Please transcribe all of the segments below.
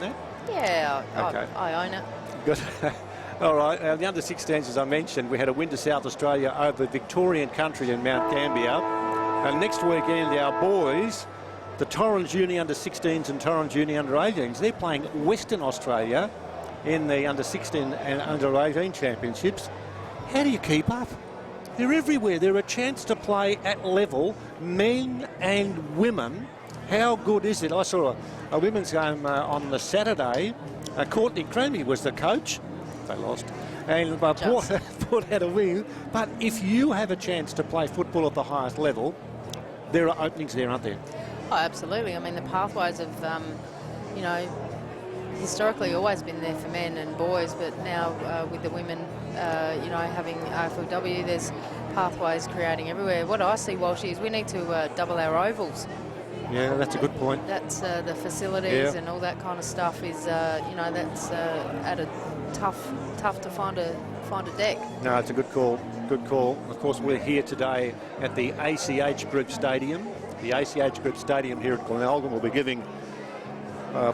on that? Yeah, Okay. I own it. Good. All right. The under-16s, as I mentioned, we had a win to South Australia over Victorian country in Mount Gambier. And next weekend, our boys, the Torrens Uni under-16s and Torrens Uni under-18s, they're playing Western Australia in the under-16 and under-18 championships. How do you keep up? They're everywhere. They're a chance to play at level, men and women. How good is it? I saw a women's game on the Saturday. Courtney Cremey was the coach. They lost. And Port had a win. But if you have a chance to play football at the highest level, there are openings there, aren't there? Oh, absolutely. I mean, the pathways have, you know, historically always been there for men and boys, but now with the women, you know, having AFLW, there's pathways creating everywhere. What I see, Walshy, is we need to double our ovals. Yeah, that's a good point. That's the facilities and all that kind of stuff is, you know, that's at a tough to find a deck. No, it's a good call. Good call. Of course, we're here today at the ACH Group Stadium. The ACH Group Stadium here at Glenelg, and we'll be giving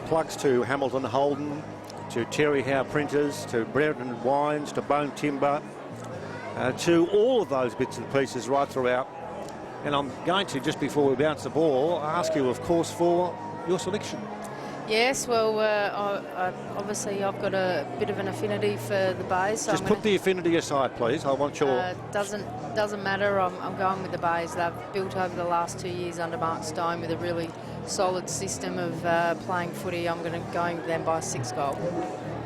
plugs to Hamilton Holden, to Terry Howe Printers, to Brereton Wines, to Bone Timber, to all of those bits and pieces right throughout. And I'm going to, just before we bounce the ball, ask you, of course, for your selection. Yes, well, obviously I've got a bit of an affinity for the Bays. So just put the affinity aside, please. I want your... Doesn't matter. I'm going with the Bays. They've built over the last 2 years under Mark Stone with a really solid system of playing footy. I'm going to go with them by 6 goals.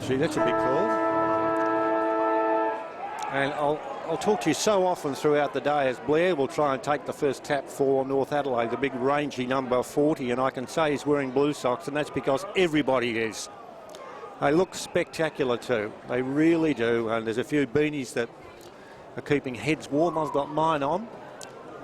Gee, that's a big call. And I'll talk to you so often throughout the day as Blair will try and take the first tap for North Adelaide, the big rangy number 40, and I can say he's wearing blue socks, and that's because everybody is. They look spectacular too. They really do, and there's a few beanies that are keeping heads warm. I've got mine on,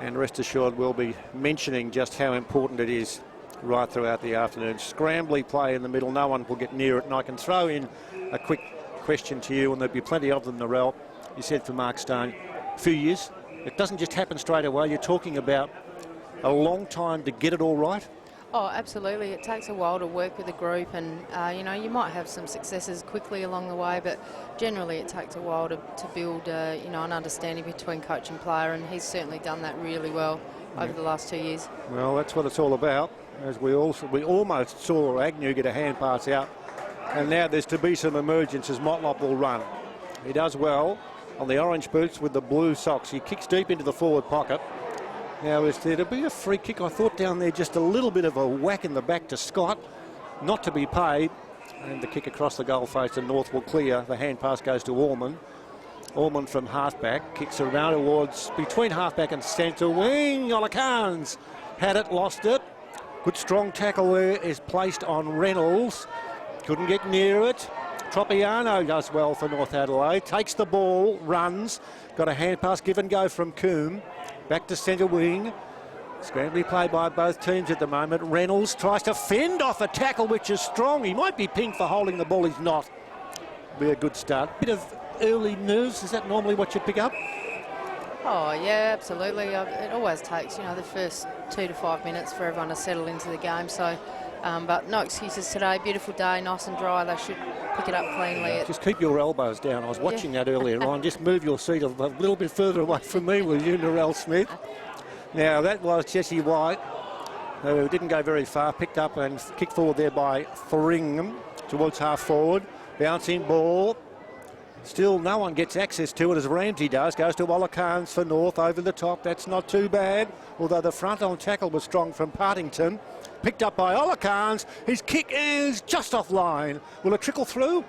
and rest assured we'll be mentioning just how important it is right throughout the afternoon. Scrambly play in the middle, no one will get near it, and I can throw in a quick question to you, and there'll be plenty of them, Narelle. You said for Mark Stone, a few years. It doesn't just happen straight away. You're talking about a long time to get it all right. Oh, absolutely. It takes a while to work with a group, and you know, you might have some successes quickly along the way, but generally it takes a while to build you know, an understanding between coach and player, and he's certainly done that really well over the last 2 years. Well, that's what it's all about. As we almost saw Agnew get a hand pass out, and now there's to be some emergence as Motlop will run. He does well on the orange boots with the blue socks. He kicks deep into the forward pocket. Now, is there to be a free kick? I thought down there just a little bit of a whack in the back to Scott, not to be paid. And the kick across the goal face and North will clear. The hand pass goes to Orman. Orman from halfback kicks around towards between halfback and centre wing. Olakans had it, lost it. Good strong tackle there is placed on Reynolds. Couldn't get near it. Tropiano does well for North Adelaide. Takes the ball, runs. Got a hand pass, give and go from Coombe. Back to centre wing. Scrambly play by both teams at the moment. Reynolds tries to fend off a tackle which is strong. He might be pinged for holding the ball. He's not. Be a good start. Bit of early nerves. Is that normally what you pick up? Oh, yeah, absolutely. It always takes, you know, the first 2 to 5 minutes for everyone to settle into the game. So, but no excuses today. Beautiful day, nice and dry. They should pick it up cleanly. Just keep your elbows down. I was watching that earlier on. Just move your seat a little bit further away from me, will you, Narelle Smith? Now, that was Jesse White, who didn't go very far. Picked up and kicked forward there by Thringham towards half forward. Bouncing ball. Still no one gets access to it as Ramsey does. Goes to Olakans for North over the top. That's not too bad. Although the front on tackle was strong from Partington. Picked up by Olakans. His kick is just offline. Will it trickle through?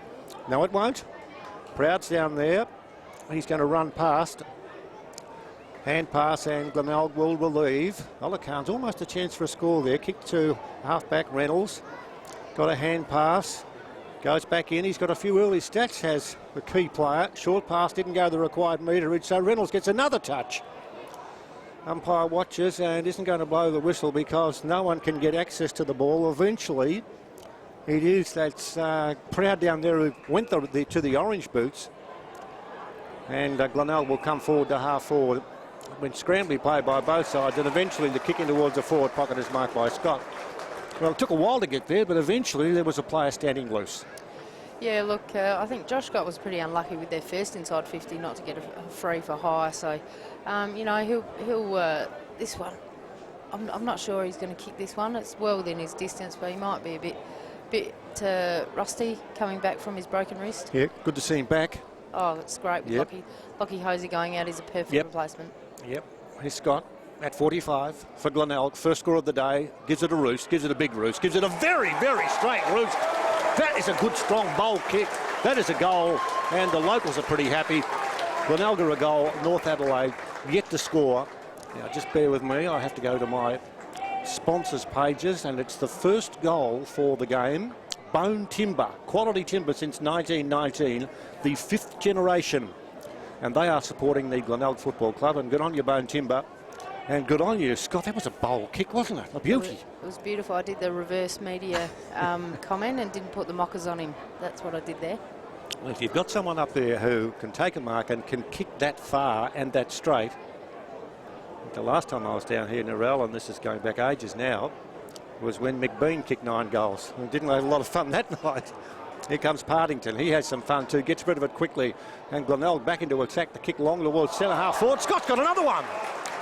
No, it won't. Proud's down there. He's going to run past. Hand pass and Glenelg will relieve. Olakans almost a chance for a score there. Kick to halfback Reynolds. Got a hand pass. Goes back in. He's got a few early stats, has the key player. Short pass didn't go the required meterage, so Reynolds gets another touch. Umpire watches and isn't going to blow the whistle because no one can get access to the ball. Eventually, it is that's Proud down there who went to the orange boots. And Glenelg will come forward to half forward. When scrambly play by both sides, and eventually the kick in towards the forward pocket is marked by Scott. Well, it took a while to get there, but eventually there was a player standing loose. Yeah, look, I think Josh Scott was pretty unlucky with their first inside 50 not to get a free for high. So, you know, he'll this one, I'm not sure he's going to kick this one. It's well within his distance, but he might be a bit rusty coming back from his broken wrist. Yeah, good to see him back. Oh, that's great. With Lockie Hosey going out is a perfect replacement. Yep, here's Scott at 45 for Glenelg. First score of the day. Gives it a roost, gives it a big roost, gives it a very, very straight roost. That is a good, strong bowl kick. That is a goal, and the locals are pretty happy. Glenelg are a goal. North Adelaide yet to score. Now, just bear with me. I have to go to my sponsors pages, and it's the first goal for the game. Bone Timber, quality timber since 1919, the 5th generation. And they are supporting the Glenelg Football Club, and good on you, Bone Timber. And good on you, Scott. That was a bowl kick, wasn't it? A beauty. It was beautiful. I did the reverse media comment and didn't put the mockers on him. That's what I did there. Well, if you've got someone up there who can take a mark and can kick that far and that straight. The last time I was down here in Narelle, and this is going back ages now, was when McBean kicked 9 goals. We didn't have a lot of fun that night. Here comes Partington. He has some fun too. Gets rid of it quickly. And Glenelg back into attack. The kick long towards centre half forward. Scott's got another one.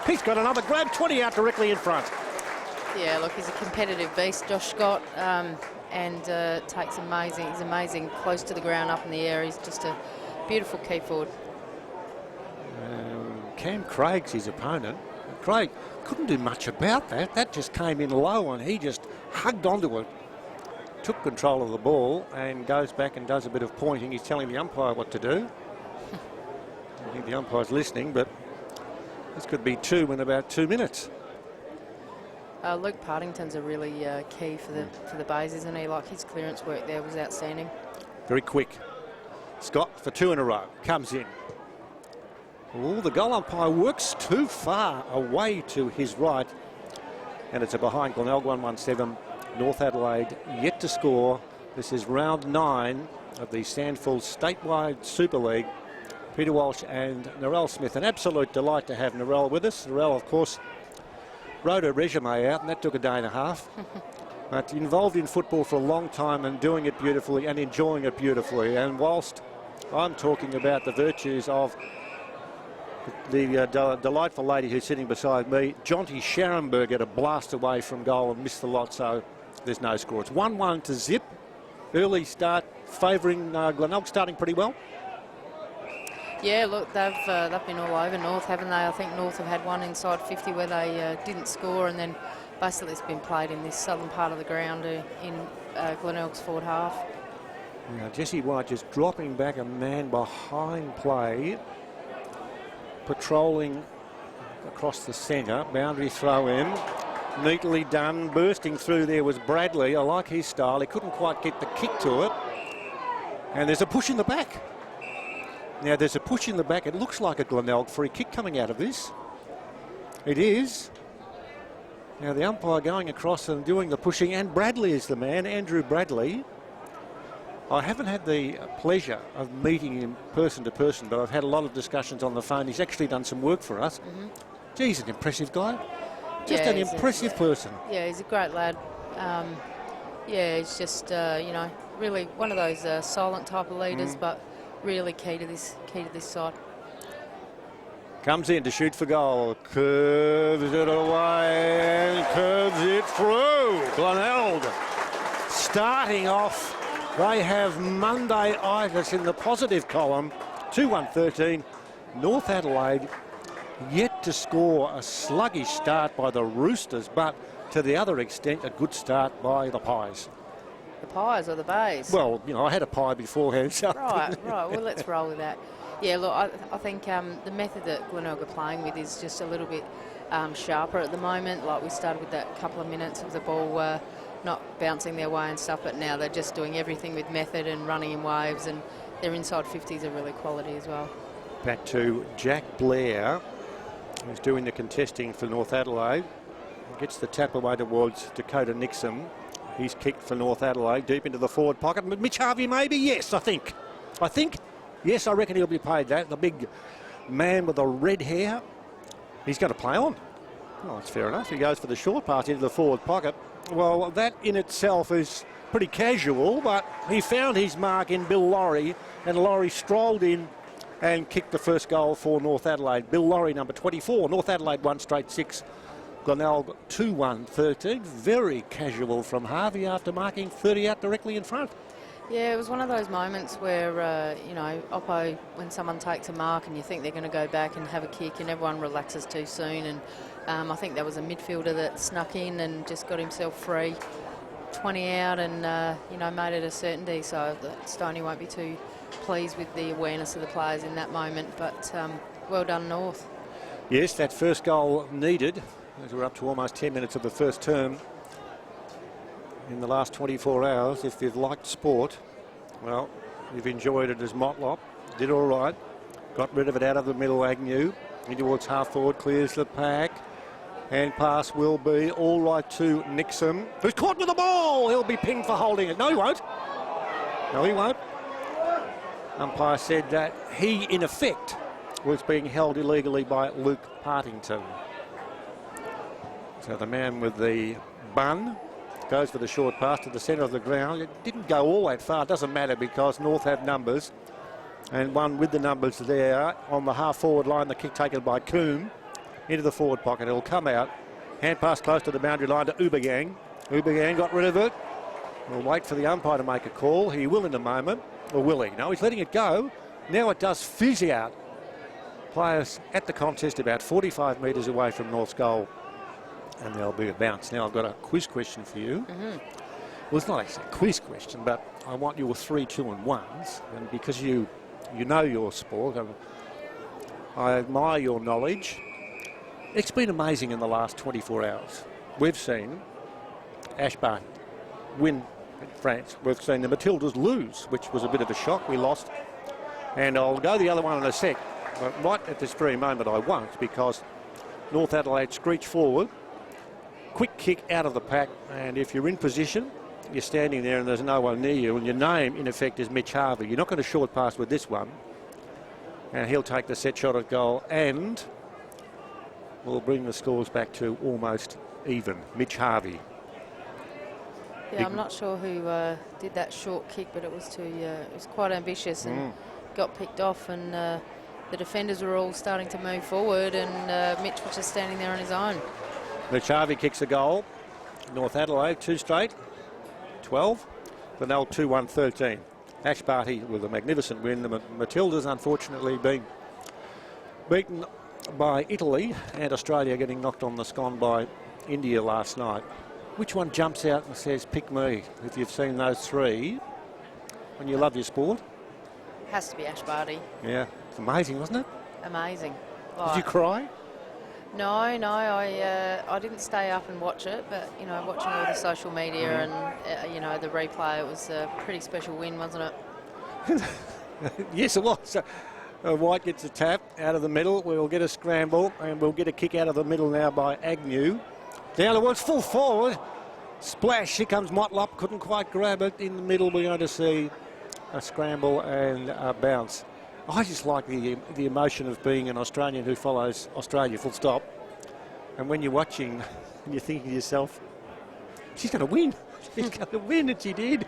He's got another grab, 20 out directly in front. Yeah, look, he's a competitive beast, Josh Scott, and takes amazing. He's amazing, close to the ground, up in the air. He's just a beautiful key forward. Cam Craig's his opponent. Craig couldn't do much about that. That just came in low, and he just hugged onto it. Took control of the ball and goes back and does a bit of pointing. He's telling the umpire what to do. I think the umpire's listening, but this could be 2 in about 2 minutes. Luke Partington's a really key for the Bays, isn't he? Like, his clearance work there was outstanding. Very quick. Scott for 2 in a row comes in. Oh, the goal umpire works too far away to his right, and it's a behind Glenelg 117. North Adelaide yet to score. This is round 9 of the SANFL statewide Super League. Peter Walsh and Narelle Smith. An absolute delight to have Narelle with us. Narelle, of course, wrote her resume out, and that took a day and a half. But involved in football for a long time and doing it beautifully and enjoying it beautifully. And whilst I'm talking about the virtues of the delightful lady who's sitting beside me, Jonty Scharenberg had a blast away from goal and missed the lot, so there's no score. It's 1-1 to zip. Early start favouring Glenelg, starting pretty well. Yeah, look, they've been all over North, haven't they? I think North have had one inside 50 where they didn't score, and then basically it's been played in this southern part of the ground in Glenelg's forward half. Now Jesse White just dropping back a man behind play, patrolling across the centre, boundary throw in, neatly done. Bursting through there was Bradley. I like his style. He couldn't quite get the kick to it, and there's a push in the back. Now there's a push in the back. It looks like a Glenelg free kick coming out of this. It is. Now the umpire going across and doing the pushing, and Bradley is the man, Andrew Bradley. I haven't had the pleasure of meeting him person to person, but I've had a lot of discussions on the phone. He's actually done some work for us. Geez, an impressive guy. Just an impressive person. Yeah, he's a great lad. Yeah, he's just, you know, really one of those silent type of leaders, but really key to this side. Comes in to shoot for goal. Curves it away and curves it through. Glenelg starting off. They have Monday-itis in the positive column. 2-1-13. North Adelaide yet to score. A sluggish start by the Roosters, but to the other extent, a good start by the Pies. The Pies or the Bays? Well, you know, I had a pie beforehand. So right. Well, let's roll with that. Yeah, look, I think the method that Glenelg are playing with is just a little bit sharper at the moment. Like we started with that couple of minutes of the ball not bouncing their way and stuff, but now they're just doing everything with method and running in waves, and their inside 50s are really quality as well. Back to Jack Blair, who's doing the contesting for North Adelaide. Gets the tap away towards Dakota Nixon. He's kicked for North Adelaide deep into the forward pocket. Mitch Harvey maybe? Yes, I think. Yes, I reckon he'll be paid that. The big man with the red hair. He's going to play on. Well, that's fair enough. He goes for the short pass into the forward pocket. Well, that in itself is pretty casual, but he found his mark in Bill Laurie, and Laurie strolled in and kicked the first goal for North Adelaide. Bill Laurie, number 24. North Adelaide 1 straight 6. Glenelg 2-1-13. Very casual from Harvey after marking 30 out directly in front. Yeah, it was one of those moments where, you know, Oppo, when someone takes a mark and you think they're going to go back and have a kick and everyone relaxes too soon. And I think there was a midfielder that snuck in and just got himself free, 20 out and, you know, made it a certainty. So that Stoney won't be too pleased with the awareness of the players in that moment. But well done, North. Yes, that first goal needed, as we're up to almost 10 minutes of the first term. In the last 24 hours, if you've liked sport, well, you've enjoyed it as Motlop. Did all right. Got rid of it out of the middle, Agnew. In towards half forward, clears the pack. Hand pass will be all right to Nixon, who's caught with the ball. He'll be pinged for holding it. No, he won't. No, he won't. Umpire said that he, in effect, was being held illegally by Luke Partington. So the man with the bun goes for the short pass to the centre of the ground. It didn't go all that far. It doesn't matter because North have numbers. And one with the numbers there on the half-forward line, the kick taken by Coombe into the forward pocket. It'll come out. Hand pass close to the boundary line to Ubergang. Ubergang got rid of it. We'll wait for the umpire to make a call. He will in a moment. Or will he? No, he's letting it go. Now it does fizz out. Players at the contest about 45 metres away from North's goal. And there'll be a bounce. Now I've got a quiz question for you. Well, it's not actually a quiz question, but I want your 3, 2 and 1s. And because you know your sport, I admire your knowledge. It's been amazing in the last 24 hours. We've seen Ashburn win in France. We've seen the Matildas lose, which was a bit of a shock. We lost. And I'll go the other one in a sec. But right at this very moment I won't, because North Adelaide screech forward. Quick kick out of the pack, and if you're in position, you're standing there and there's no one near you, and your name, in effect, is Mitch Harvey. You're not going to short pass with this one. And he'll take the set shot at goal, and we'll bring the scores back to almost even. Mitch Harvey. Yeah, I'm not sure who did that short kick, but it was quite ambitious and got picked off, and the defenders were all starting to move forward, and Mitch was just standing there on his own. Mitch Harvey kicks a goal. North Adelaide 2 straight, 12. Glenelg 2-1-13. Ash Barty with a magnificent win. The Matildas unfortunately being beaten by Italy, and Australia getting knocked on the scone by India last night. Which one jumps out and says, pick me, if you've seen those 3 when you love your sport? Has to be Ash Barty. Yeah, it's amazing, wasn't it? Amazing. Did you cry? No, I didn't stay up and watch it, but, you know, watching all the social media and, you know, the replay, it was a pretty special win, wasn't it? Yes, it was. White gets a tap out of the middle. We'll get a scramble, and we'll get a kick out of the middle now by Agnew. Down towards full forward. Splash. Here comes Motlop. Couldn't quite grab it. In the middle, we're going to see a scramble and a bounce. I just like the emotion of being an Australian who follows Australia, full stop. And when you're watching, and you're thinking to yourself, she's going to win. She's going to win, and she did.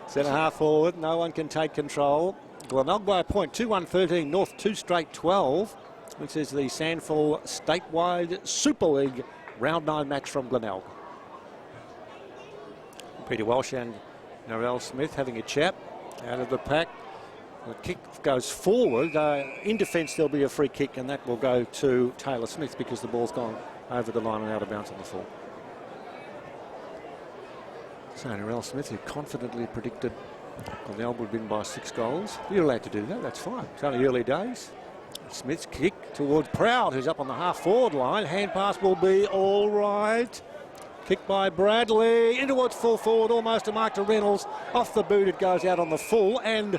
Centre half forward, no one can take control. Glenelg by a point, 2-1-13, North 2 straight 12, which is the SANFL statewide Super League round 9 match from Glenelg. Peter Walsh and Narelle Smith having a chat out of the pack. The kick goes forward. In defence, there'll be a free kick, and that will go to Taylor Smith because the ball's gone over the line and out of bounds on the full. So Narelle Smith, who confidently predicted Glenelg would win by 6 goals. You're allowed to do that, that's fine. It's only early days. Smith's kick towards Proud, who's up on the half-forward line. Hand pass will be all right. Kick by Bradley, in towards full forward, almost a mark to Reynolds. Off the boot, it goes out on the full, and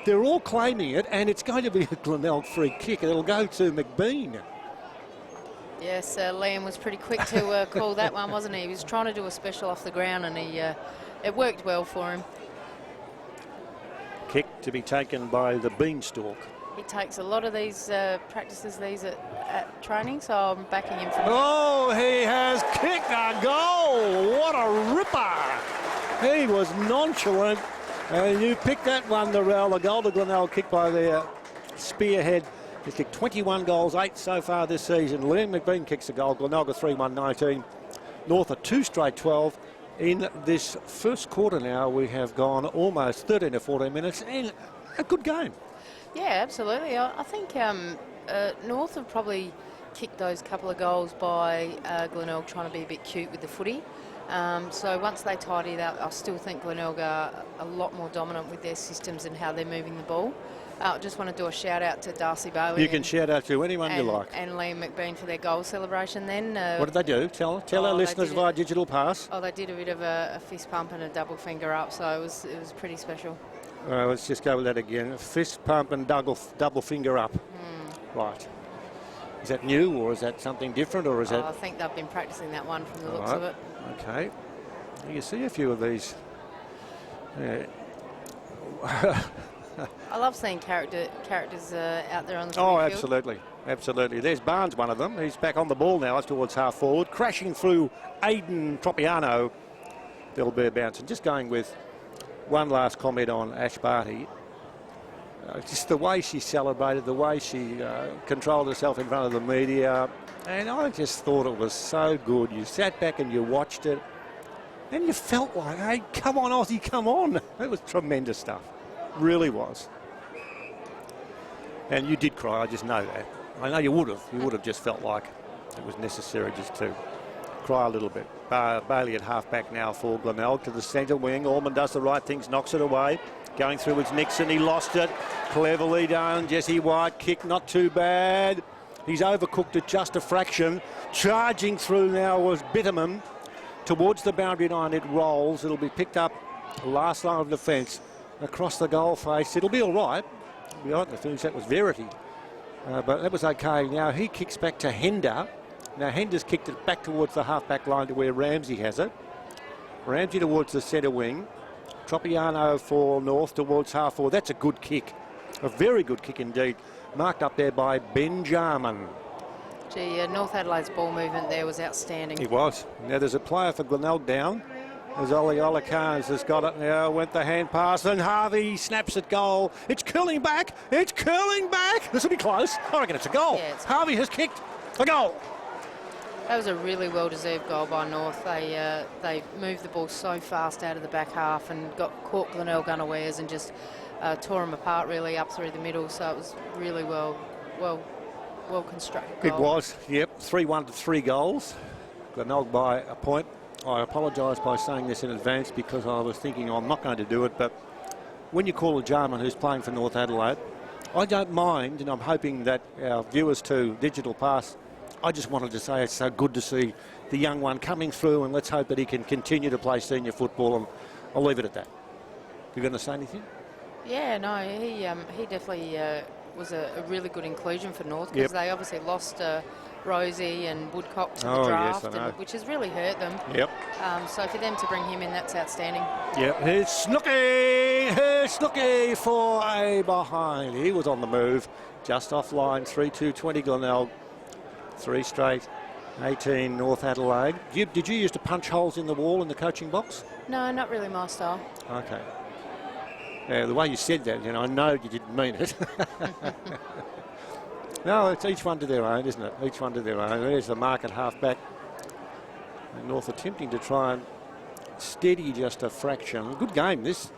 they're all claiming it, and it's going to be a Glenelg free kick, and it'll go to McBean. Yes, Liam was pretty quick to call that one, wasn't he? He was trying to do a special off the ground, and it worked well for him. Kick to be taken by the Beanstalk. he takes a lot of these practices these at training, so I'm backing him for. Oh, he has kicked a goal. What a ripper. He was nonchalant. And you picked that one, Narelle. The goal to Glenelg kicked by their spearhead. He's kicked 21 goals, 8 so far this season. Liam McBean kicks a goal. Glenelg a 3-1-19. North a 2 straight 12. In this first quarter now, we have gone almost 13 to 14 minutes and a good game. Yeah, absolutely. I think North have probably kicked those couple of goals by Glenelg trying to be a bit cute with the footy. So once they tidy it up, I still think Glenelg are a lot more dominant with their systems and how they're moving the ball. I just want to do a shout out to Darcy Bailey. You can shout out to anyone you like. And Liam McBean for their goal celebration then. What did they do? Tell our listeners via digital pass. Oh, they did a bit of a fist pump and a double finger up, so it was pretty special. Let's just go with that again. Fist pump and double finger up. Right. Is that new, or is that something different, or is that? I think they've been practicing that one from the looks of it. Okay. You see a few of these. Yeah. I love seeing characters out there on the field. Oh, absolutely. Absolutely. There's Barnes, one of them. He's back on the ball now. It's towards half forward. Crashing through Aidan Tropiano. They'll be a bounce. And just going with one last comment on Ash Barty. Just the way she celebrated, the way she controlled herself in front of the media. And I just thought it was so good. You sat back and you watched it. And you felt like, hey, come on, Aussie, come on. It was tremendous stuff. Really was. And you did cry, I just know that. I know you would have. You would have just felt like it was necessary just to cry a little bit. Bailey at half-back now for Glenelg to the centre wing. Allman does the right things, knocks it away. Going through with Nixon, he lost it. Cleverly done. Jesse White, kick not too bad. He's overcooked it just a fraction. Charging through now was Bitterman. Towards the boundary line it rolls. It'll be picked up last line of defence. Across the goal face. It'll be all right. It'll be all right in the finish. That was Verity. But that was okay. Now he kicks back to Hender. Now Hender's kicked it back towards the half-back line to where Ramsey has it. Ramsey towards the centre wing. Tropiano for North towards half forward. That's a good kick. A very good kick indeed. Marked up there by Benjamin. Gee, North Adelaide's ball movement there was outstanding. It was. Now there's a player for Glenelg down. As Ollie Olakans has got it now, went the hand pass, and Harvey snaps at goal. It's curling back. It's curling back. This will be close. I reckon it's a goal. Yeah, Harvey has kicked a goal. That was a really well-deserved goal by North. They moved the ball so fast out of the back half and caught Glenelg unawares and just tore him apart really up through the middle. So it was really well constructed goal. It was, yep. 3-1 to 3 goals. Glenelg by a point. I apologise by saying this in advance because I was thinking I'm not going to do it, but when you call a Jarman who's playing for North Adelaide, I don't mind, and I'm hoping that our viewers to Digital Pass, I just wanted to say it's so good to see the young one coming through, and let's hope that he can continue to play senior football, and I'll leave it at that. You going to say anything? Yeah, no, he definitely was a really good inclusion for North because they obviously lost Rosie and Woodcock to the draft, yes, which has really hurt them. Yep. So for them to bring him in, that's outstanding. Yep. Here's Snooky for a behind. He was on the move, just offline. 3-2-20 Glenelg. 3 straight. 18 North Adelaide. Did you used to punch holes in the wall in the coaching box? No, not really my style. Okay. Yeah, the way you said that, I know you didn't mean it. No, it's each one to their own, isn't it? Each one to their own. There's the mark at half-back. And North attempting to try and steady just a fraction. Good game, this.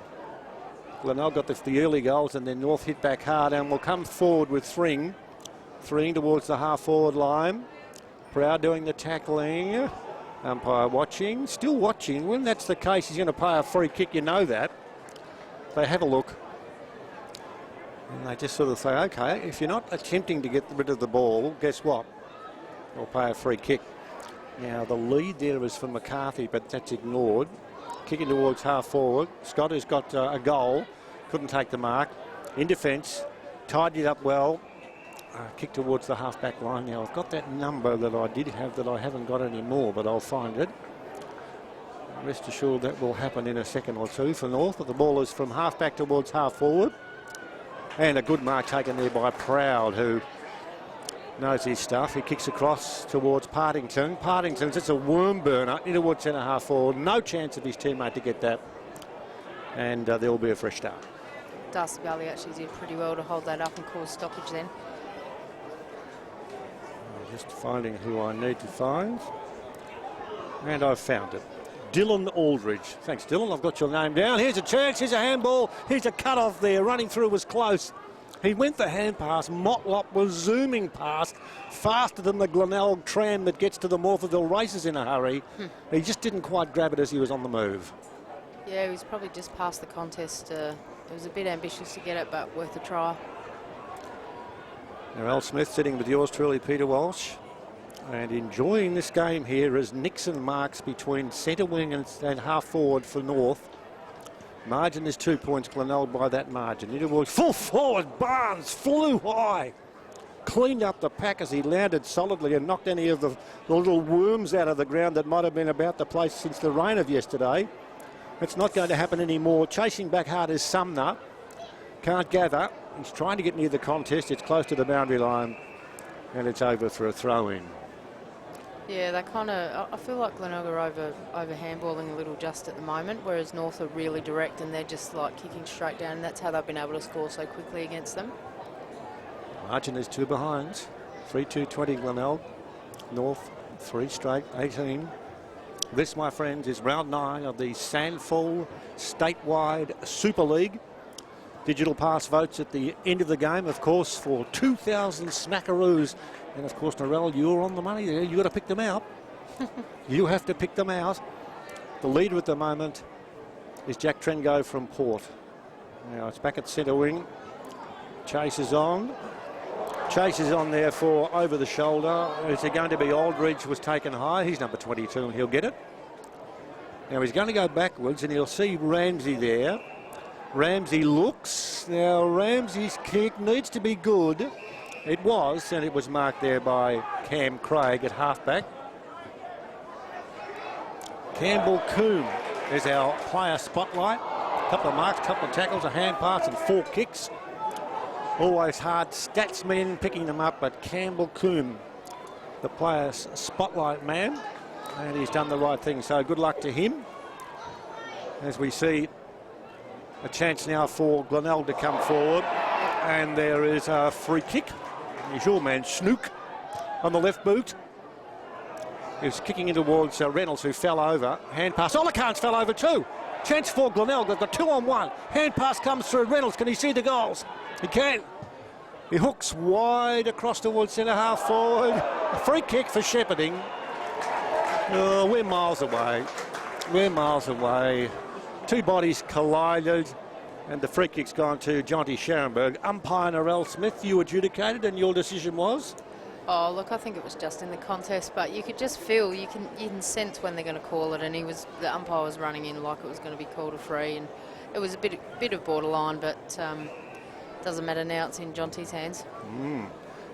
Glenelg got the early goals, and then North hit back hard and will come forward with Thring. Thring towards the half-forward line. Proud doing the tackling. Umpire watching. Still watching. When that's the case, he's going to play a free kick. You know that. They have a look. And they just sort of say, OK, if you're not attempting to get rid of the ball, guess what? They'll play a free kick. Now, the lead there is for McCarthy, but that's ignored. Kicking towards half-forward. Scott has got a goal. Couldn't take the mark. In defence. Tidied it up well. Kick towards the half-back line. Now, I've got that number that I did have that I haven't got anymore, but I'll find it. Rest assured that will happen in a second or two for North. But the ball is from half-back towards half-forward. And a good mark taken there by Proud, who knows his stuff. He kicks across towards Partington. Partington's just a worm burner in towards centre half forward. No chance of his teammate to get that. And there will be a fresh start. Darcy Valley actually did pretty well to hold that up and cause stoppage then. I'm just finding who I need to find. And I've found it. Dylan Aldridge. Thanks, Dylan. I've got your name down. Here's a chance. Here's a handball. Here's a cut-off there. Running through was close. He went the hand pass. Motlop was zooming past faster than the Glenelg tram that gets to the Morphettville races in a hurry. He just didn't quite grab it as he was on the move. Yeah, he was probably just past the contest. It was a bit ambitious to get it, but worth a try. Now, Al Smith sitting with yours truly, Peter Walsh, and enjoying this game here as Nixon marks between centre wing and half forward for North. Margin is 2 points, Glenelg by that margin. Into towards full forward, Barnes flew high. Cleaned up the pack as he landed solidly and knocked any of the little worms out of the ground that might have been about the place since the rain of yesterday. It's not going to happen anymore. Chasing back hard is Sumner. Can't gather. He's trying to get near the contest. It's close to the boundary line. And it's over for a throw-in. Yeah, they kind of, I feel like Glenelg are over handballing a little just at the moment, whereas North are really direct and they're just like kicking straight down, and that's how they've been able to score so quickly against them. Margin is 2 behinds. 3-2-20 Glenelg. North 3 straight, 18. This, my friends, is round 9 of the SANFL statewide Super League. Digital pass votes at the end of the game, of course, for 2,000 smackaroos. And, of course, Narelle, you're on the money there. You've got to pick them out. You have to pick them out. The leader at the moment is Jack Trengo from Port. Now, it's back at centre wing. Chase is on. Chase is on there for over the shoulder. Is it going to be Aldridge was taken high? He's number 22 and he'll get it. Now he's going to go backwards and he'll see Ramsey there. Ramsey looks. Now Ramsey's kick needs to be good. It was, and it was marked there by Cam Craig at halfback. Campbell Coombe is our player spotlight. Couple of marks, couple of tackles, a hand pass and 4 kicks. Always hard stats men picking them up, but Campbell Coombe, the player's spotlight man, and he's done the right thing, so good luck to him. As we see a chance now for Glenelg to come forward, and there is a free kick. Here's your man Snook on the left boot. He's kicking in towards Reynolds, who fell over. Hand pass. Olikans fell over too. Chance for Glenelg. They've got 2-on-1. Hand pass comes through. Reynolds, can he see the goals? He can. He hooks wide across towards centre half forward. A free kick for shepherding. Oh, we're miles away. We're miles away. 2 bodies collided, and the free kick's gone to Jonty Scharenberg. Umpire Narelle Smith, you adjudicated, and your decision was? Oh, look, I think it was just in the contest, but you could just feel, you can sense when they're going to call it, and the umpire was running in like it was going to be called a free, and it was a bit of borderline, but doesn't matter now. It's in Jonty's hands.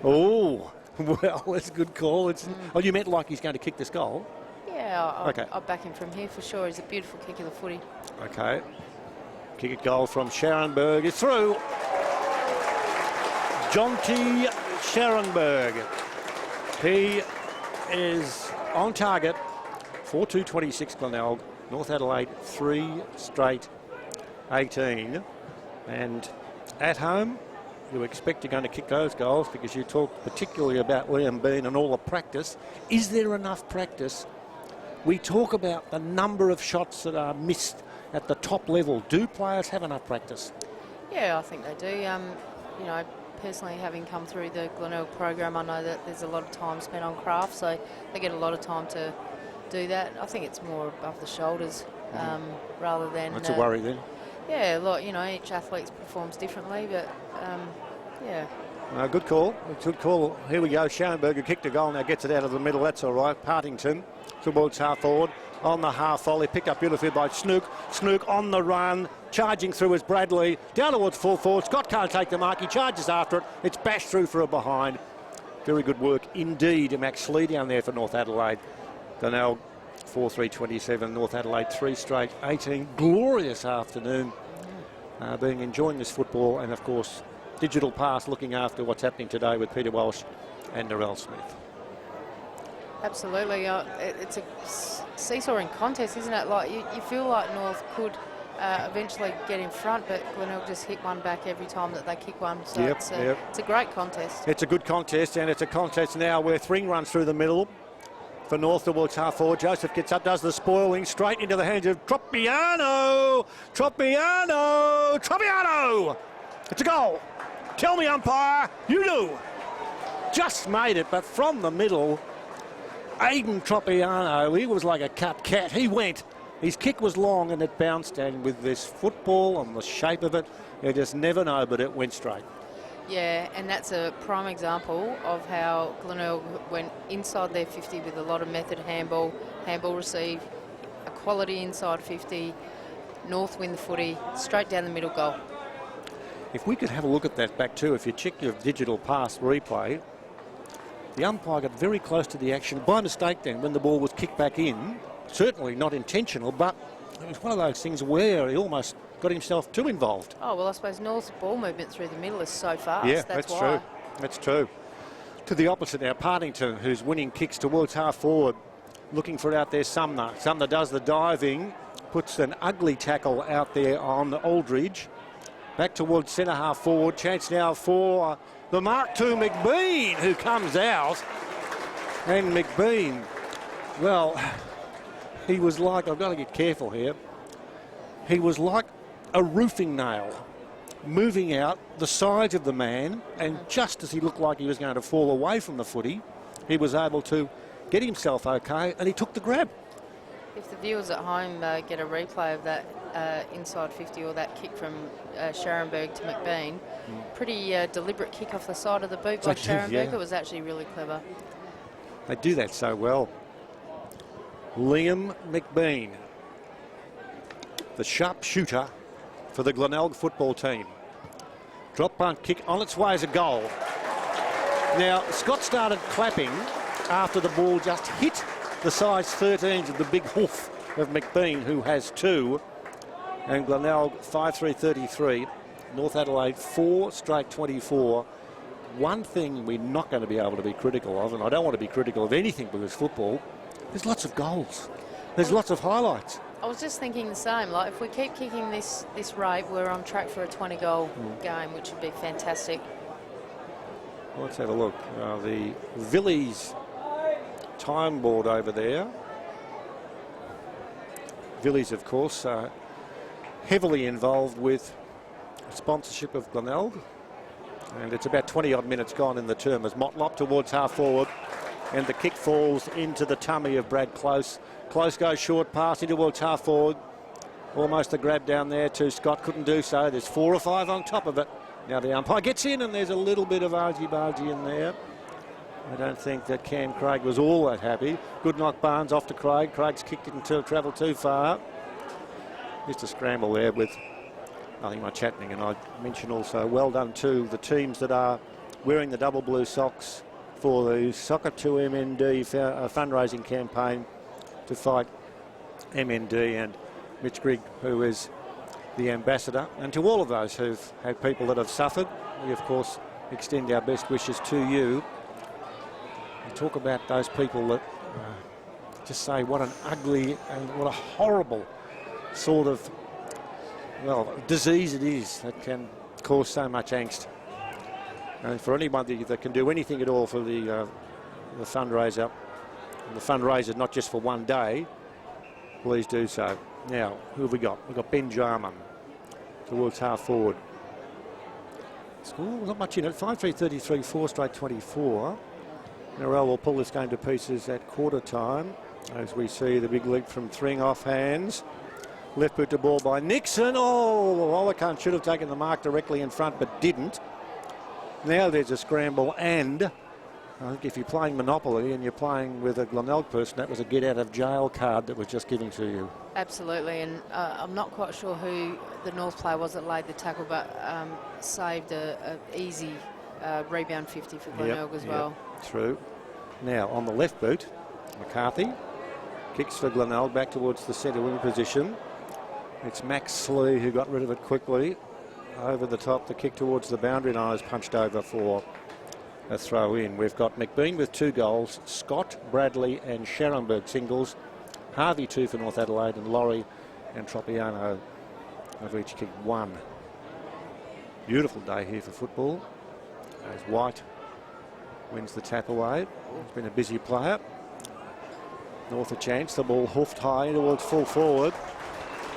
Oh, well, that's a good call. Oh, you meant like he's going to kick this goal? Yeah, Okay. I'll back him from here for sure. He's a beautiful kick of the footy. Okay. Kick it goal from Scharenberg is through. Jonty Scharenberg. He is on target. 4-2-26 Glenelg. North Adelaide 3 straight 18. And at home, you expect you're going to kick those goals because you talk particularly about Liam Bean and all the practice. Is there enough practice? We talk about the number of shots that are missed at the top level. Do players have enough practice? Yeah, I think they do. You know, personally, having come through the Glenelg program, I know that there's a lot of time spent on craft, so they get a lot of time to do that. I think it's more above the shoulders rather than... That's a worry then. Yeah, like, you know, each athlete performs differently, but yeah. Good call. Good call. Here we go. Scharenberg kicked a goal, now gets it out of the middle. That's all right. Partington towards half forward. On the half volley, picked up beautifully by Snook. Snook on the run, charging through as Bradley. Down towards full forward. Scott can't take the mark. He charges after it. It's bashed through for a behind. Very good work indeed. Max Lee down there for North Adelaide. Glenelg 4-3-27. North Adelaide 3 straight 18. Glorious afternoon. Enjoying this football, and of course digital pass looking after what's happening today with Peter Walsh and Narelle Smith. Absolutely. It's a seesawing contest, isn't it? Like you feel like North could eventually get in front, but Glenelg just hit one back every time that they kick one. So it's a great contest. It's a good contest, and it's a contest now where Thring runs through the middle for North towards half forward. Joseph gets up, does the spoiling, straight into the hands of Tropiano. It's a goal. Tell me, umpire, you do. Just made it, but from the middle, Aidan Tropiano, he was like a cut cat. He went. His kick was long and it bounced, and with this football and the shape of it, you just never know, but it went straight. Yeah, and that's a prime example of how Glenelg went inside their 50 with a lot of method handball receive, a quality inside 50, North win the footy, straight down the middle goal. If we could have a look at that back too, if you check your digital pass replay, the umpire got very close to the action by mistake then when the ball was kicked back in. Certainly not intentional, but it was one of those things where he almost got himself too involved. Oh, well, I suppose North's ball movement through the middle is so fast. Yeah, that's why. True. That's true. To the opposite now, Partington, who's winning kicks towards half forward, looking for out there Sumner. Sumner does the diving, puts an ugly tackle out there on Aldridge. Back towards centre half forward. Chance now for the Mark II McBean, who comes out. And McBean, well, he was like, I've got to get careful here, he was like a roofing nail, moving out the sides of the man, and just as he looked like he was going to fall away from the footy, he was able to get himself okay, and he took the grab. If the viewers at home get a replay of that inside 50 or that kick from Scharenberg to McBean, pretty deliberate kick off the side of the boot by Scharenberg. Yeah. It was actually really clever. They do that so well. Liam McBean, the sharpshooter for the Glenelg football team. Drop punt kick on its way as a goal. Now, Scott started clapping after the ball just hit the size 13s of the big hoof of McBean, who has 2. And Glenelg 5-3-33. North Adelaide 4 straight 24. One thing we're not going to be able to be critical of, and I don't want to be critical of anything because football, there's lots of goals. There's lots of highlights. I was just thinking the same. Like, if we keep kicking this rate, we're on track for a 20-goal game, which would be fantastic. Well, let's have a look. The Villies time board over there. Villies, of course, heavily involved with sponsorship of Glenelg. And it's about 20-odd minutes gone in the term as Motlop towards half forward. And the kick falls into the tummy of Brad Close. Close goes short pass into towards half forward. Almost a grab down there to Scott. Couldn't do so. There's 4 or 5 on top of it. Now the umpire gets in and there's a little bit of argy-bargy in there. I don't think that Cam Craig was all that happy. Good knock Barnes off to Craig. Craig's kicked it until travel too far. Just a scramble there with nothing much happening. And I mention also well done to the teams that are wearing the double blue socks for the Soccer to MND fundraising campaign to fight MND, and Mitch Grigg, who is the ambassador, and to all of those who've had people that have suffered. We, of course, extend our best wishes to you. And talk about those people that just say what an ugly and what a horrible sort of, well, disease it is that can cause so much angst. And for anybody that can do anything at all for the fundraiser, and the fundraiser not just for one day, please do so. Now, who have we got? We've got Ben Jarman towards half forward. Score, not much in it. 5-3-33, 4 straight 24. Narelle will pull this game to pieces at quarter time as we see the big leap from Thring off hands. Left boot to ball by Nixon. Oh, Olakan should have taken the mark directly in front but didn't. Now there's a scramble, and I think if you're playing Monopoly and you're playing with a Glenelg person, that was a get out of jail card that was just giving to you. Absolutely, and I'm not quite sure who the North player was that laid the tackle, but saved a easy rebound 50 for Glenelg as well. True. Now on the left boot, McCarthy kicks for Glenelg back towards the centre wing position. It's Max Slee who got rid of it quickly. over the top. The kick towards the boundary line is punched over for a throw in. We've got McBean with 2 goals, Scott, Bradley and Scharenberg singles, Harvey 2 for North Adelaide, and Laurie and Tropiano have each kicked 1. Beautiful day here for football as White wins the tap away. He's been a busy player. North a chance, the ball hoofed high towards full forward,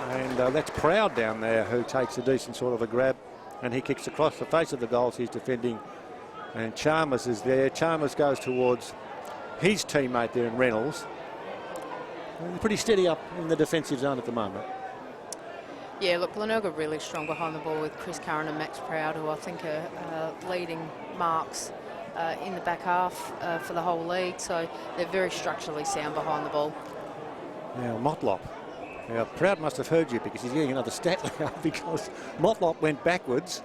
and that's Proud down there who takes a decent sort of a grab, and he kicks across the face of the goals. He's defending, and Chalmers is there. Chalmers goes towards his teammate there in Reynolds. They're pretty steady up in the defensive zone at the moment. Yeah, look, Glenelg are really strong behind the ball with Chris Curran and Max Proud, who I think are leading marks in the back half for the whole league. So they're very structurally sound behind the ball. Now, Motlop. Now, Proud must have heard you because he's getting another stat now because Motlop went backwards.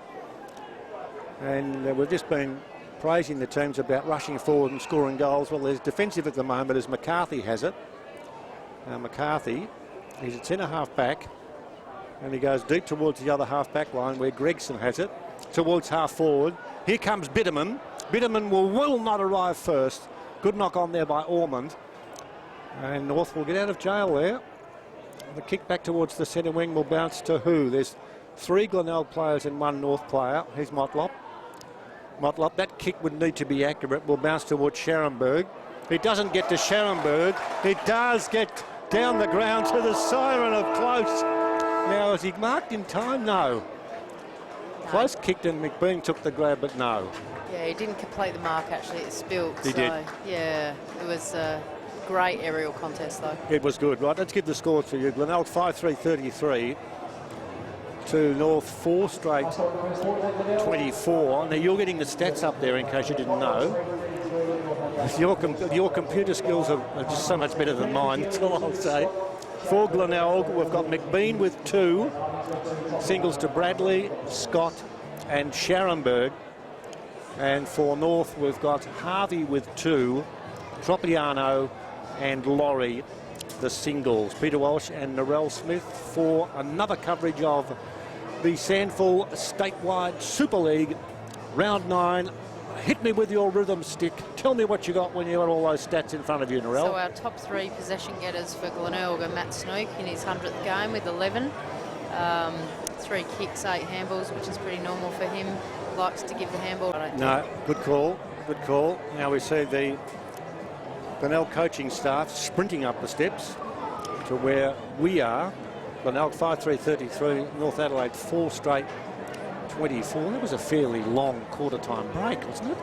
And we've just been praising the teams about rushing forward and scoring goals. Well, there's defensive at the moment as McCarthy has it. Now, McCarthy, he's at centre-half back. And he goes deep towards the other half-back line where Gregson has it, towards half-forward. Here comes Bitterman. Bitterman will not arrive first. Good knock on there by Ormond. And North will get out of jail there. The kick back towards the centre wing will bounce to who? There's 3 Glenelg players and 1 North player. Here's Motlop. Motlop, that kick would need to be accurate. Will bounce towards Scharenberg. It doesn't get to Scharenberg. It does get down the ground to the siren of close. Now, is he marked in time? No. Close kicked and McBean took the grab, but no. Yeah, he didn't complete the mark, actually. It spilled. He did. Yeah, it was a great aerial contest, though. It was good. Right, let's give the scores for you. Glenelg 5-3-33 to North 4 straight 24. Now, you're getting the stats up there in case you didn't know. Your computer skills are just so much better than mine, that's all I'll say. For Glenelg, we've got McBean with 2, singles to Bradley, Scott and Scharenberg. And for North, we've got Harvey with 2, Tropiano and Laurie, the singles. Peter Walsh and Narelle Smith for another coverage of the SANFL Statewide Super League, Round 9. Hit me with your rhythm stick. Tell me what you got when you got all those stats in front of you, Narelle. So our top 3 possession getters for Glenelg are Matt Snook in his 100th game with 11. 3 kicks, 8 handballs, which is pretty normal for him. Likes to give the handball. No, good call, good call. Now we see the Glenelg coaching staff sprinting up the steps to where we are. Glenelg 5-3-33, North Adelaide 4 straight 24. That was a fairly long quarter-time break, wasn't it?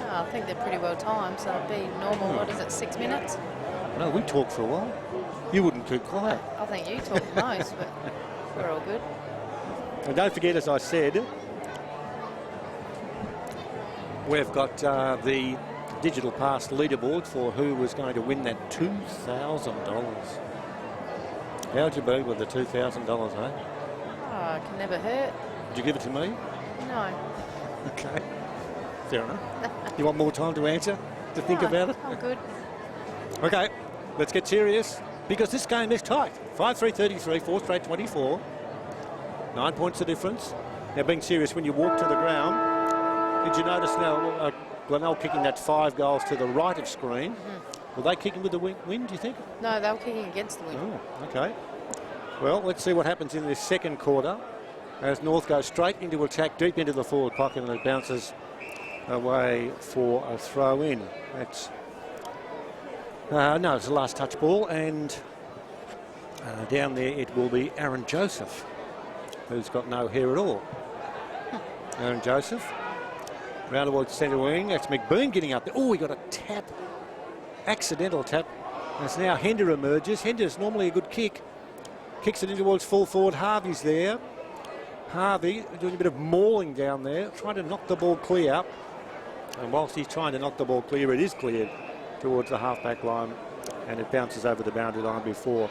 Oh, I think they're pretty well timed, so it'd be normal. What is it, 6 minutes? No, we talked for a while. You wouldn't keep quiet. I think you talk the most, but we're all good. And don't forget, as I said, we've got the digital pass leaderboard for who was going to win that $2,000. How'd you be with the $2,000, eh? Oh, it can never hurt. Did you give it to me? No. Okay. Fair enough. You want more time to answer, to think about it? I'm good. Okay, let's get serious because this game is tight. 5-3-33, 4 straight 24. 9 points the difference. Now, being serious, when you walk to the ground, did you notice now Glenelg kicking that 5 goals to the right of screen? Were they kicking with the wind, do you think? No, they were kicking against the wind. Oh, okay. Well, let's see what happens in this second quarter as North goes straight into attack, deep into the forward pocket, and it bounces away for a throw in. That's no, it's the last touch ball, and down there it will be Aaron Joseph, who's got no hair at all. Aaron Joseph round towards centre wing. That's McBean getting up there. Oh, he got a tap, accidental tap. And it's now Hender emerges. Hender's normally a good kick. Kicks it in towards full forward. Harvey's there. Harvey doing a bit of mauling down there, trying to knock the ball clear. And whilst he's trying to knock the ball clear, it is cleared towards the half-back line, and it bounces over the boundary line before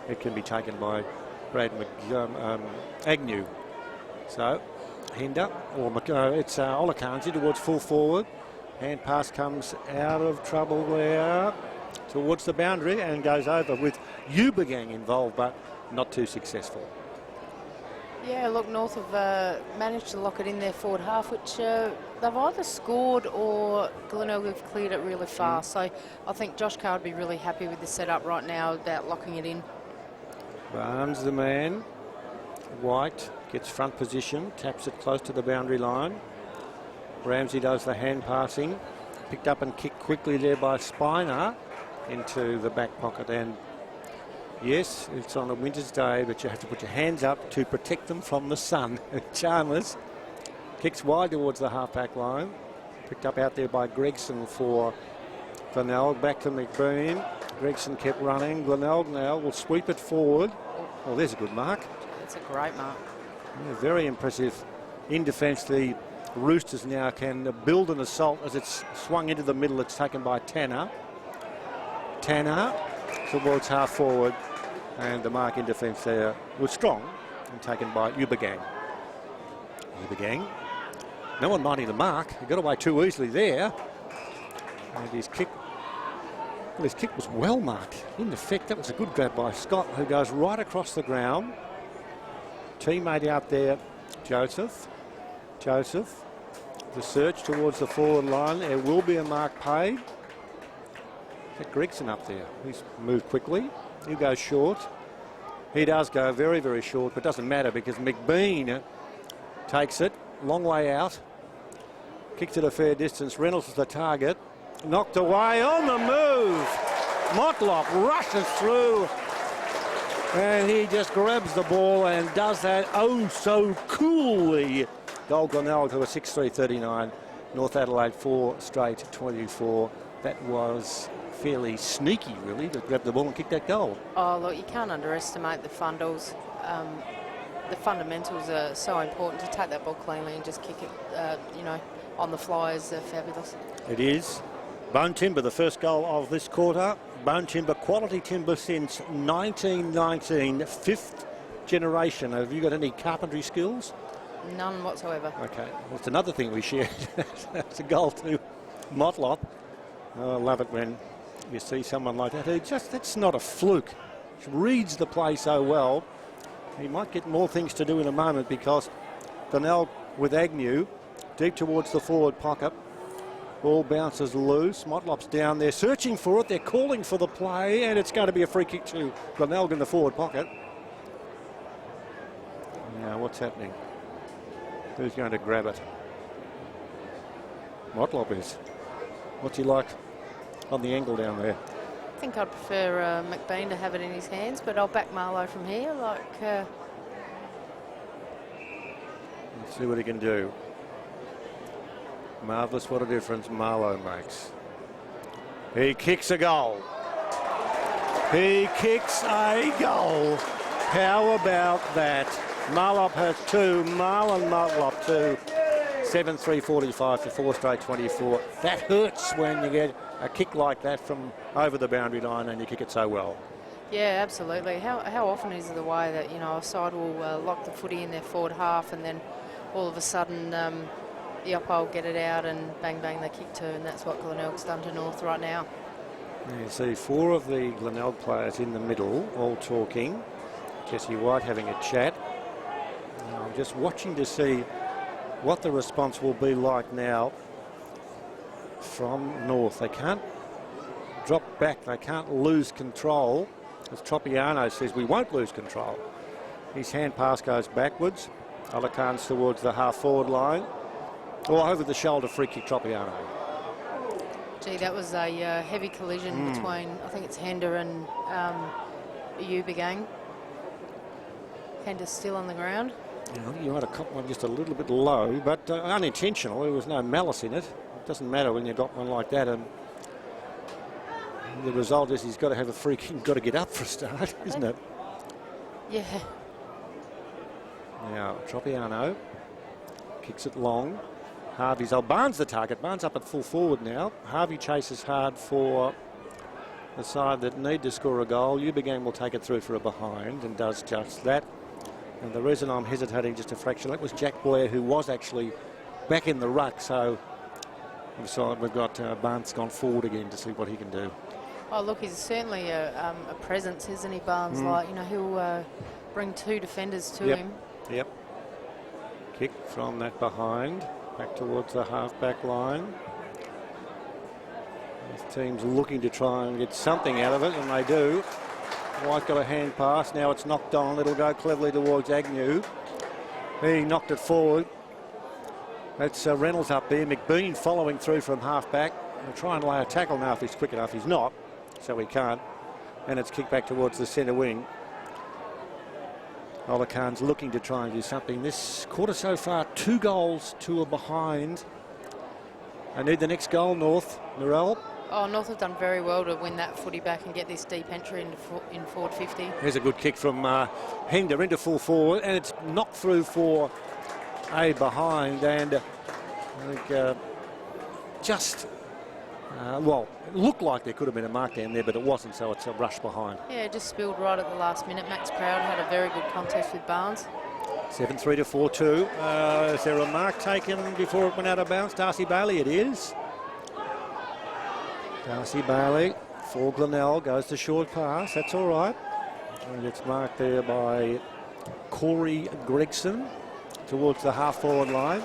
it can be taken by Brad Agnew. So Hender, or it's Olakanji towards full forward. Hand pass comes out of trouble there towards the boundary and goes over with Ubergang involved, but not too successful. Yeah, look, North have managed to lock it in their forward half, which they've either scored or Glenelg have cleared it really fast. So I think Josh Carr would be really happy with the setup right now about locking it in. Barnes the man. White gets front position, taps it close to the boundary line. Ramsey does the hand passing. Picked up and kicked quickly there by Spiner into the back pocket. And yes, it's on a winter's day, but you have to put your hands up to protect them from the sun. Chalmers kicks wide towards the half-back line. Picked up out there by Gregson for Glenelg. Back to McBean. Gregson kept running. Glenelg now will sweep it forward. Oh, there's a good mark. It's a great mark. Yeah, very impressive. In defence, the Roosters now can build an assault as it's swung into the middle. It's taken by Tanner. Tanner towards half forward. And the mark in defence there was strong and taken by Ubergang. Ubergang. No one minding the mark. He got away too easily there. And his kick, well, his kick was well marked. In effect, that was a good grab by Scott, who goes right across the ground. Teammate out there, Joseph. Joseph, the search towards the forward line. There will be a mark paid. Is that Gregson up there? He's moved quickly. He goes short. He does go very, very short, but doesn't matter because McBean takes it. Long way out. Kicks it a fair distance. Reynolds is the target. Knocked away on the move. Motlop rushes through. And he just grabs the ball and does that oh so coolly. Goal Glenelg to a 6-3-39. North Adelaide 4 straight 24. That was fairly sneaky, really, to grab the ball and kick that goal. Oh, look, you can't underestimate the fundals. The fundamentals are so important. To take that ball cleanly and just kick it, you know, on the fly is fabulous. It is. Bone Timber, the first goal of this quarter. Bone Timber, quality timber since 1919, fifth generation. Have you got any carpentry skills? None whatsoever. Okay, that's another thing we shared. That's a goal to Motlop. Oh, I love it when you see someone like that who just, that's not a fluke. He reads the play so well. He might get more things to do in a moment because Glenelg with Agnew deep towards the forward pocket. Ball bounces loose. Motlop's down there searching for it. They're calling for the play, and it's going to be a free kick to Glenelg in the forward pocket. Now, what's happening? Who's going to grab it? Motlop is. What's he like on the angle down there? I think I'd prefer McBean to have it in his hands, but I'll back Marlowe from here. Let's see what he can do. Marvellous what a difference Marlowe makes. He kicks a goal. He kicks a goal. How about that? Marlop has two. Marlon Motlop two. 7-3-45 for 4 straight 24. That hurts when you get a kick like that from over the boundary line and you kick it so well. Yeah, absolutely. How often is it the way that, you know, a side will lock the footy in their forward half and then all of a sudden the umpire will get it out and bang, bang, they kick two, and that's what Glenelg's done to North right now. You see 4 of the Glenelg players in the middle, all talking. Jesse White having a chat. Now I'm just watching to see what the response will be like now from North. They can't drop back. They can't lose control. As Tropiano says, we won't lose control. His hand pass goes backwards. Alakan's towards the half-forward line. Or over the shoulder, free kick Tropiano. Gee, that was a heavy collision between, I think it's Hender and Ubergang. Hender's still on the ground. You know, you might have caught one just a little bit low, but unintentional. There was no malice in it. It doesn't matter when you've got one like that. And the result is he's got to have a free kick. He's got to get up for a start, isn't it? Yeah. Now, Tropiano kicks it long. Harvey's, Barnes the target. Barnes up at full forward now. Harvey chases hard for the side that need to score a goal. Ubergang will take it through for a behind and does just that. And the reason I'm hesitating just a fraction, that was Jack Blair, who was actually back in the ruck. So we've got Barnes gone forward again to see what he can do. Oh, look, he's certainly a presence, isn't he, Barnes? Like, you know, he'll bring 2 defenders to him. Yep. Kick from that behind, back towards the half-back line. This team's looking to try and get something out of it, and they do. White got a hand pass. Now it's knocked on. It'll go cleverly towards Agnew. He knocked it forward. That's Reynolds up there. McBean following through from half-back. He'll try and lay a tackle now if he's quick enough. He's not, so he can't. And it's kicked back towards the centre wing. Oliver Khan's looking to try and do something. This quarter so far, 2 goals, 2 are behind. They need the next goal, North. Narelle. Oh, North have done very well to win that footy back and get this deep entry in forward 50. Here's a good kick from Hender into full forward, and it's knocked through for a behind. And I think well, it looked like there could have been a mark down there, but it wasn't, so it's a rush behind. Yeah, just spilled right at the last minute. Max Proud had a very good contest with Barnes. 7-3 to 4-2. Is there a mark taken before it went out of bounds? Darcy Bailey it is. Darcy Bailey for Glenelg, goes to short pass. That's all right. And it's marked there by Corey Gregson towards the half-forward line.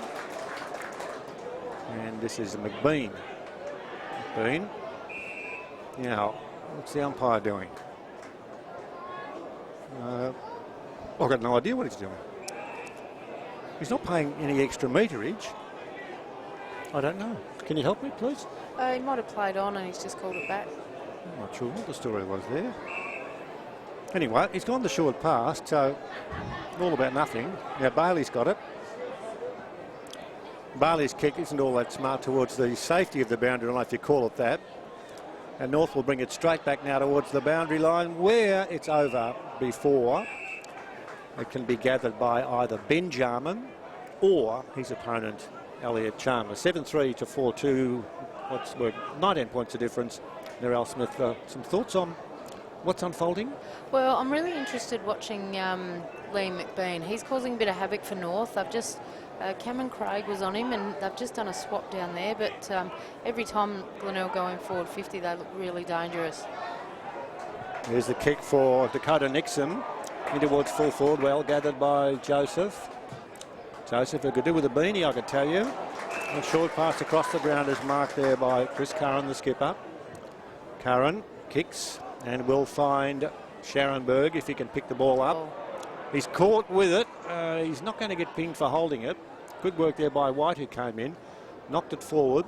And this is McBean. McBean. Now, what's the umpire doing? I've got no idea what he's doing. He's not paying any extra meterage. I don't know. Can you help me, please? He might have played on and he's just called it back. I'm not sure what the story was there. Anyway, he's gone the short pass, so all about nothing. Now Bailey's got it. Bailey's kick isn't all that smart towards the safety of the boundary line, if you call it that. And North will bring it straight back now towards the boundary line, where it's over before it can be gathered by either Ben Jarman or his opponent, Elliot Chalmers. 7-3 to 4-2. What's 19 points of difference. Narelle Smith, some thoughts on what's unfolding? Well, I'm really interested watching Liam McBean. He's causing a bit of havoc for North. They've just Cameron Craig was on him, and they've just done a swap down there. But every time Glenelg going forward 50, they look really dangerous. Here's the kick for Dakota Nixon in towards full forward. Well gathered by Joseph. Joseph, who could do with a beanie, I could tell you. A short pass across the ground is marked there by Chris Curran, the skipper. Curran kicks and will find Scharenberg if he can pick the ball up. He's caught with it. He's not going to get pinged for holding it. Good work there by White, who came in. Knocked it forward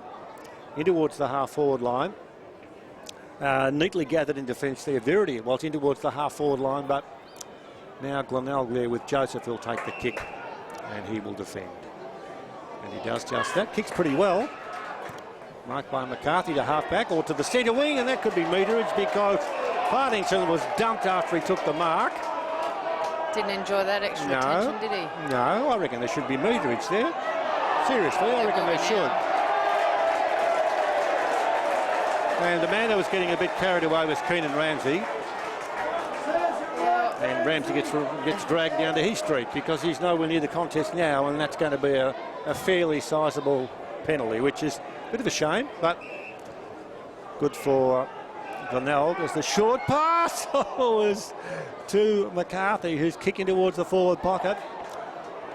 in towards the half-forward line. Neatly gathered in defence there. Verity was in towards the half-forward line, but now Glenelg there with Joseph will take the kick and he will defend. And he does just that. Kicks pretty well. Marked by McCarthy to half-back or to the centre wing, and that could be meterage because Partington was dumped after he took the mark. Didn't enjoy that extra attention, did he? No, I reckon there should be meterage there. Seriously, I reckon there should. And the man that was getting a bit carried away was Keenan Ramsey. And Ramsey gets dragged down to his street because he's nowhere near the contest now, and that's going to be a fairly sizable penalty, which is a bit of a shame, but good for Glenelg. As the short pass was to McCarthy, who's kicking towards the forward pocket.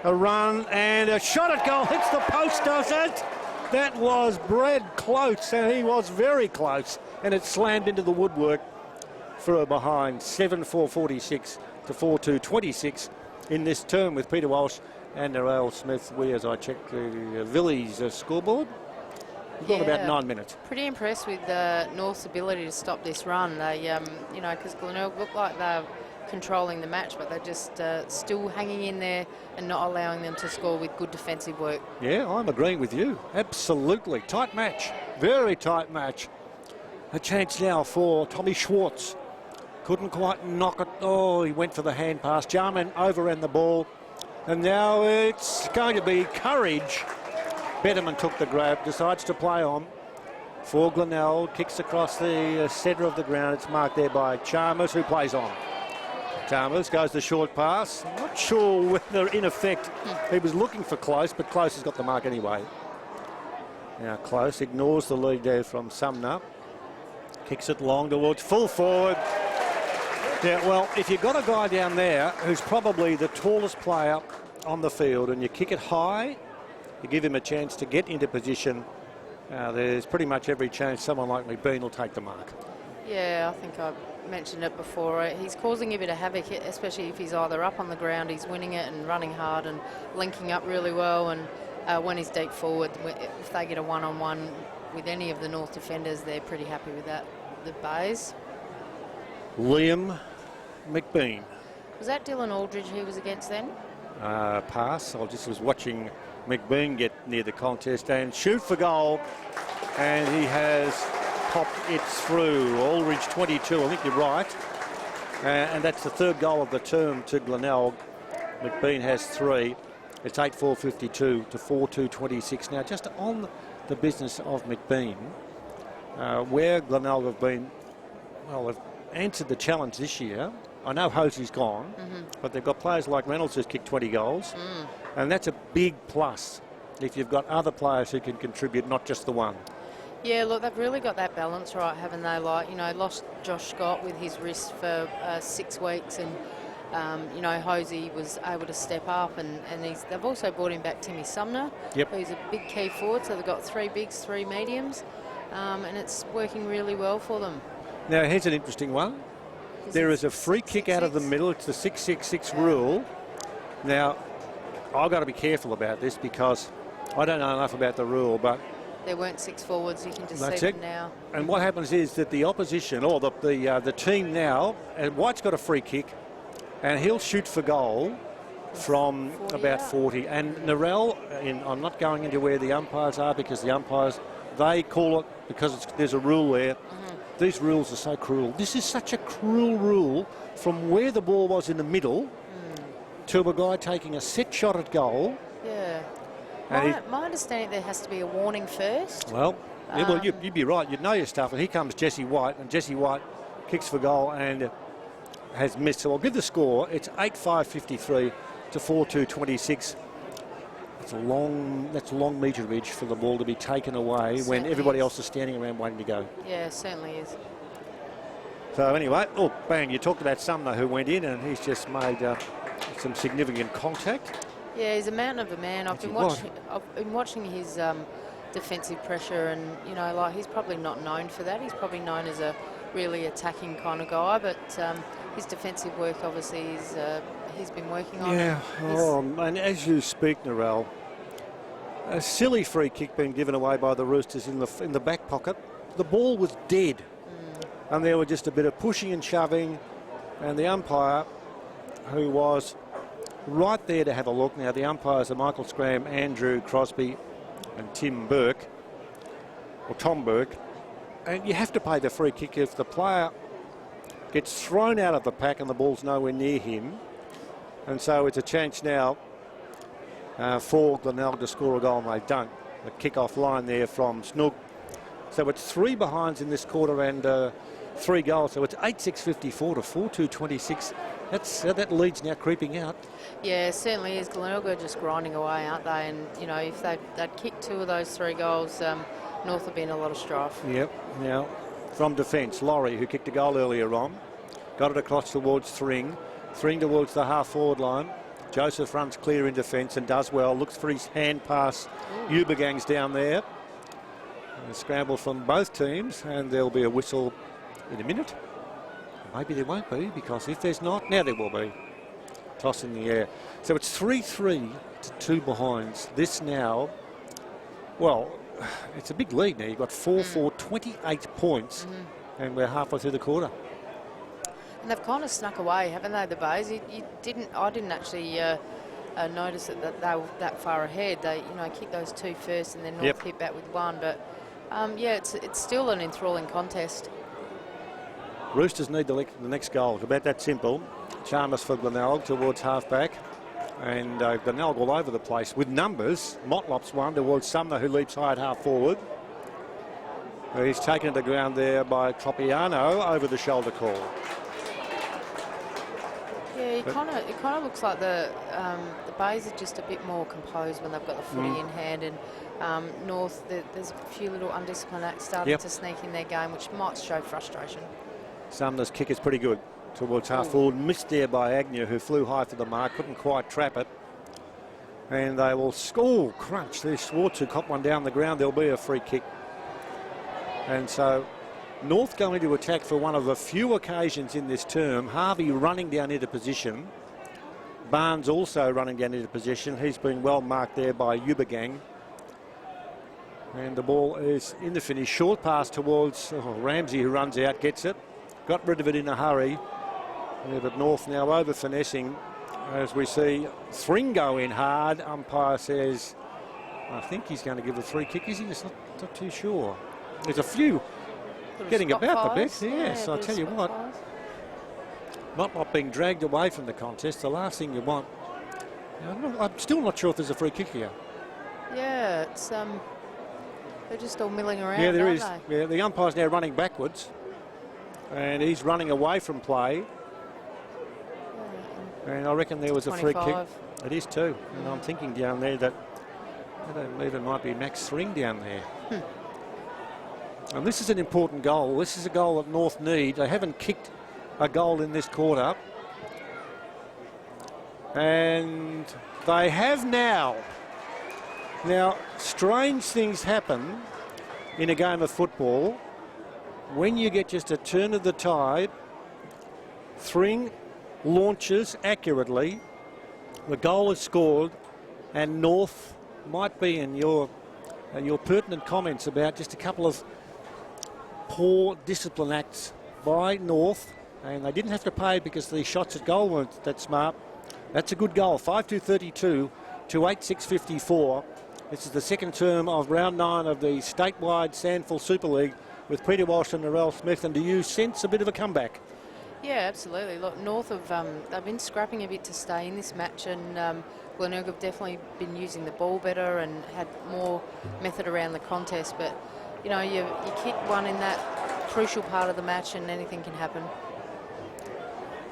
A run and a shot at goal. Hits the post, does it? That was Brad close, and he was very close, and it slammed into the woodwork for a behind. 7-4-46 to 4-2-26 in this term with Peter Walsh and Narelle Smith. As I check the Villiers scoreboard, we've got about 9 minutes. Pretty impressed with North's ability to stop this run. They, you know, because Glenelg looked like they're controlling the match, but they're just still hanging in there and not allowing them to score with good defensive work. Yeah, I'm agreeing with you. Absolutely. Tight match. Very tight match. A chance now for Tommy Schwartz. Couldn't quite knock it. Oh, he went for the hand pass. Jarman overran the ball. And now it's going to be Courage. Betterman took the grab, decides to play on for Glenelg. Kicks across the centre of the ground. It's marked there by Chalmers, who plays on. Chalmers goes the short pass. I'm not sure whether, in effect, he was looking for Close, but Close has got the mark anyway. Now Close ignores the lead there from Sumner. Kicks it long towards full forward. Yeah, well, if you've got a guy down there who's probably the tallest player on the field and you kick it high, you give him a chance to get into position, there's pretty much every chance someone like McBean will take the mark. Yeah, I think I mentioned it before. He's causing a bit of havoc, especially if he's either up on the ground, he's winning it and running hard and linking up really well. And when he's deep forward, if they get a one-on-one with any of the North defenders, they're pretty happy with that. The Bays. Liam McBean. Was that Dylan Aldridge he was against then? Pass. I just was watching McBean get near the contest and shoot for goal, and he has popped it through. Aldridge 22, I think you're right. And that's the third goal of the term to Glenelg. McBean has 3. It's 8-4-52 to 4-2-26. Now, just on the business of McBean, where Glenelg have been, well, they've answered the challenge this year. I know Hosey's gone, but they've got players like Reynolds who's kicked 20 goals, and that's a big plus if you've got other players who can contribute, not just the one. Yeah, look, they've really got that balance right, haven't they? Like, you know, lost Josh Scott with his wrist for 6 weeks, and you know, Hosey was able to step up, and they've also brought him back Timmy Sumner, who's a big key forward. So they've got 3 bigs, 3 mediums, and it's working really well for them. Now, here's an interesting one. There is a free kick out of the middle. It's the 6-6-6 rule. Now, I've got to be careful about this because I don't know enough about the rule, but there weren't 6 forwards. You can just see them now. And what happens is that the opposition, or the team now, White's got a free kick, and he'll shoot for goal from 40 about 40. And Narelle, I'm not going into where the umpires are because the umpires, they call it because there's a rule there. These rules are so cruel. This is such a cruel rule from where the ball was in the middle to a guy taking a set shot at goal. Yeah. My understanding, there has to be a warning first. Well, you'd be right. You'd know your stuff. And here comes Jesse White, and Jesse White kicks for goal and has missed. So I'll give the score. It's 8-5-53 to 4-2-26. That's a long meterage for the ball to be taken away when everybody else is standing around waiting to go. Yeah, certainly is. So anyway, bang, you talked about Sumner who went in and he's just made some significant contact. Yeah, he's a mountain of a man. I've been watching his defensive pressure, and, you know, like, he's probably not known for that. He's probably known as a really attacking kind of guy, but his defensive work, obviously, he's been working on. Yeah, and as you speak, Narelle, a silly free kick being given away by the Roosters in the back pocket. The ball was dead, and there were just a bit of pushing and shoving, and the umpire, who was right there to have a look. Now, the umpires are Michael Scram, Andrew Crosby, and Tom Burke. And you have to pay the free kick if the player gets thrown out of the pack and the ball's nowhere near him. And so it's a chance now for Glenelg to score a goal, and they've done. The kick-off line there from Snook. So it's 3 behinds in this quarter and 3 goals. So it's 8-6-54 to 4-2-26. That lead's now creeping out. Yeah, it certainly is. Glenelg are just grinding away, aren't they? And, you know, if they'd kicked 2 of those 3 goals, North have been a lot of strife. Yep. Now, from defence, Laurie, who kicked a goal earlier on, got it across towards Thring. Thring towards the half-forward line. Joseph runs clear in defence and does well. Looks for his hand pass. Ubagang's down there. A scramble from both teams, and there'll be a whistle in a minute. Maybe there won't be, because if there's not, now there will be. Toss in the air. So it's 3-3 to 2 behinds. This now, well, it's a big lead now. You've got 4-4, 28 points, and we're halfway through the quarter. And they've kind of snuck away, haven't they, the Bays? I didn't actually notice that they were that far ahead. They, you know, kicked those 2 first, and then North hit back with 1. But yeah, it's still an enthralling contest. Roosters need the next goal. It's about that simple. Chalmers for Glenelg towards half-back. And Glenelg all over the place with numbers. Motlop's one towards Sumner, who leaps high at half-forward. He's taken to the ground there by Tropiano over the shoulder call. Yeah, it kind of looks like the Bays are just a bit more composed when they've got the footy in hand, and North, there's a few little undisciplined acts starting to sneak in their game, which might show frustration. Sumner's kick is pretty good towards half forward. Missed there by Agnew, who flew high for the mark, couldn't quite trap it. And they will score. Crunch. There's Schwartz who caught one down the ground. There'll be a free kick. And so North going to attack for one of the few occasions in this term. Harvey running down into position. Barnes also running down into position. He's been well marked there by Ubergang. And the ball is in the finish. Short pass towards Ramsey, who runs out, gets it. Got rid of it in a hurry. Yeah, but North now over finessing as we see Thring go in hard. Umpire says, I think he's going to give a free kick. Is he? Just not too sure. There's a few getting about the bit. Yes, I tell you what. Not being dragged away from the contest. The last thing you want. I'm still not sure if there's a free kick here. Yeah, it's they're just all milling around. Yeah, there is. They? Yeah, the umpire's now running backwards, and he's running away from play. And I reckon there was 25. a free kick. It is too. And I'm thinking down there that I don't believe it might be Max Thring down there. And this is an important goal. This is a goal that North need. They haven't kicked a goal in this quarter. And they have now. Now, strange things happen in a game of football when you get just a turn of the tide. Thring launches accurately, the goal is scored, and North might be in your pertinent comments about just a couple of poor discipline acts by North, and they didn't have to pay because the shots at goal weren't that smart. That's a good goal. 5-2-32 to 8-6-54. This is the second term of round 9 of the statewide SANFL Super League with Peter Walsh and Narelle Smith. And do you sense a bit of a comeback? Yeah, absolutely. Look, North have they've been scrapping a bit to stay in this match, and Glenelg have definitely been using the ball better and had more method around the contest. But you know, you kick one in that crucial part of the match, and anything can happen.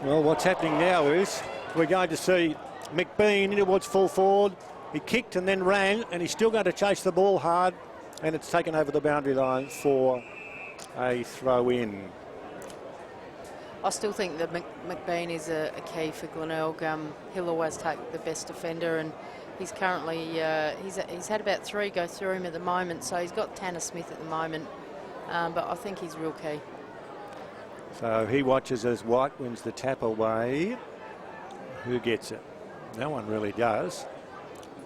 Well, what's happening now is we're going to see McBean in towards full forward. He kicked and then ran, and he's still going to chase the ball hard, and it's taken over the boundary line for a throw in. I still think that McBean is a key for Glenelg. He'll always take the best defender, and he's currently he's had about 3 go through him at the moment. So he's got Tanner Smith at the moment, but I think he's real key. So he watches as White wins the tap away. Who gets it? No one really does.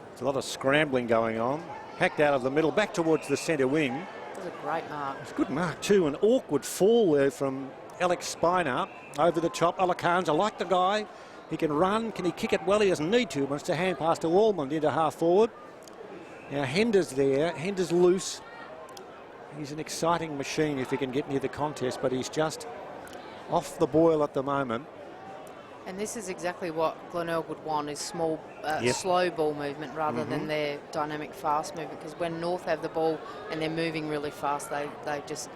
There's a lot of scrambling going on. Hacked out of the middle, back towards the centre wing. That was a great mark. It's a good mark too. An awkward fall there from Alex Spiner over the top. Alakans, I like the guy. He can run. Can he kick it well? He doesn't need to. Wants to hand pass to Allman into half forward. Now Hender's there. Hender's loose. He's an exciting machine if he can get near the contest, but he's just off the boil at the moment. And this is exactly what Glenelg would want, is small, slow ball movement rather than their dynamic fast movement. Because when North have the ball and they're moving really fast, they just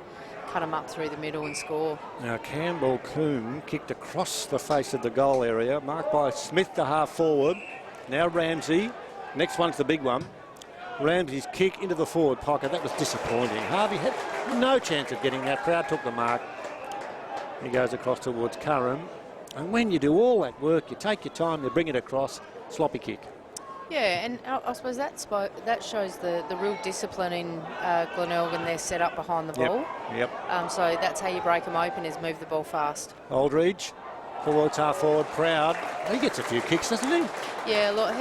cut them up through the middle and score. Now Campbell Coombe kicked across the face of the goal area, marked by Smith to half forward. Now Ramsey, next one's the big one. Ramsey's kick into the forward pocket, that was disappointing. Harvey had no chance of getting that. Crowd took the mark. He goes across towards Curran. And when you do all that work, you take your time, you bring it across, sloppy kick. Yeah, and I suppose that shows the real discipline in Glenelg and their setup behind the ball. Yep. So that's how you break them open, is move the ball fast. Aldridge towards half forward, Proud. He gets a few kicks, doesn't he? Yeah, look,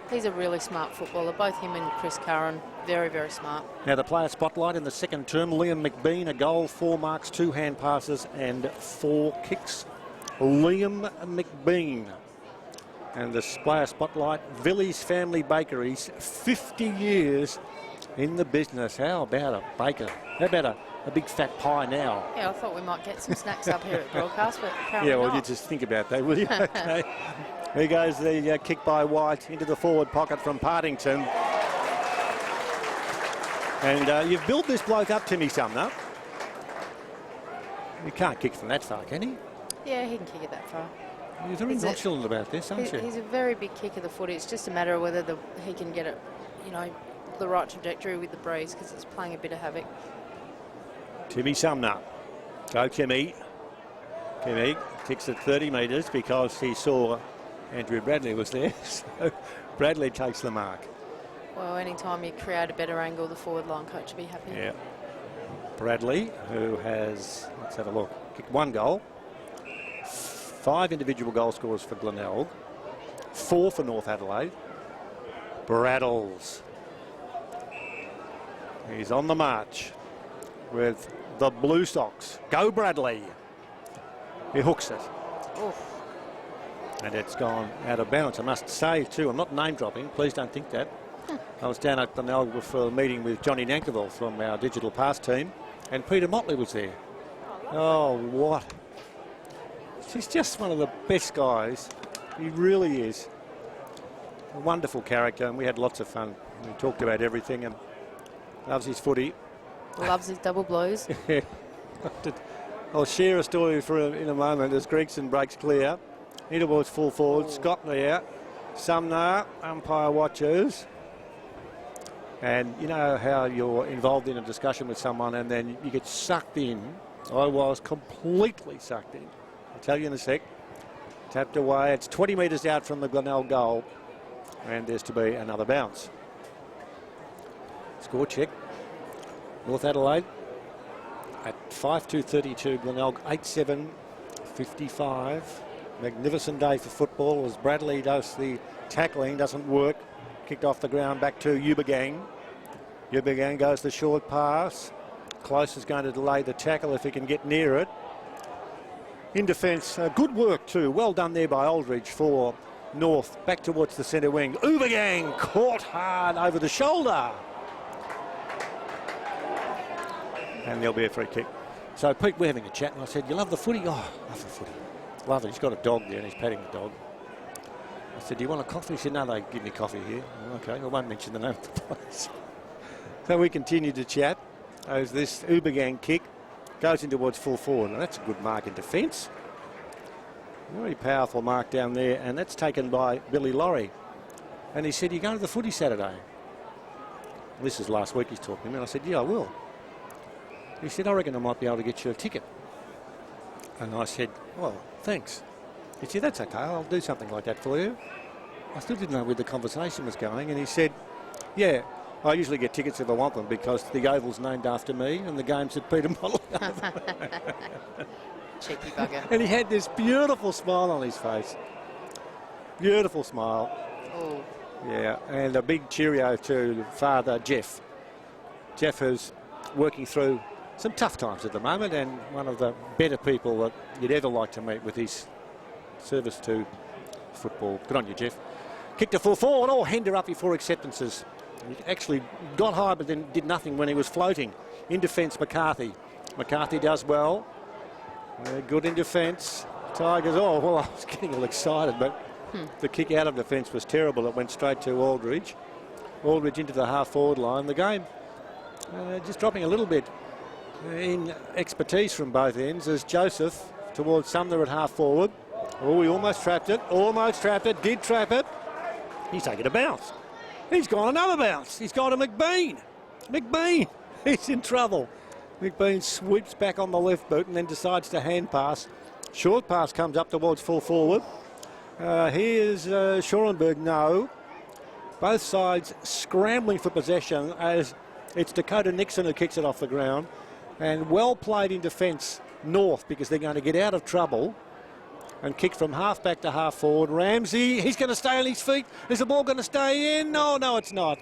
he's a really smart footballer. Both him and Chris Curran, very, very smart. Now the player spotlight in the second term, Liam McBean, a goal, 4 marks, 2 hand passes and 4 kicks. Liam McBean. And the player spotlight, Villy's Family Bakeries, 50 years in the business. How about a baker? How about a big fat pie now? Yeah, I thought we might get some snacks up here at broadcast, but apparently well, not. you just think about that, will you? Okay. Here goes the kick by White into the forward pocket from Partington. And you've built this bloke up, Timmy Sumner. You can't kick from that far, can he? Yeah, he can kick it that far. You're very nonchalant about this, aren't you? He's a very big kick of the foot. It's just a matter of whether he can get it, the right trajectory with the breeze, because it's playing a bit of havoc. Timmy Sumner. Go Timmy. Timmy kicks at 30 metres because he saw Andrew Bradley was there, so Bradley takes the mark. Well, anytime you create a better angle, the forward line coach will be happy. Yeah. Bradley, who has, let's have a look, kicked 1 goal, 5 individual goal scorers for Glenelg, 4 for North Adelaide. Braddles. He's on the march with the Blue Sox. Go Bradley. He hooks it. Oof. And it's gone out of bounds. I must say, too, I'm not name dropping. Please don't think that. I was down at Glenelg for a meeting with Johnny Nankerville from our digital pass team, and Peter Motley was there. Oh, what? He's just one of the best guys. He really is. A wonderful character, and we had lots of fun. We talked about everything, and loves his footy. Loves his double blows. I'll share a story in a moment as Gregson breaks clear. In towards full forward, Scott there, Sumner, umpire watches. And you know how you're involved in a discussion with someone and then you get sucked in. I was completely sucked in. I'll tell you in a sec. Tapped away. It's 20 metres out from the Glenelg goal. And there's to be another bounce. Score check. North Adelaide at 5-2-32. Glenelg 8-7-55. Magnificent day for football as Bradley does the tackling, doesn't work. Kicked off the ground back to Ubergang. Ubergang goes the short pass. Close is going to delay the tackle if he can get near it. In defence, good work too. Well done there by Aldridge for North. Back towards the centre wing. Ubergang caught hard over the shoulder. And there'll be a free kick. So Pete, we're having a chat and I said, you love the footy? Oh, I love the footy. Love it. He's got a dog there and he's patting the dog. I said, do you want a coffee? He said, no, they give me coffee here. Okay, I won't mention the name of the place. So we continue to chat as this Ubergang kick goes in towards full forward. And that's a good mark in defence. Very powerful mark down there. And that's taken by Billy Laurie. And he said, you going to the footy Saturday? And this is last week he's talking to me. And I said, yeah, I will. He said, I reckon I might be able to get you a ticket. And I said, well, thanks. He said, that's okay, I'll do something like that for you. I still didn't know where the conversation was going, and he said, yeah, I usually get tickets if I want them because the Oval's named after me and the game's at Peter Motley. Cheeky bugger. And he had this beautiful smile on his face. Beautiful smile. Oh. Yeah, and a big cheerio to Father Jeff. Jeff is working through some tough times at the moment and one of the better people that you'd ever like to meet with his service to football. Good on you, Jeff. Kicked a full forward. Oh, Hender up before acceptances. He actually got high but then did nothing when he was floating. In defence, McCarthy. McCarthy does well. Good in defence. Tigers, oh, well, I was getting all excited, but the kick out of defence was terrible. It went straight to Aldridge. Aldridge into the half-forward line. The game just dropping a little bit in expertise from both ends as Joseph towards Sumner at half-forward. Oh, he almost trapped it. Almost trapped it. Did trap it. He's taken a bounce. He's gone another bounce. He's gone to McBean. McBean. He's in trouble. McBean sweeps back on the left boot and then decides to hand pass. Short pass comes up towards full forward. Here's Schorenberg. No. Both sides scrambling for possession as it's Dakota Nixon who kicks it off the ground. And well played in defence, North, because they're going to get out of trouble and kick from half back to half forward. Ramsey, he's going to stay on his feet. Is the ball going to stay in? No, it's not.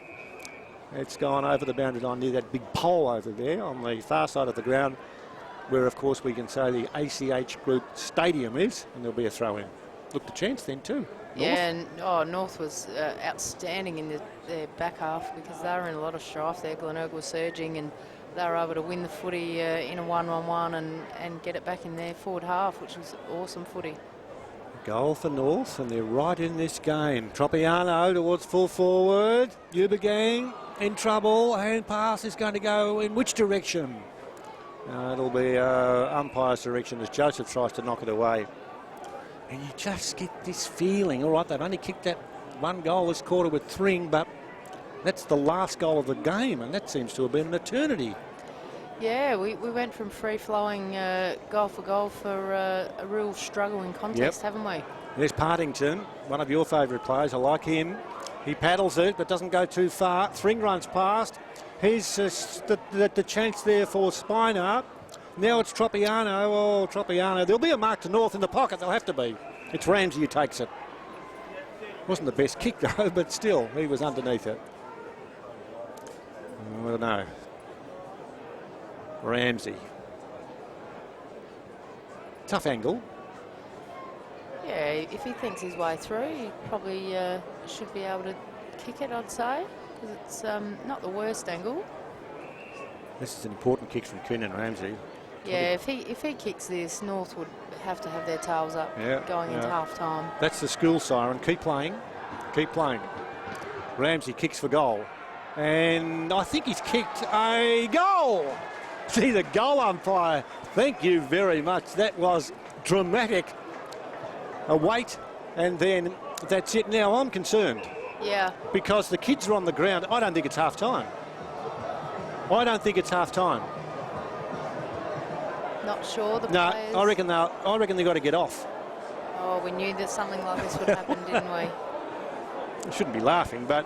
It's gone over the boundary line near that big pole over there on the far side of the ground, where, of course, we can say the ACH Group Stadium is, and there'll be a throw-in. Looked a chance then too. North. Yeah, and North was outstanding in their back half because they were in a lot of strife there. Glenelg was surging and they were able to win the footy in a 1-1-1 and get it back in their forward half, which was awesome footy. Goal for North, and they're right in this game. Tropiano towards full forward. Ubergang in trouble. Hand pass is going to go in which direction? It'll be umpire's direction as Joseph tries to knock it away. And you just get this feeling, all right, they've only kicked that one goal this quarter with Thring, but that's the last goal of the game, and that seems to have been an eternity. Yeah, we went from free-flowing goal for a real struggle in contest, haven't we? There's Partington, one of your favourite players. I like him. He paddles it, but doesn't go too far. Thring runs past. Here's the chance there for Spiner. Now it's Tropiano. Oh, Tropiano. There'll be a mark to North in the pocket. There'll have to be. It's Ramsey who takes it. Wasn't the best kick, though, but still, he was underneath it. I don't know. Ramsey. Tough angle. Yeah, if he thinks his way through, he probably should be able to kick it, I'd say, because it's not the worst angle. This is an important kick from Keenan Ramsey. Yeah, if he kicks this, North would have to have their tails up going into half-time. That's the school siren. Keep playing. Keep playing. Ramsey kicks for goal. And I think he's kicked a goal. See the goal umpire. Thank you very much. That was dramatic. A wait, and then that's it. Now I'm concerned. Yeah. Because the kids are on the ground. I don't think it's half-time. I don't think it's half-time. Not sure the No, players. I reckon they got to get off. Oh, we knew that something like this would happen, didn't we? I shouldn't be laughing, but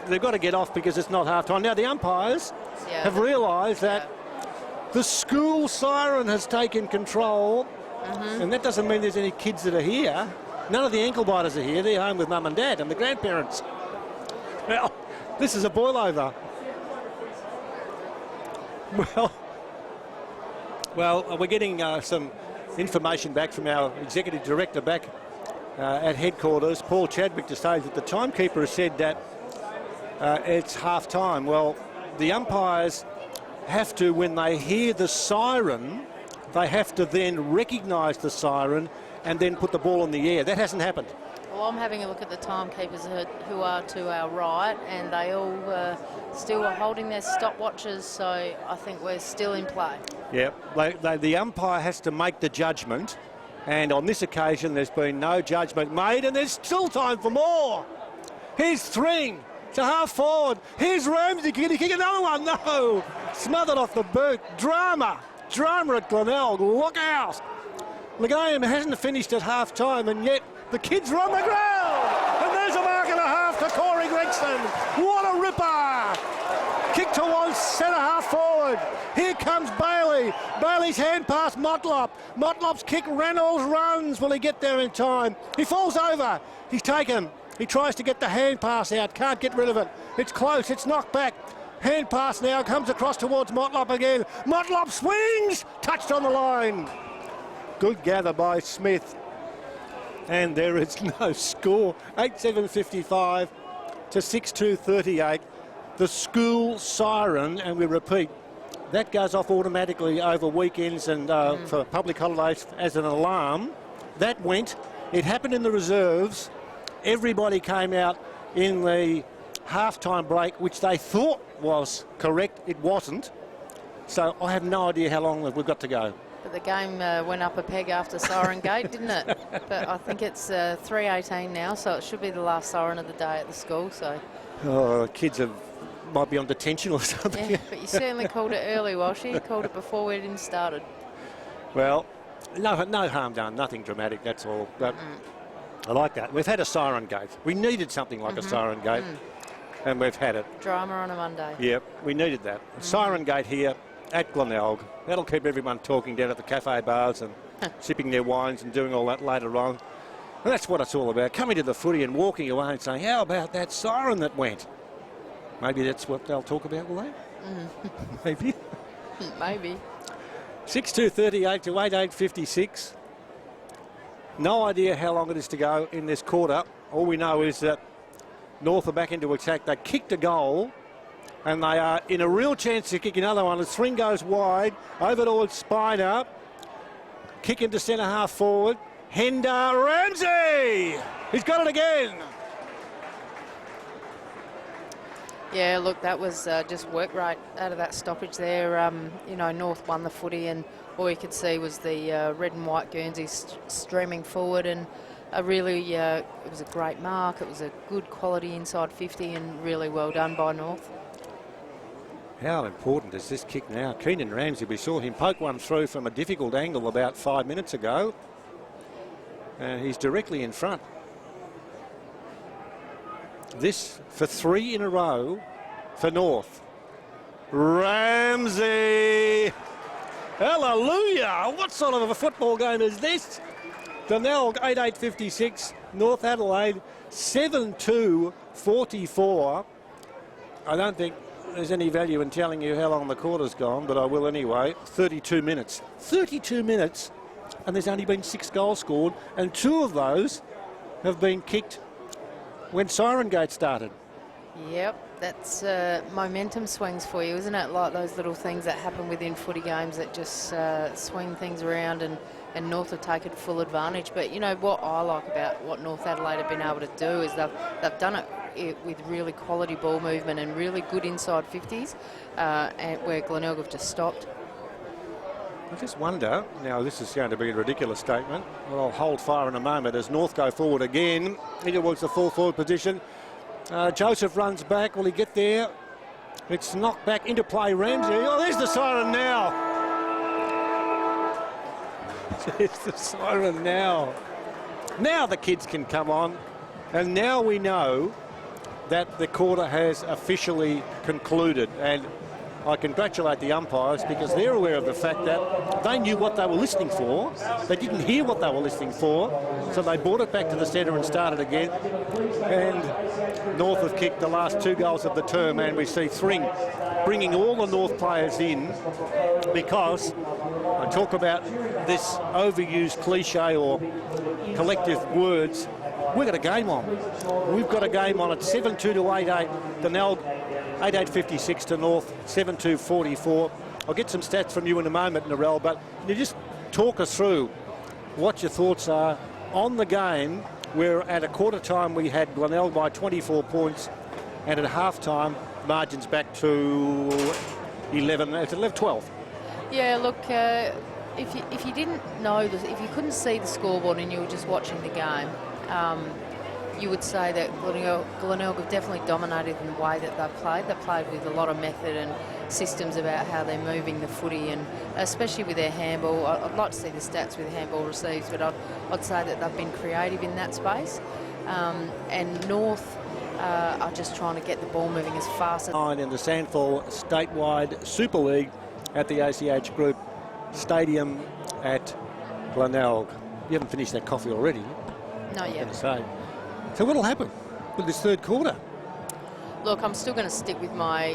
they've got to get off because it's not half-time. Now, the umpires have realised that the school siren has taken control, and that doesn't mean there's any kids that are here. None of the ankle biters are here. They're home with mum and dad and the grandparents. Well, this is a boil-over. Well, we're getting some information back from our executive director back at headquarters, Paul Chadwick, to say that the timekeeper has said that it's half-time. Well, the umpires have to, when they hear the siren, they have to then recognise the siren and then put the ball in the air. That hasn't happened. Well, I'm having a look at the timekeepers who are to our right, and they all still are holding their stopwatches, so I think we're still in play. Yeah, the umpire has to make the judgment, and on this occasion there's been no judgment made, and there's still time for more. Here's Thring to half forward. Here's Ramsey. Can he kick another one? No. Smothered off the boot. Drama at Glenelg. Look out. The game hasn't finished at half time, and yet the kids are on the ground. And there's a mark and a half to Corey Gregson. What a ripper. Kick towards centre half forward. Here comes Bailey. Bailey's hand pass Motlop. Motlop's kick. Reynolds runs. Will he get there in time? He falls over. He's taken. He tries to get the hand pass out. Can't get rid of it. It's close. It's knocked back. Hand pass now comes across towards Motlop again. Motlop swings. Touched on the line. Good gather by Smith. And there is no score. 8-7-55 to 6-2-38. The school siren, and we repeat, that goes off automatically over weekends and for public holidays as an alarm. That went. It happened in the reserves. Everybody came out in the half-time break, which they thought was correct. It wasn't. So I have no idea how long we've got to go. But the game went up a peg after Siren Gate, didn't it? But I think it's 3:18 now, so it should be the last siren of the day at the school. So. Oh, kids might be on detention or something. Yeah, but you certainly called it early, Walshy. You called it before we even started. Well, no harm done, nothing dramatic, that's all. But I like that. We've had a siren gate. We needed something like a siren gate, and we've had it. Drama on a Monday. Yep, we needed that. Siren gate here at Glenelg. That'll keep everyone talking down at the cafe bars and sipping their wines and doing all that later on. And that's what it's all about, coming to the footy and walking away and saying, how about that siren that went? Maybe that's what they'll talk about, will they? Maybe. Maybe. 6-2-38 to 8-8-56. No idea how long it is to go in this quarter. All we know is that North are back into attack. They kicked a goal, and they are in a real chance to kick another one. As Thring goes wide, over towards Spiner. Kick into centre half forward. Hender Ramsey! He's got it again. Yeah, look, that was just work rate out of that stoppage there. You know, North won the footy, and all you could see was the red and white Guernseys streaming forward, and it was a great mark. It was a good quality inside 50, and really well done by North. How important is this kick now? Keenan Ramsey, we saw him poke one through from a difficult angle about 5 minutes ago. And he's directly in front. This for 3 in a row for North. Ramsey! Hallelujah! What sort of a football game is this? Glenelg 8-8-56, North Adelaide 7-2-44. I don't think there's any value in telling you how long the quarter's gone, but I will anyway. 32 minutes. 32 minutes, and there's only been 6 goals scored, and 2 of those have been kicked when Siren Gate started. Yep, that's momentum swings for you, isn't it? Like those little things that happen within footy games that just swing things around, and North have taken full advantage. But you know what I like about what North Adelaide have been able to do is they've done it with really quality ball movement and really good inside 50s, and where Glenelg have just stopped. I just wonder, now this is going to be a ridiculous statement, but I'll hold fire in a moment as North go forward again. He towards the full forward position. Joseph runs back. Will he get there? It's knocked back into play. Ramsey. Oh, there's the siren now. There's the siren now. Now the kids can come on. And now we know that the quarter has officially concluded. And I congratulate the umpires because they're aware of the fact that they knew what they were listening for. They didn't hear what they were listening for, so they brought it back to the centre and started again. And North have kicked the last 2 goals of the term, and we see Thring bringing all the North players in because I talk about this overused cliche or collective words. We've got a game on. We've got a game on at 7-2 to 8-8. Glenelg 8-8-56 to North, 7-2-44. I'll get some stats from you in a moment, Narelle, but can you just talk us through what your thoughts are on the game where at a quarter time we had Glenelg by 24 points and at half time margins back to 12. Yeah, look, if you didn't know this, if you couldn't see the scoreboard and you were just watching the game, you would say that Glenelg have definitely dominated in the way that they've played. They've played with a lot of method and systems about how they're moving the footy, and especially with their handball. I'd like to see the stats with handball receives, but I'd say that they've been creative in that space. And North are just trying to get the ball moving as fast as... In the SANFL statewide Super League at the ACH Group Stadium at Glenelg. You haven't finished that coffee already? Not yet. So what'll happen with this third quarter? Look, I'm still going to stick with my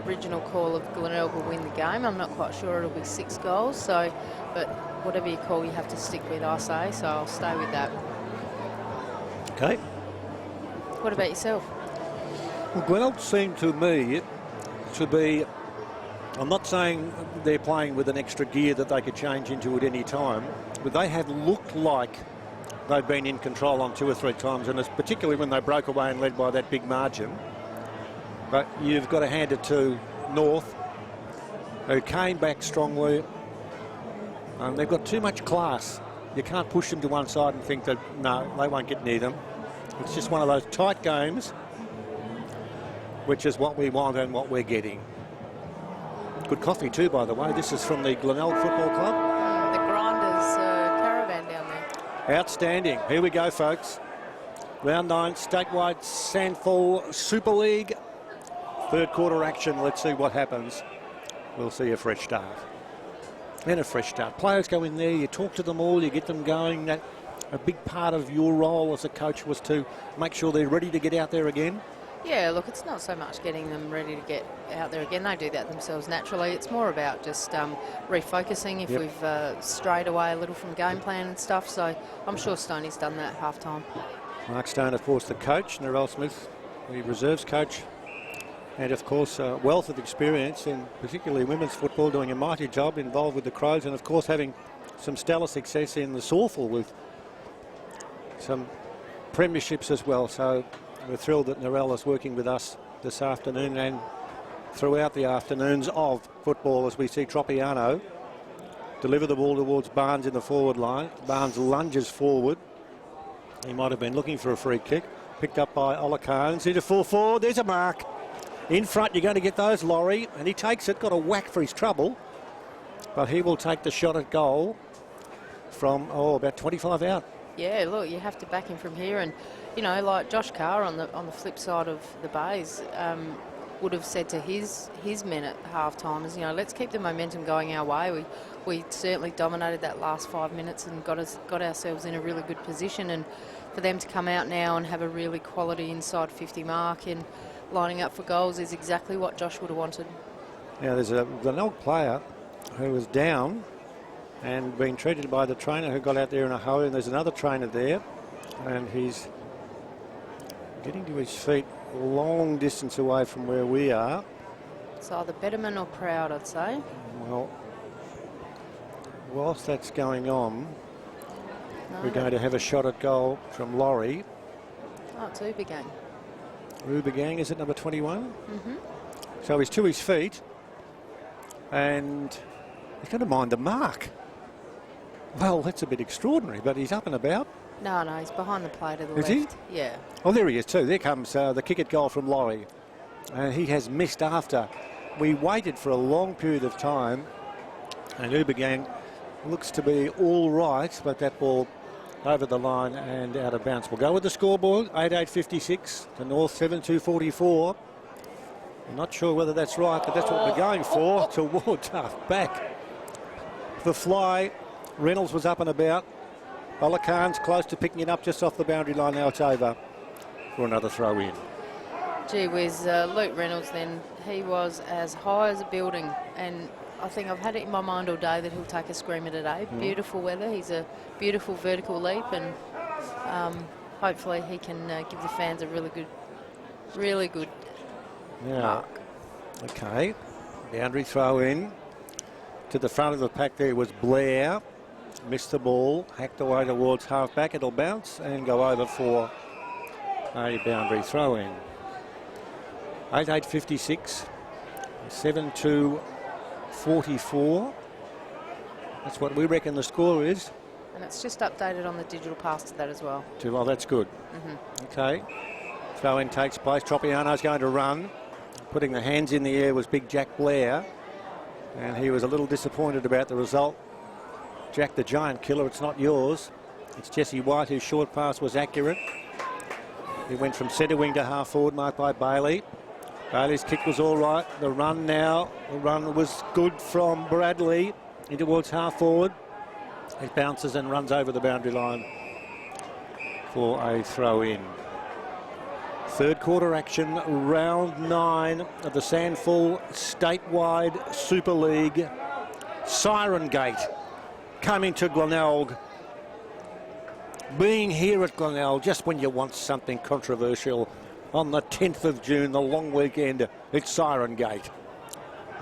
original call of Glenelg will win the game. I'm not quite sure it'll be 6 goals, but whatever you call, you have to stick with, I say, so I'll stay with that. Okay. What about yourself? Well, Glenelg seemed to me to be, I'm not saying they're playing with an extra gear that they could change into at any time, but they have looked like they've been in control on 2 or 3 times, and it's particularly when they broke away and led by that big margin. But you've got to hand it to North, who came back strongly. They've got too much class. You can't push them to one side and think that, no, they won't get near them. It's just one of those tight games, which is what we want and what we're getting. Good coffee too, by the way. This is from the Glenelg Football Club. Outstanding. Here we go, folks. Round 9, statewide SANFL Super League. Third quarter action. Let's see what happens. We'll see a fresh start. And a fresh start. Players go in there, you talk to them all, you get them going. That a big part of your role as a coach was to make sure they're ready to get out there again. Yeah, look, it's not so much getting them ready to get out there again. They do that themselves naturally. It's more about just refocusing if we've strayed away a little from game plan and stuff. So I'm sure Stoney's done that at half-time. Mark Stone, of course, the coach. Narelle Smith, the reserves coach. And, of course, a wealth of experience in particularly women's football, doing a mighty job involved with the Crows. And, of course, having some stellar success in the SANFL with some premierships as well. So we're thrilled that Narelle is working with us this afternoon and throughout the afternoons of football as we see Tropiano deliver the ball towards Barnes in the forward line. Barnes lunges forward. He might have been looking for a free kick. Picked up by Olakans into full forward. There's a mark. In front, you're going to get those, Laurie. And he takes it. Got a whack for his trouble. But he will take the shot at goal from, about 25 out. Yeah, look, you have to back him from here, and you know, like Josh Carr on the flip side of the bays, would have said to his men at half time is, you know, let's keep the momentum going our way. We certainly dominated that last 5 minutes and got ourselves in a really good position, and for them to come out now and have a really quality inside 50 mark and lining up for goals is exactly what Josh would have wanted. Now there's a Glenelg player who was down and being treated by the trainer who got out there in a hurry, and there's another trainer there, and he's getting to his feet a long distance away from where we are. It's either Betterman or Proud, I'd say. Well, whilst that's going on, we're going to have a shot at goal from Laurie. Oh, it's Ubergang. Ubergang, is it number 21? Mm-hmm. So he's to his feet, and he's going to mind the mark. Well, that's a bit extraordinary, but he's up and about. No, he's behind the play to the left. Is he? Yeah. Oh, there he is too. There comes the kick at goal from Laurie. He has missed after. We waited for a long period of time, and Ubergang looks to be all right, but that ball over the line and out of bounds. We'll go with the scoreboard, 8:8:56 to North 7:2:44. I'm not sure whether that's right, but that's what we're going for, towards half back. The fly, Reynolds was up and about. Khan's close to picking it up just off the boundary line. Now it's over for another throw in. Gee whiz, Luke Reynolds then, he was as high as a building, and I think I've had it in my mind all day that he'll take a screamer today. Beautiful weather, he's a beautiful vertical leap, and hopefully he can give the fans a really good mark. Okay, boundary throw in. To the front of the pack there was Blair. Missed the ball, hacked away towards half back. It'll bounce and go over for a boundary throw in. 8:8:56, 7:2:44. That's what we reckon the score is. And it's just updated on the digital pass to that as well. Well, that's good. Okay, throw in takes place. Tropiano's going to run. Putting the hands in the air was big Jack Blair, and he was a little disappointed about the result. Jack the giant killer, it's not yours. It's Jesse White, whose short pass was accurate. He went from centre wing to half forward, marked by Bailey. Bailey's kick was all right. The run was good from Bradley in towards half forward. It bounces and runs over the boundary line for a throw in. Third quarter action, round 9 of the SANFL statewide Super League. Siren Gate coming to Glenelg. Being here at Glenelg just when you want something controversial on the 10th of June, the long weekend, it's Siren Gate.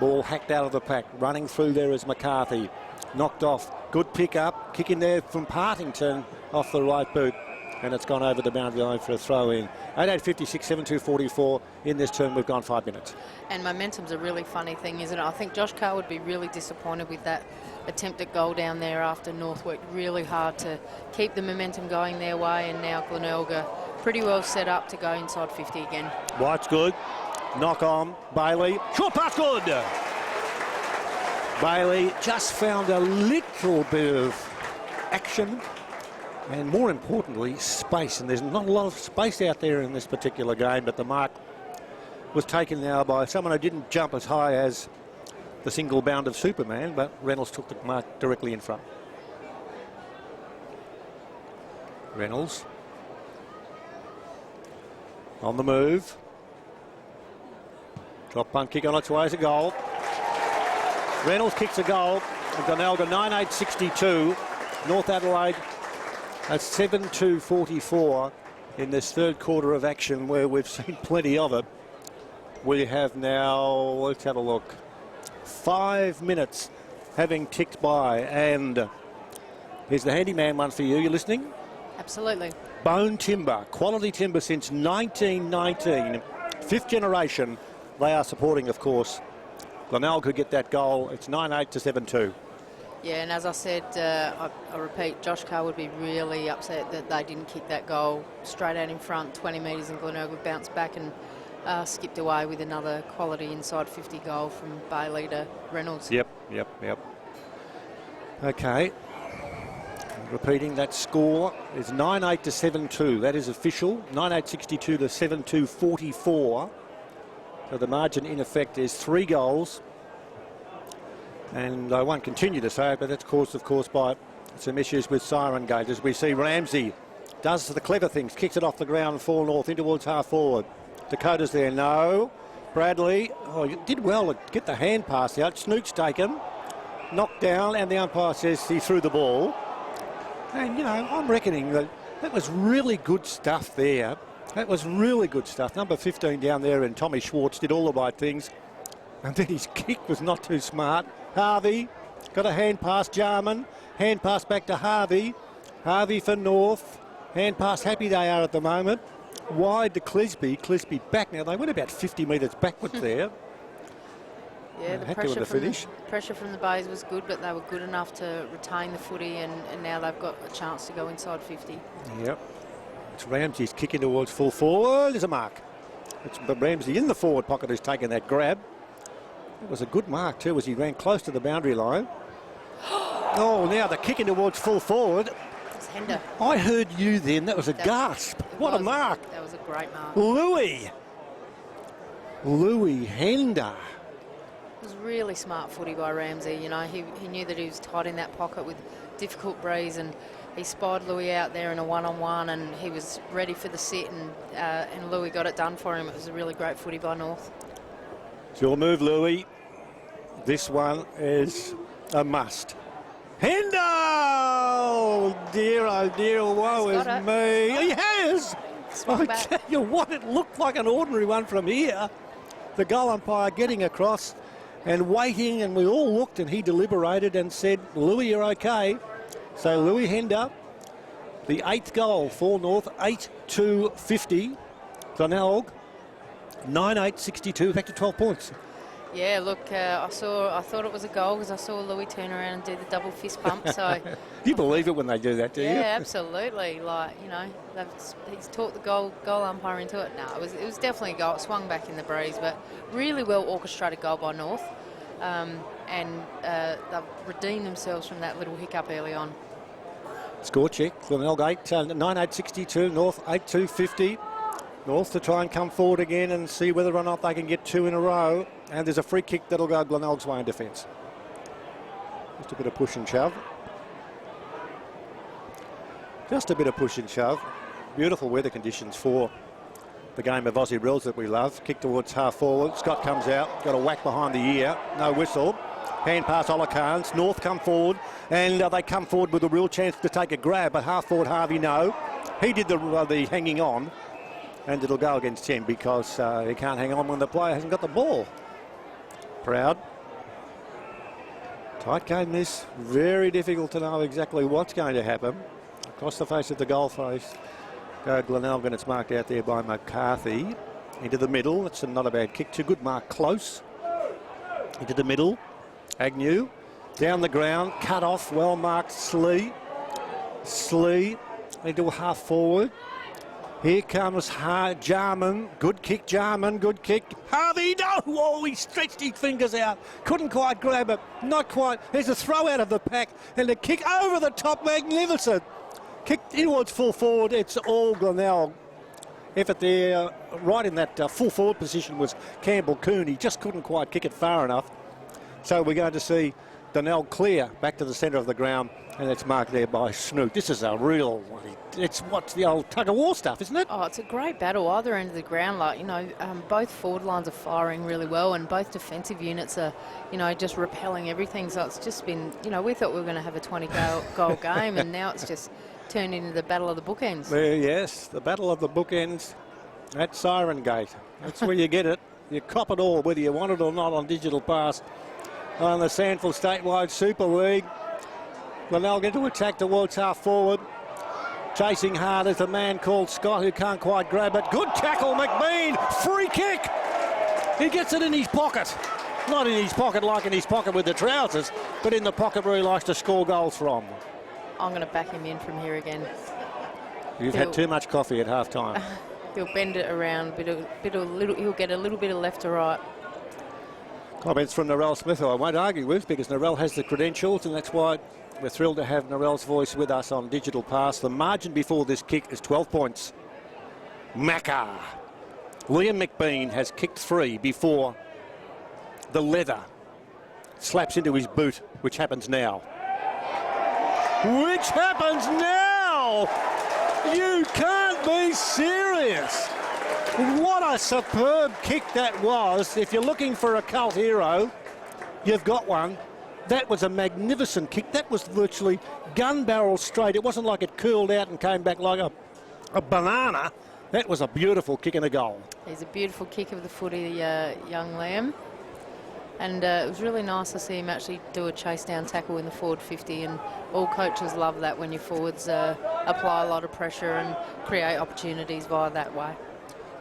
Ball hacked out of the pack, running through there is McCarthy. Knocked off, good pick up, kick in there from Partington off the right boot, and it's gone over the boundary line for a throw in. 8:8:56, 7:2:44 in this term. We've gone 5 minutes. And momentum's a really funny thing, isn't it? I think Josh Carr would be really disappointed with that attempt at goal down there after North worked really hard to keep the momentum going their way, and now Glenelg are pretty well set up to go inside 50 again. White's good. Knock on. Bailey. Short pass good. Bailey just found a little bit of action, and more importantly, space. And there's not a lot of space out there in this particular game, but the mark was taken now by someone who didn't jump as high as the single bound of Superman, but Reynolds took the mark directly in front. Reynolds on the move. Drop punt kick on its way as a goal. Reynolds kicks a goal. And Glenelg 9:8:62. North Adelaide at 7:2:44 in this third quarter of action, where we've seen plenty of it. We have now, let's have a look, 5 minutes having ticked by, and here's the handyman one for you. You listening? Absolutely. Bone timber, quality timber since 1919, fifth generation. They are supporting, of course. Glenelg could get that goal. It's 9:8 to 7:2. Yeah, and as I said, I repeat, Josh Carr would be really upset that they didn't kick that goal straight out in front, 20 metres, and Glenelg would bounce back and skipped away with another quality inside 50 goal from Bailey to Reynolds. Yep. Okay. Repeating, that score is 9-8 to 7-2. That is official. 9-8-62 to 7-2-44. So the margin in effect is 3 goals. And I won't continue to say it, but that's caused, of course, by some issues with siren gate. As we see Ramsey does the clever things, kicks it off the ground, 4 north, in towards half forward. Dakota's there, no. Bradley, he did well to get the hand pass out. Snook's taken, knocked down, and the umpire says he threw the ball. And, you know, I'm reckoning that was really good stuff there. That was really good stuff. Number 15 down there, and Tommy Schwartz did all the right things. And then his kick was not too smart. Harvey got a hand pass, Jarman. Hand pass back to Harvey. Harvey for North. Hand pass, happy they are at the moment. Wide to Clisby. Clisby back now. They went about 50 metres backwards there. Yeah, the pressure from the Bays was good, but they were good enough to retain the footy, and now they've got a chance to go inside 50. Yep. It's Ramsey's kicking towards full forward. There's a mark. It's Ramsey in the forward pocket who's taken that grab. It was a good mark too as he ran close to the boundary line. Oh, now the kicking towards full forward. It's Hender. I heard you then. That was a gasp. What a mark. That was a great mark. Louis Hender. It was really smart footy by Ramsey. You know, he knew that he was tight in that pocket with difficult breeze, and he spied Louis out there in a one-on-one, and he was ready for the sit, and Louis got it done for him. It was a really great footy by North. It's your move, Louis. This one is a must. Hender! Oh dear, woe is me. He has! I tell you what, it looked like an ordinary one from here. The goal umpire getting across and waiting, and we all looked, and he deliberated and said, Louis, you're okay. So Louis Hender, the 8th goal for North, 8-2-50. Glenelg, 9-8-62, back to 12 points. Yeah, look, I thought it was a goal because I saw Louis turn around and do the double fist pump. So you believe it when they do that, do you? Yeah, absolutely. Like, you know, he's talked the goal umpire into it. No, it was definitely a goal. It swung back in the breeze, but really well orchestrated goal by North, and they've redeemed themselves from that little hiccup early on. Score check. Glenelg 9-8-62. North 8-2-50. North to try and come forward again and see whether or not they can get 2 in a row. And there's a free kick that'll go Glenelg's way in defence. Just a bit of push and shove. Just a bit of push and shove. Beautiful weather conditions for the game of Aussie Reels that we love. Kick towards half forward. Scott comes out. Got a whack behind the ear. No whistle. Hand pass Olakans. North come forward. And they come forward with a real chance to take a grab. But half forward Harvey, no. He did the hanging on. And it'll go against him because he can't hang on when the player hasn't got the ball. Proud. Tight game this. Very difficult to know exactly what's going to happen. Across the face of the goal face. Go Glenelg, and it's marked out there by McCarthy. Into the middle. It's not a bad kick. Too good mark close. Into the middle. Agnew. Down the ground. Cut off. Well marked. Slee. Into a half forward. Here comes Jarman. Good kick, Jarman. Good kick. Harvey, no! Oh, he stretched his fingers out. Couldn't quite grab it. Not quite. There's a throw out of the pack and a kick over the top. Magnificent. Kicked towards full forward. It's all Glenelg. Effort there. Right in that full forward position was Campbell Coon. He just couldn't quite kick it far enough. So we're going to see Glenelg clear back to the centre of the ground, and it's marked there by Snook. This is a real, it's what's the old tug-of-war stuff, isn't it? Oh, it's a great battle either end of the ground. Like, you know, both forward lines are firing really well, and both defensive units are, you know, just repelling everything. So it's just been, you know, we thought we were going to have a 20-goal game, and now it's just turned into the battle of the bookends. Yes, the battle of the bookends at Siren Gate. That's where you get it. You cop it all, whether you want it or not, on digital pass. On the SANFL Statewide Super League. Glenelg into attack towards half forward. Chasing hard is a man called Scott who can't quite grab it. Good tackle, McBean. Free kick. He gets it in his pocket. Not in his pocket like in his pocket with the trousers, but in the pocket where he likes to score goals from. I'm going to back him in from here again. You've had too much coffee at half time. He'll bend it around, he'll get a little bit of left to right. Comments from Narelle Smith, who I won't argue with because Narelle has the credentials, and that's why We're thrilled to have Narelle's voice with us on Digital Pass. The margin before this kick is 12 points. Macca. Liam McBean has kicked 3 before the leather slaps into his boot, which happens now. Which happens now! You can't be serious! What a superb kick that was. If you're looking for a cult hero, you've got one. That was a magnificent kick. That was virtually gun barrel straight. It wasn't like it curled out and came back like a banana. That was a beautiful kick and a goal. He's a beautiful kick of the footy, young Liam. And it was really nice to see him actually do a chase down tackle in the forward 50, and all coaches love that when your forwards apply a lot of pressure and create opportunities via that way.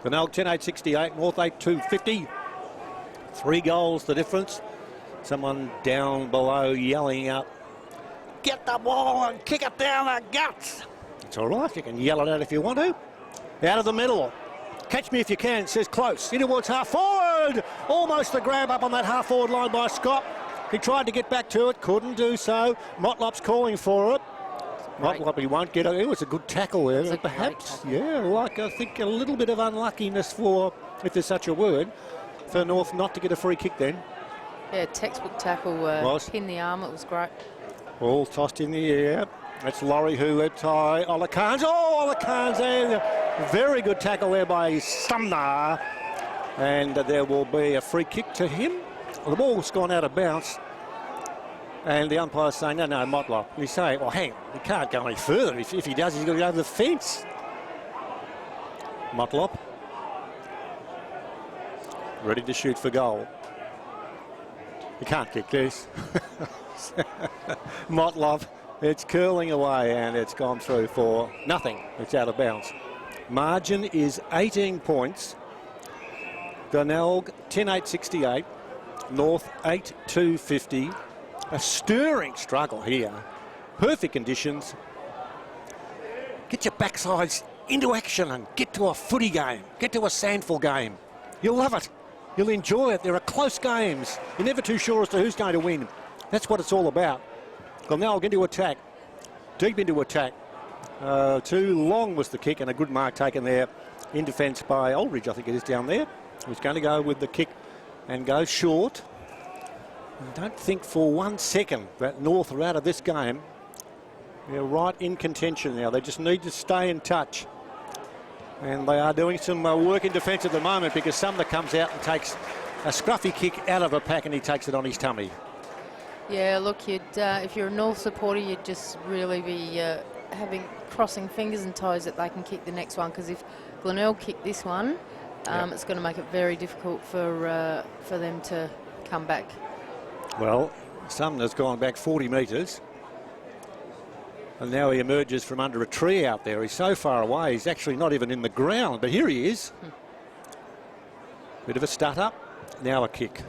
Glenelg 10-8-68, North 8-2-50. 3 goals the difference. Someone down below yelling up, "Get the ball and kick it down the guts." It's all right, you can yell it out if you want to. Out of the middle. Catch me if you can, says Close. In towards half forward. Almost the grab up on that half forward line by Scott. He tried to get back to it, couldn't do so. Motlop's calling for it. Motlop, he won't get it. It was a good tackle there. Perhaps, yeah, like I think a little bit of unluckiness for, if there's such a word, for North not to get a free kick then. Yeah, textbook tackle, pin the arm, it was great. All tossed in the air. That's Laurie who let tie Olakans. Oh, Olakans there. Very good tackle there by Sumner. And there will be a free kick to him. The ball's gone out of bounds. And the umpire's saying, no, Motlop. And he's saying, well, hang on, he can't go any further. If he does, he's got to go over the fence. Motlop. Ready to shoot for goal. You can't kick this. Motlop, it's curling away and it's gone through for nothing. It's out of bounds. Margin is 18 points. Glenelg 10-8-68. North 8-2-50. A stirring struggle here. Perfect conditions. Get your backsides into action and get to a footy game. Get to a SANFL game. You'll love it. You'll enjoy it. There are close games. You're never too sure as to who's going to win. That's what it's all about. Glenelg into attack. Deep into attack. Too long was the kick, and a good mark taken there in defence by Aldridge, I think it is down there. He's going to go with the kick and go short. I don't think for 1 second that North are out of this game. They're right in contention now. They just need to stay in touch. And they are doing some work in defence at the moment, because Sumner comes out and takes a scruffy kick out of a pack and he takes it on his tummy. Yeah, look, if you're a North supporter, you'd just really be crossing fingers and toes that they can kick the next one, because if Glenelg kick this one, it's going to make it very difficult for them to come back. Well, Sumner's gone back 40 metres. And now he emerges from under a tree out there. He's so far away, he's actually not even in the ground. But here he is. Bit of a stutter. Now a kick.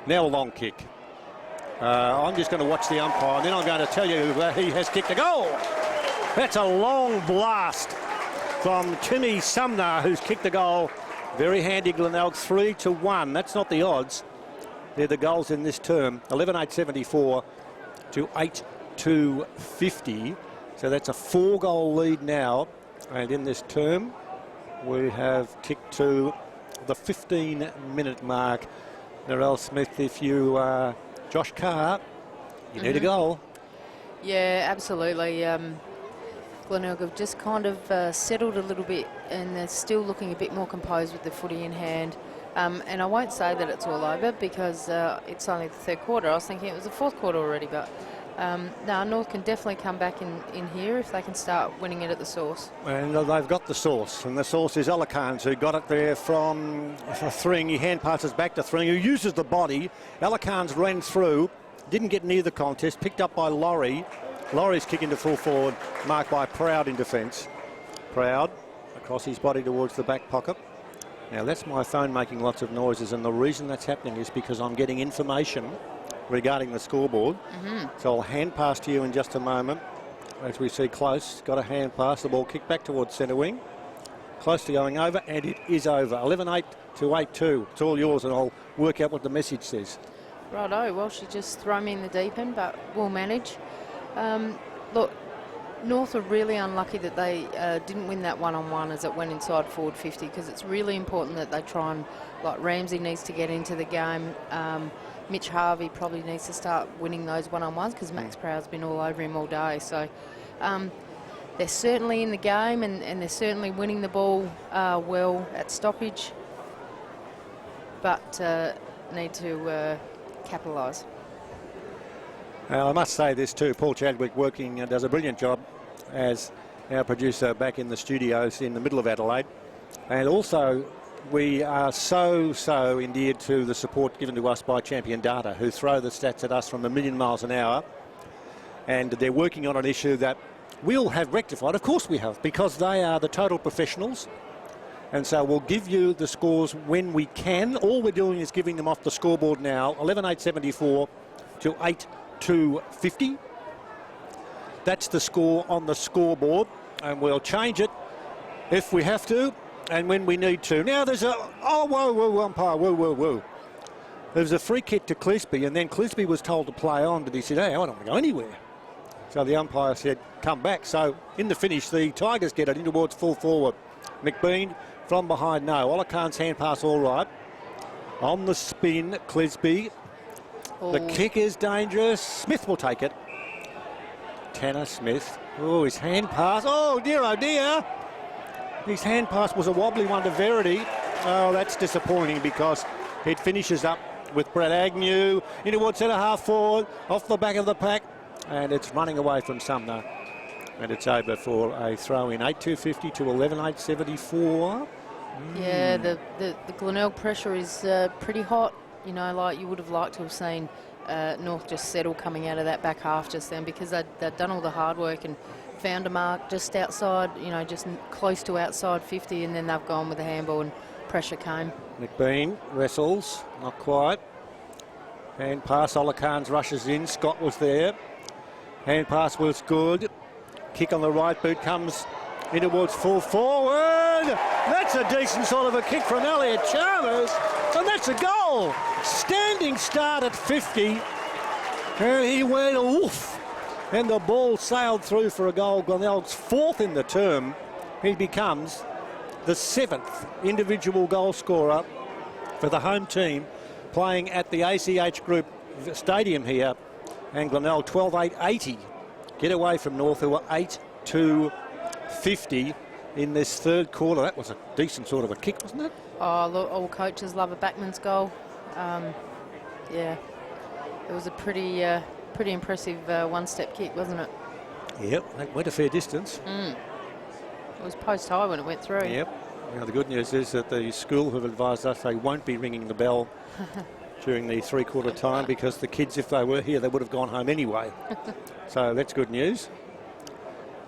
Now a long kick. I'm just going to watch the umpire, and then I'm going to tell you that he has kicked a goal. That's a long blast from Timmy Sumner, who's kicked a goal. Very handy, Glenelg, 3-1. That's not the odds. They're the goals in this term. 11-8-74 to 8-2-50. So that's a 4-goal lead now. And in this term, we have kicked to the 15-minute mark. Narelle Smith, if you are Josh Carr, you need a goal. Yeah, absolutely. Glenelg have just kind of settled a little bit, and they're still looking a bit more composed with the footy in hand. And I won't say that it's all over, because it's only the third quarter. I was thinking it was the fourth quarter already, but no, North can definitely come back in here if they can start winning it at the source. And they've got the source, and the source is Olakans, who got it there from Thring. He hand passes back to Thring, who uses the body. Olakans ran through, didn't get near the contest, picked up by Laurie. Laurie's kick into full forward, marked by Proud in defence. Proud across his body towards the back pocket. Now that's my phone making lots of noises, and the reason that's happening is because I'm getting information regarding the scoreboard. So I'll hand pass to you in just a moment. As we see Close, got a hand pass, the ball kicked back towards centre wing. Close to going over, and it is over. 11-8 to 8-2. It's all yours, and I'll work out what the message says. Righto, well, she just threw me in the deep end, but we'll manage. Look, North are really unlucky that they didn't win that one-on-one as it went inside forward 50, because it's really important that they try and, like, Ramsey needs to get into the game. Mitch Harvey probably needs to start winning those one-on-ones, because Max Proud's been all over him all day. So they're certainly in the game, and they're certainly winning the ball well at stoppage, but need to capitalise. I must say this too, Paul Chadwick does a brilliant job as our producer back in the studios in the middle of Adelaide. And also we are so endeared to the support given to us by Champion Data, who throw the stats at us from a million miles an hour. And they're working on an issue that we'll have rectified. Of course we have, because they are the total professionals. And so we'll give you the scores when we can. All we're doing is giving them off the scoreboard now, 11,874 to 8,250. That's the score on the scoreboard, and we'll change it if we have to and when we need to. Now there's whoa, umpire, whoa. There was a free kick to Clisby, and then Clisby was told to play on, but he said, hey, I don't want to go anywhere. So the umpire said, come back. So in the finish, the Tigers get it in towards full forward. McBean from behind, no. Ola Khan's hand pass all right. On the spin, Clisby. The kick is dangerous. Smith will take it. Tanner Smith. Oh, his hand pass. Oh, dear. His hand pass was a wobbly one to Verity. Oh, that's disappointing, because it finishes up with Brad Agnew in towards centre half forward, off the back of the pack, and it's running away from Sumner. And it's over for a throw in, 8,250 to 11,874. Yeah, the Glenelg pressure is pretty hot. You know, like you would have liked to have seen North just settle coming out of that back half just then, because they'd done all the hard work and found a mark just outside, you know, just close to outside 50, and then they've gone with the handball and pressure came. McBean wrestles, not quite. Hand pass, Ola Khan's rushes in. Scott was there. Hand pass was good. Kick on the right boot comes in towards full forward. That's a decent sort of a kick from Elliot Chalmers, and that's a goal. Standing start at 50. And he went oof, and the ball sailed through for a goal. Glenelg's fourth in the term. He becomes the seventh individual goal scorer for the home team, playing at the ACH Group Stadium here. And Glenelg 12,880. Get away from North, who were 8,250 in this third quarter. That was a decent sort of a kick, wasn't it? Oh, look, all coaches love a backman's goal. Yeah, it was a pretty impressive one-step kick, wasn't it? Yep, that went a fair distance. It was post-high when it went through. Yep. Now the good news is that the school have advised us they won't be ringing the bell during the three-quarter time, because the kids, if they were here, they would have gone home anyway. So that's good news.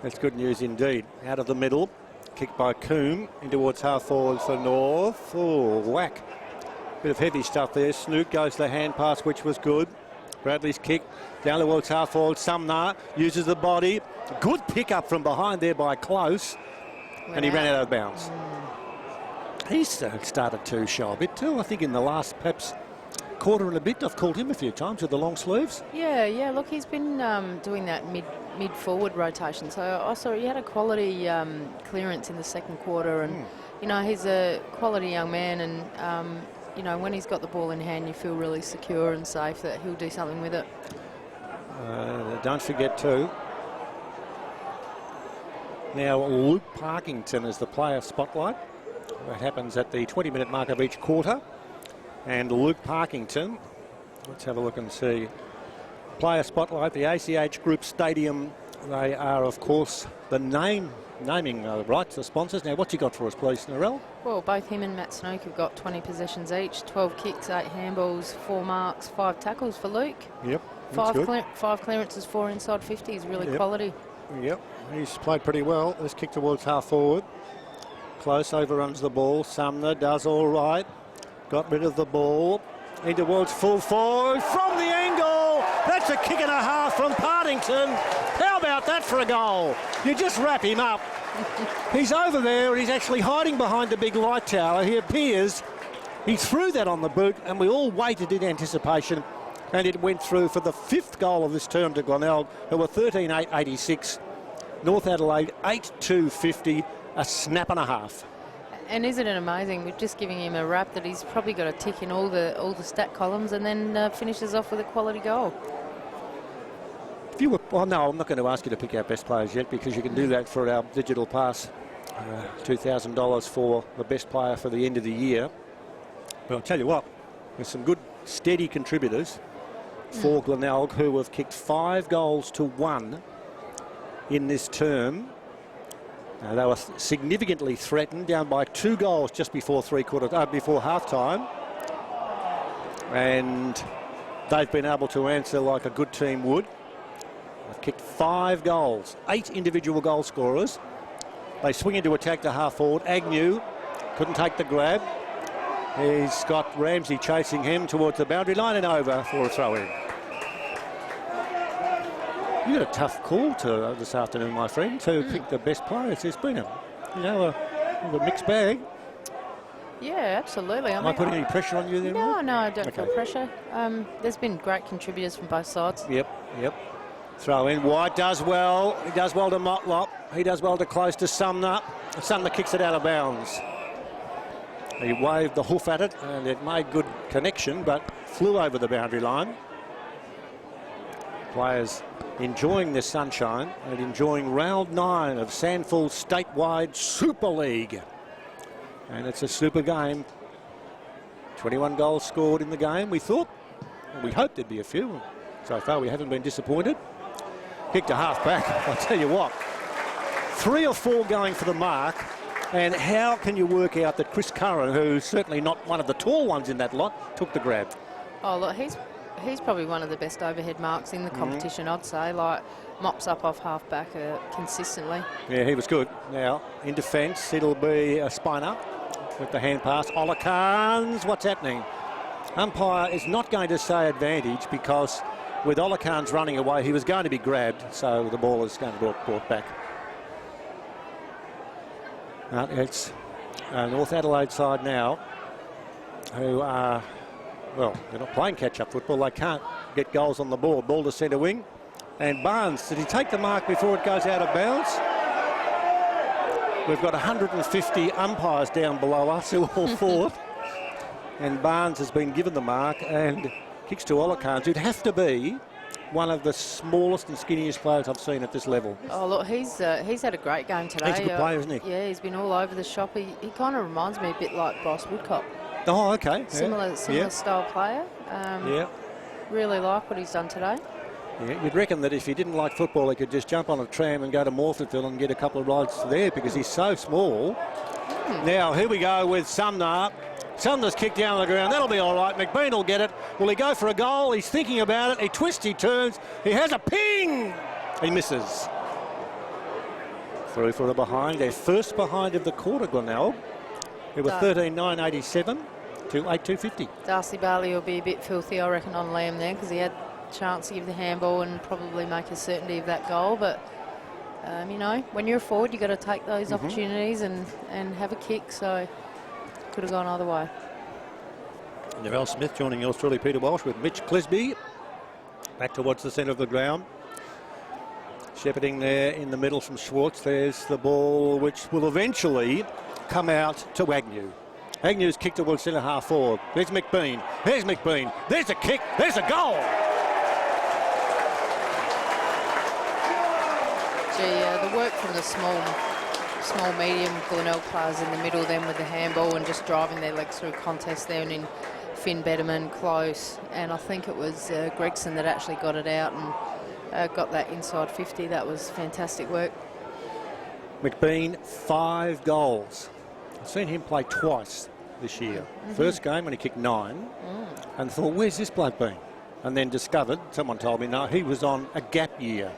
That's good news indeed. Out of the middle, kick by Coombe in towards half forward for North. Oh, whack. Bit of heavy stuff there. Snook goes the hand pass, which was good. Bradley's kick down towards half forward. Sumner uses the body. Good pick up from behind there by Close. And he ran out of bounds. He's started to show a bit too, I think, in the last perhaps quarter and a bit. I've called him a few times with the long sleeves. Yeah. Look, he's been doing that mid-forward rotation. So I saw he had a quality clearance in the second quarter, and you know, he's a quality young man, and you know, when he's got the ball in hand, you feel really secure and safe that he'll do something with it. Don't forget too, now Luke Parkington is the player spotlight. That happens at the 20-minute mark of each quarter. And Luke Parkington, let's have a look and see. Player spotlight, the ACH Group Stadium. They are, of course, the naming rights, the sponsors. Now, what's he got for us, please, Narelle? Well, both him and Matt Snook have got 20 possessions each, 12 kicks, 8 handballs, 4 marks, 5 tackles for Luke. Yep. 5 clearances, 4 inside 50 is really quality. Yep, he's played pretty well. This kick towards half forward. Close overruns the ball. Sumner does all right. Got rid of the ball. In towards full forward from the angle. That's a kick and a half from Partington. How about that for a goal? You just wrap him up. He's over there. He's actually hiding behind the big light tower. He appears. He threw that on the boot, and we all waited in anticipation. And it went through for the 5th goal of this term to Glenelg, who were 13-8-86. North Adelaide 8-2-50, a snap and a half. And isn't it amazing? We're just giving him a rap that he's probably got a tick in all the stat columns, and then finishes off with a quality goal. If you were, well, no, I'm not going to ask you to pick our best players yet, because you can do that for our digital pass. $2,000 for the best player for the end of the year. But I'll tell you what, there's some good steady contributors for Glenelg, who have kicked 5 goals to 1 in this term. They were significantly threatened, down by 2 goals just before before half-time. And they've been able to answer like a good team would. They've kicked 5 goals, 8 individual goal scorers. They swing into attack to half-forward. Agnew couldn't take the grab. He's got Ramsey chasing him towards the boundary line and over for a throw-in. You got a tough call to this afternoon, my friend, to pick the best players. There's been a mixed bag. Yeah, absolutely. Am I putting any pressure on you there? No, I don't feel pressure. There's been great contributors from both sides. Yep. Throw in. White does well. He does well to Motlop. He does well to close to Sumner. Sumner kicks it out of bounds. He waved the hoof at it, and it made good connection, but flew over the boundary line. Players enjoying the sunshine and enjoying round 9 of SANFL statewide Super League. And it's a super game. 21 goals scored in the game. We hoped there'd be a few. So far we haven't been disappointed. Kicked a half back. I'll tell you what, 3 or 4 going for the mark. And how can you work out that Chris Curran, who's certainly not one of the tall ones in that lot, took the grab? Oh, look, he's probably one of the best overhead marks in the competition, I'd say. Like, mops up off half-back consistently. Yeah, he was good. Now, in defence, it'll be a spiner with the hand pass. Olakans, what's happening? Umpire is not going to say advantage, because with Olakans running away, he was going to be grabbed, so the ball is going to be brought back. It's North Adelaide side now, who are, well, they're not playing catch-up football. They can't get goals on the board. Ball to centre wing. And Barnes, did he take the mark before it goes out of bounds? We've got 150 umpires down below us who all fought. And Barnes has been given the mark and kicks to Olakans, who'd have to be one of the smallest and skinniest players I've seen at this level. Oh, look, he's had a great game today. He's a good player, isn't he? Yeah, he's been all over the shop. He kind of reminds me a bit like Bryce Woodcock. Oh, okay. Similar style player. Really like what he's done today. Yeah, you'd reckon that if he didn't like football, he could just jump on a tram and go to Morphettville and get a couple of rides there, because he's so small. Now, here we go with Sumner. Sumner's kicked down on the ground. That'll be all right. McBean will get it. Will he go for a goal? He's thinking about it. He twists, he turns. He has a ping. He misses. Through for a behind. Their first behind of the quarter, Glenelg. It was 13-9-87 to 8-2-50. Darcy Barley will be a bit filthy, I reckon, on Liam there, because he had a chance to give the handball and probably make a certainty of that goal. But, you know, when you're a forward, you've got to take those opportunities and have a kick. So could have gone either way. Narelle Smith joining yours truly, Peter Walsh, with Mitch Clisby back towards the centre of the ground. Shepherding there in the middle from Schwartz. There's the ball, which will eventually come out to Agnew. Agnew's kicked towards centre half forward. There's McBean. There's McBean. There's a kick. There's a goal. Gee, the work from the small, medium Glenelg players in the middle, then with the handball and just driving their legs through contest there, and in Finn Betterman close. And I think it was Gregson that actually got it out and got that inside 50. That was fantastic work. McBean, 5 goals. I've seen him play twice this year. First game when he kicked 9 and thought, where's this bloke been? And then discovered, someone told me, no, he was on a gap year.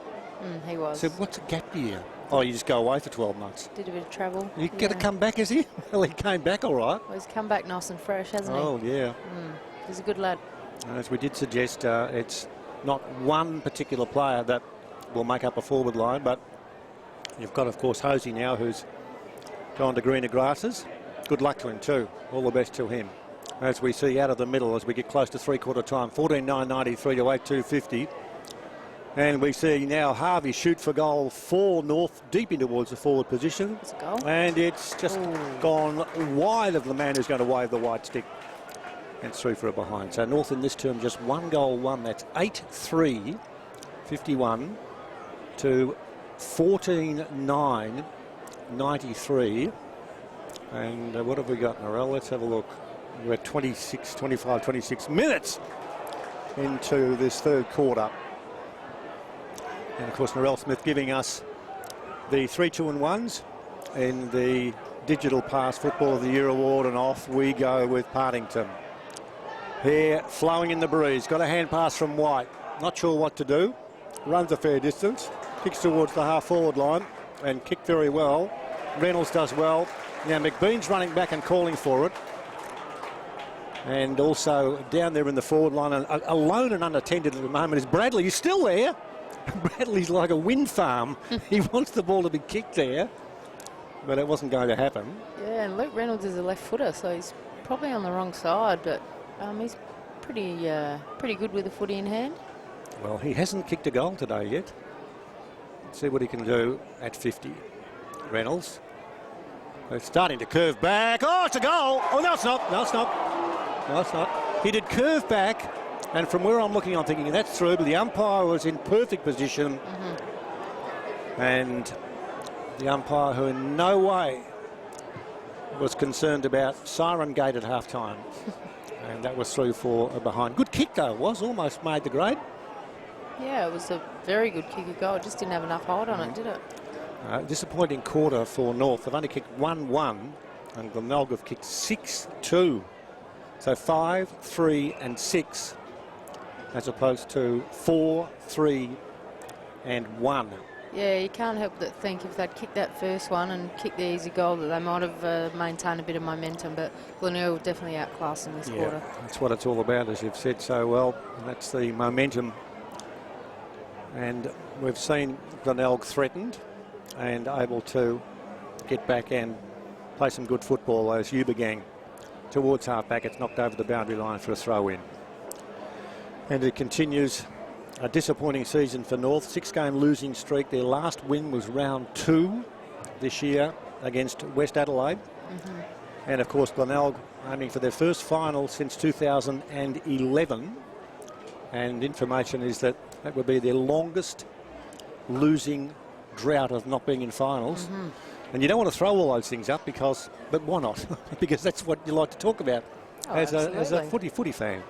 He was. I said, what's a gap year? Oh, you just go away for 12 months. Did a bit of travel. You get to come back, is he? Well, he came back all right. Well, he's come back nice and fresh, hasn't he? Oh, yeah. He's a good lad. As we did suggest, it's not one particular player that will make up a forward line, but you've got, of course, Hosey now, who's gone to greener grasses. Good luck to him too. All the best to him. as we see out of the middle as we get close to three-quarter time. 14.993 to 8.250. And we see now Harvey shoot for goal for North, deep in towards the forward position. It's a goal. And it's just gone wide of the man who's going to wave the white stick. And through for a behind. So North in this term just 1 goal, 1. That's 8-3, 51 to 14.9, 93. And what have we got, Narelle? Let's have a look. We're 26 minutes into this third quarter. And of course, Narelle Smith giving us the 3 2-1s in the Digital Pass Football of the Year award, and off we go with Partington. Here, flowing in the breeze. Got a hand pass from White. Not sure what to do. Runs a fair distance. Kicks towards the half-forward line and kicked very well. Reynolds does well. Now McBean's running back and calling for it. And also down there in the forward line, and alone and unattended at the moment, is Bradley. He's still there. Bradley's like a wind farm. He wants the ball to be kicked there, but it wasn't going to happen. Yeah, and Luke Reynolds is a left footer, so he's probably on the wrong side, but he's pretty good with the footy in hand. Well, he hasn't kicked a goal today yet. Let's see what he can do at 50. Reynolds. It's starting to curve back. Oh, it's a goal. Oh, no, it's not. No, it's not. No, it's not. He did curve back. And from where I'm looking, I'm thinking that's through, but the umpire was in perfect position. And the umpire, who in no way was concerned about siren gate at half-time. And that was through for a behind. Good kick, though, it was. Almost made the grade. Yeah, it was a very good kick of goal. It just didn't have enough hold on it, did it? Disappointing quarter for North. They've only kicked 1-1, and Glenelg have kicked 6-2. So 5, 3 and 6. As opposed to 4, 3 and 1. Yeah, you can't help but think if they'd kicked that first one and kicked the easy goal that they might have maintained a bit of momentum, but Glenelg definitely outclassed in this quarter. That's what it's all about, as you've said so well. And that's the momentum. And we've seen Glenelg threatened and able to get back and play some good football as Ubergang towards half-back. It's knocked over the boundary line for a throw-in. And it continues a disappointing season for North. 6-game losing streak. Their last win was round 2 this year against West Adelaide. And of course, Glenelg aiming for their first final since 2011. And information is that that would be their longest losing drought of not being in finals. And you don't want to throw all those things up but why not? Because that's what you like to talk about as a footy fan.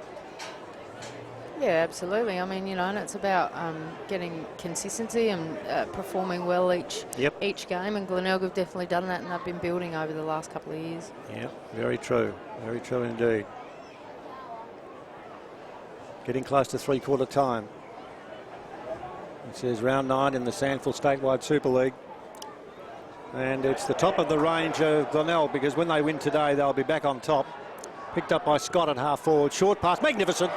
Yeah, absolutely. I mean, you know, and it's about getting consistency and performing well each game, and Glenelg have definitely done that, and they've been building over the last couple of years. Yeah, very true indeed. Getting close to three-quarter time. It says round 9 in the SANFL Statewide Super League. And it's the top of the range of Glenelg, because when they win today, they'll be back on top. Picked up by Scott at half forward. Short pass, magnificent.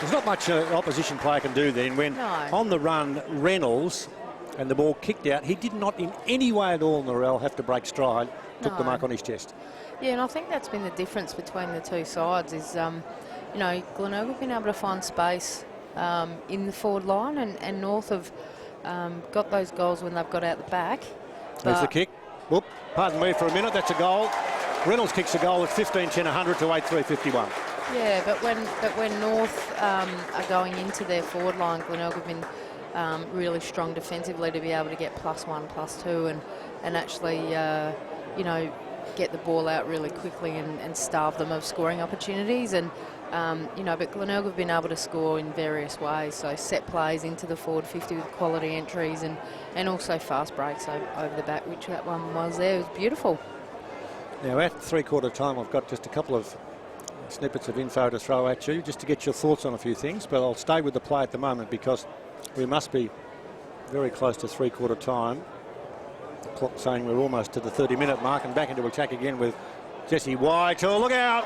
There's not much an opposition player can do then when on the run Reynolds and the ball kicked out. He did not in any way at all, Narelle, have to break stride. Took the mark on his chest. Yeah, and I think that's been the difference between the two sides is, you know, Glenelg have been able to find space in the forward line, and North have got those goals when they've got out the back. There's the kick. Whoop, pardon me for a minute, that's a goal. Reynolds kicks a goal at 15-10, 100 to 8-3-51. Yeah, but when North are going into their forward line, Glenelg have been really strong defensively to be able to get +1, +2, and actually, you know, get the ball out really quickly and starve them of scoring opportunities. And you know, but Glenelg have been able to score in various ways. So set plays into the forward 50 with quality entries, and also fast breaks over the back, which that one was there. It was beautiful. Now at three-quarter time, I've got just a couple of snippets of info to throw at you just to get your thoughts on a few things, but I'll stay with the play at the moment because we must be very close to three-quarter time. The clock saying we're almost to the 30-minute mark, and back into attack again with Jesse White. Oh, look out!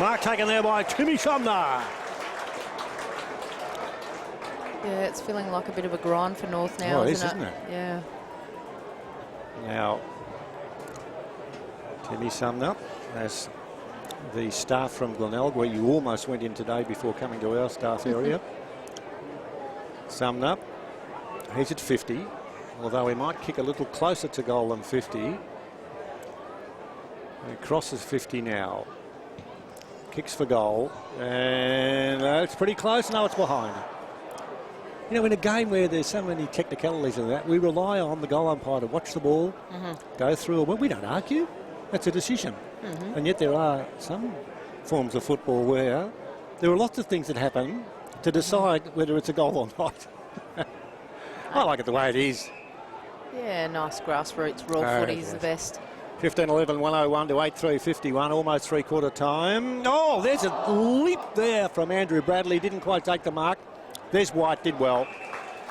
Mark taken there by Timmy Sumner. Yeah, it's feeling like a bit of a grind for North now, isn't it? Isn't it? Yeah. Now, Timmy Sumner as the staff from Glenelg, where you almost went in today before coming to our staff area. Sumner, he's at 50, although he might kick a little closer to goal than 50. He crosses 50 now. Kicks for goal, and it's pretty close. No, it's behind. You know, in a game where there's so many technicalities in that, we rely on the goal umpire to watch the ball, go through. Well, we don't argue. That's a decision. And yet there are some forms of football where there are lots of things that happen to decide whether it's a goal or not. I like it the way it is. Yeah, nice grassroots raw footy is the best. 15-11, 101 to 8-3-51, almost three-quarter time. Oh, there's a leap there from Andrew Bradley. Didn't quite take the mark. There's White, did well.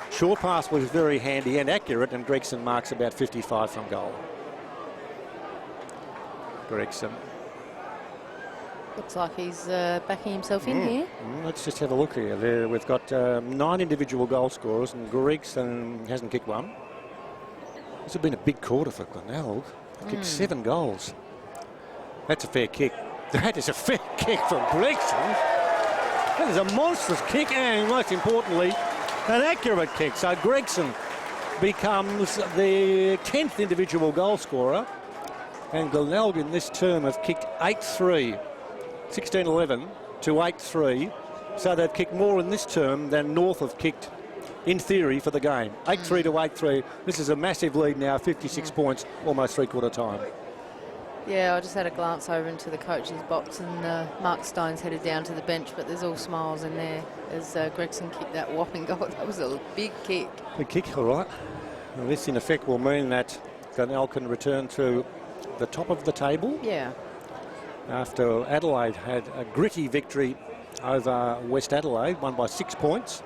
Short pass was very handy and accurate, and Gregson marks about 55 from goal. Gregson. Looks like he's backing himself in here. Let's just have a look here. There, we've got 9 individual goal scorers, and Gregson hasn't kicked one. This has been a big quarter for Glenelg. Kicked 7 goals. That's a fair kick. That is a fair kick from Gregson. That is a monstrous kick, and most importantly, an accurate kick. So Gregson becomes the 10th individual goal scorer, and Glenelg in this term have kicked 8-3, 16-11 to 8-3. So they've kicked more in this term than North have kicked in theory for the game. 8-3 to 8-3. This is a massive lead now, 56 points, almost three-quarter time. Yeah, I just had a glance over into the coach's box, and Mark Stone's headed down to the bench, but there's all smiles in there as Gregson kicked that whopping goal. That was a big kick. Big kick, all right. Well, this, in effect, will mean that Glenelg can return to the top of the table. Yeah. After Adelaide had a gritty victory over West Adelaide, won by 6 points.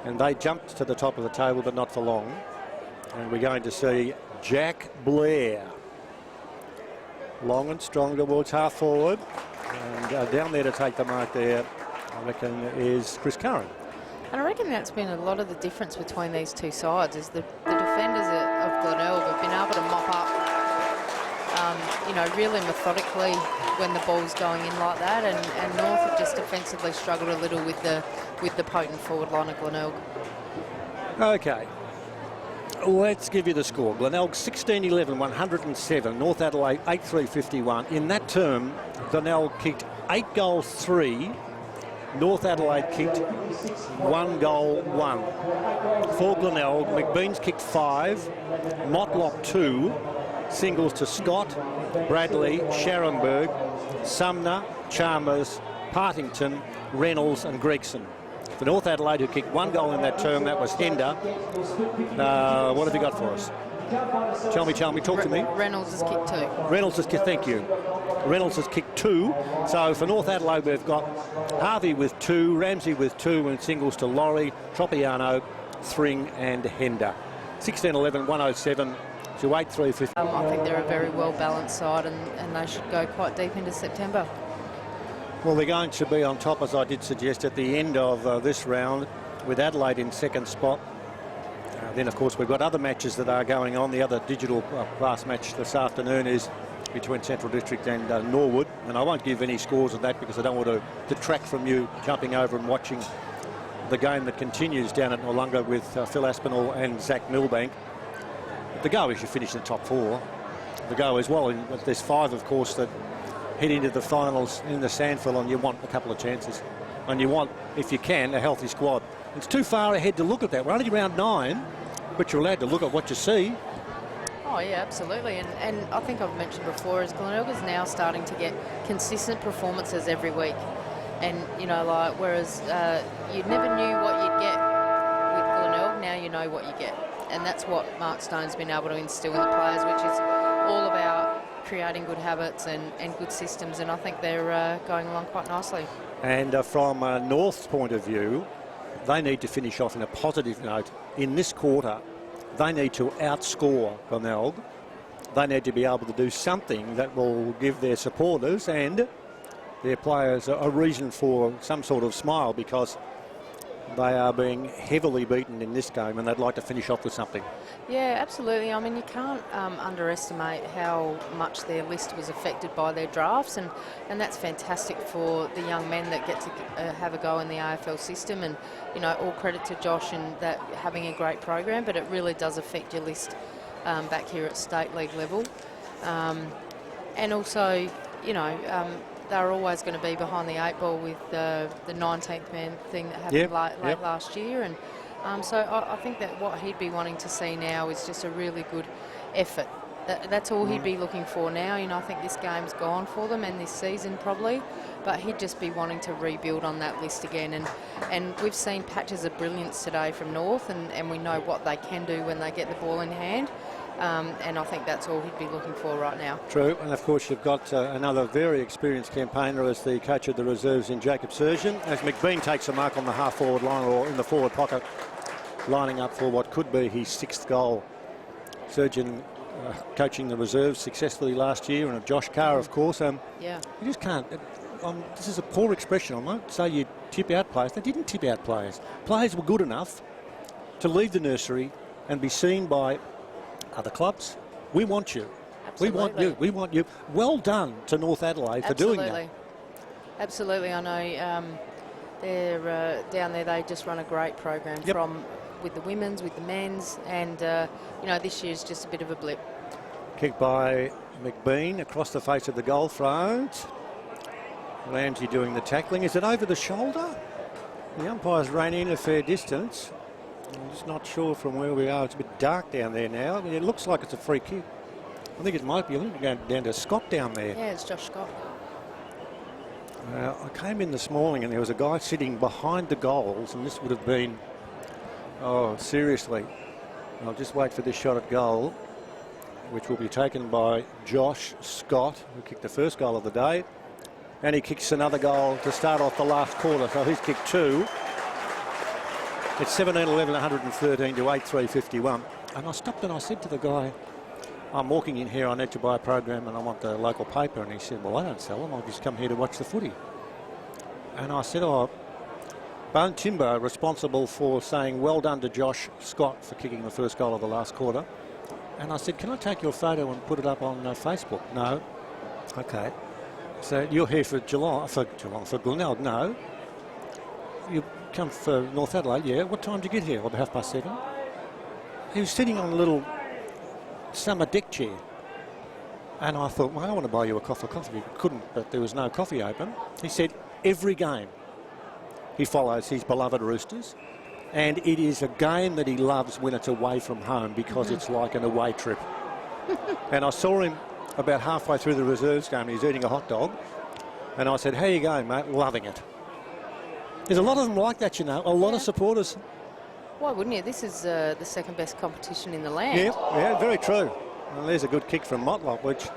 And they jumped to the top of the table, but not for long. And we're going to see Jack Blair. Long and strong towards half forward. And down there to take the mark there, I reckon, is Chris Curran. And I reckon that's been a lot of the difference between these two sides, is the defenders of Glenelg have been able to mop up, you know, really methodically when the ball's going in like that, and North have just defensively struggled a little with the potent forward line of Glenelg. Okay. Let's give you the score. Glenelg 16-11, 107. North Adelaide 8-3-51. In that term, Glenelg kicked 8 goals, 3. North Adelaide kicked 1 goal, 1. For Glenelg, McBean's kicked 5. Motlock 2. Singles to Scott, Bradley, Scharenberg, Sumner, Chalmers, Partington, Reynolds and Gregson. For North Adelaide, who kicked 1 goal in that term, that was Hender. What have you got for us? Tell me, talk to me. Reynolds has kicked 2. Reynolds has kicked, thank you. Reynolds has kicked 2. So for North Adelaide, we've got Harvey with 2, Ramsey with 2, and singles to Laurie, Tropiano, Thring and Hender. 16-11, 107 to 8-3-50. I think they're a very well-balanced side, and they should go quite deep into September. Well, they're going to be on top, as I did suggest, at the end of this round, with Adelaide in second spot. Then, of course, we've got other matches that are going on. The other digital class match this afternoon is between Central District and Norwood. And I won't give any scores of that because I don't want to detract from you jumping over and watching the game that continues down at Noarlunga with Phil Aspinall and Zach Milbank. The go is you finish in the top 4. The go as well. There's 5, of course, that head into the finals in the SANFL, and you want a couple of chances. And you want, if you can, a healthy squad. It's too far ahead to look at that. We're only round 9, but you're allowed to look at what you see. Oh, yeah, absolutely. And I think I've mentioned before, is Glenelg is now starting to get consistent performances every week. And, you know, like, whereas you never knew what you'd get with Glenelg, now you know what you get. And that's what Mark Stone's been able to instill in the players, which is all about creating good habits and good systems, and I think they're going along quite nicely. And from North's point of view, they need to finish off in a positive note. In this quarter, they need to outscore Glenelg. They need to be able to do something that will give their supporters and their players a reason for some sort of smile, because they are being heavily beaten in this game and they'd like to finish off with something. Yeah, absolutely. I mean, you can't underestimate how much their list was affected by their drafts, and that's fantastic for the young men that get to have a go in the AFL system. And, you know, all credit to Josh and that having a great program, but it really does affect your list back here at state league level. And also, you know, they're always going to be behind the 8 ball with the 19th man thing that happened late last year. And so I think that what he'd be wanting to see now is just a really good effort. That's all he'd be looking for now. You know, I think this game's gone for them and this season probably, but he'd just be wanting to rebuild on that list again. And we've seen patches of brilliance today from North, and we know what they can do when they get the ball in hand. And I think that's all he'd be looking for right now. True, and of course you've got another very experienced campaigner as the coach of the reserves in Jacob Surgeon, as McBean takes a mark on the half-forward line or in the forward pocket, lining up for what could be his 6th goal. Surgeon coaching the reserves successfully last year, and Josh Carr, of course. You just can't. This is a poor expression. I won't say you tip out players. They didn't tip out players. Players were good enough to leave the nursery and be seen by other clubs. We want you. Absolutely. We want you. We want you. Well done to North Adelaide for doing that. Absolutely. I know they're down there. They just run a great program with the women's, with the men's, and you know, this year's just a bit of a blip. Kick by McBean across the face of the goal front. Ramsey doing the tackling. Is it over the shoulder? The umpires ran in a fair distance. I'm just not sure from where we are. It's a bit dark down there now. I mean, it looks like it's a free kick. I think it might be. I think we're going down to Scott down there. Yeah, it's Josh Scott. I came in this morning and there was a guy sitting behind the goals, and this would have been, oh, seriously. I'll just wait for this shot at goal, which will be taken by Josh Scott, who kicked the first goal of the day. And he kicks another goal to start off the last quarter. So he's kicked 2. It's 17-11, 113 to 8-3-51. And I stopped and I said to the guy, I'm walking in here, I need to buy a program and I want the local paper. And he said, well, I don't sell them, I'll just come here to watch the footy. And I said, oh, Bone Timber responsible for saying well done to Josh Scott for kicking the first goal of the last quarter. And I said, can I take your photo and put it up on Facebook? No. Okay. So you're here for Glenelg? No. You come for North Adelaide? Yeah. What time did you get here? About 7:30. He was sitting on a little summer deck chair. And I thought, well, I want to buy you a cup of coffee. He couldn't, but there was no coffee open. He said every game he follows his beloved Roosters. And it is a game that he loves when it's away from home because it's like an away trip. And I saw him about halfway through the reserves game. He's eating a hot dog. And I said, how you going, mate? Loving it. There's a lot of them like that, you know, a lot of supporters. Why wouldn't you? This is the second best competition in the land. Yeah, very true. Well, there's a good kick from Motlop, which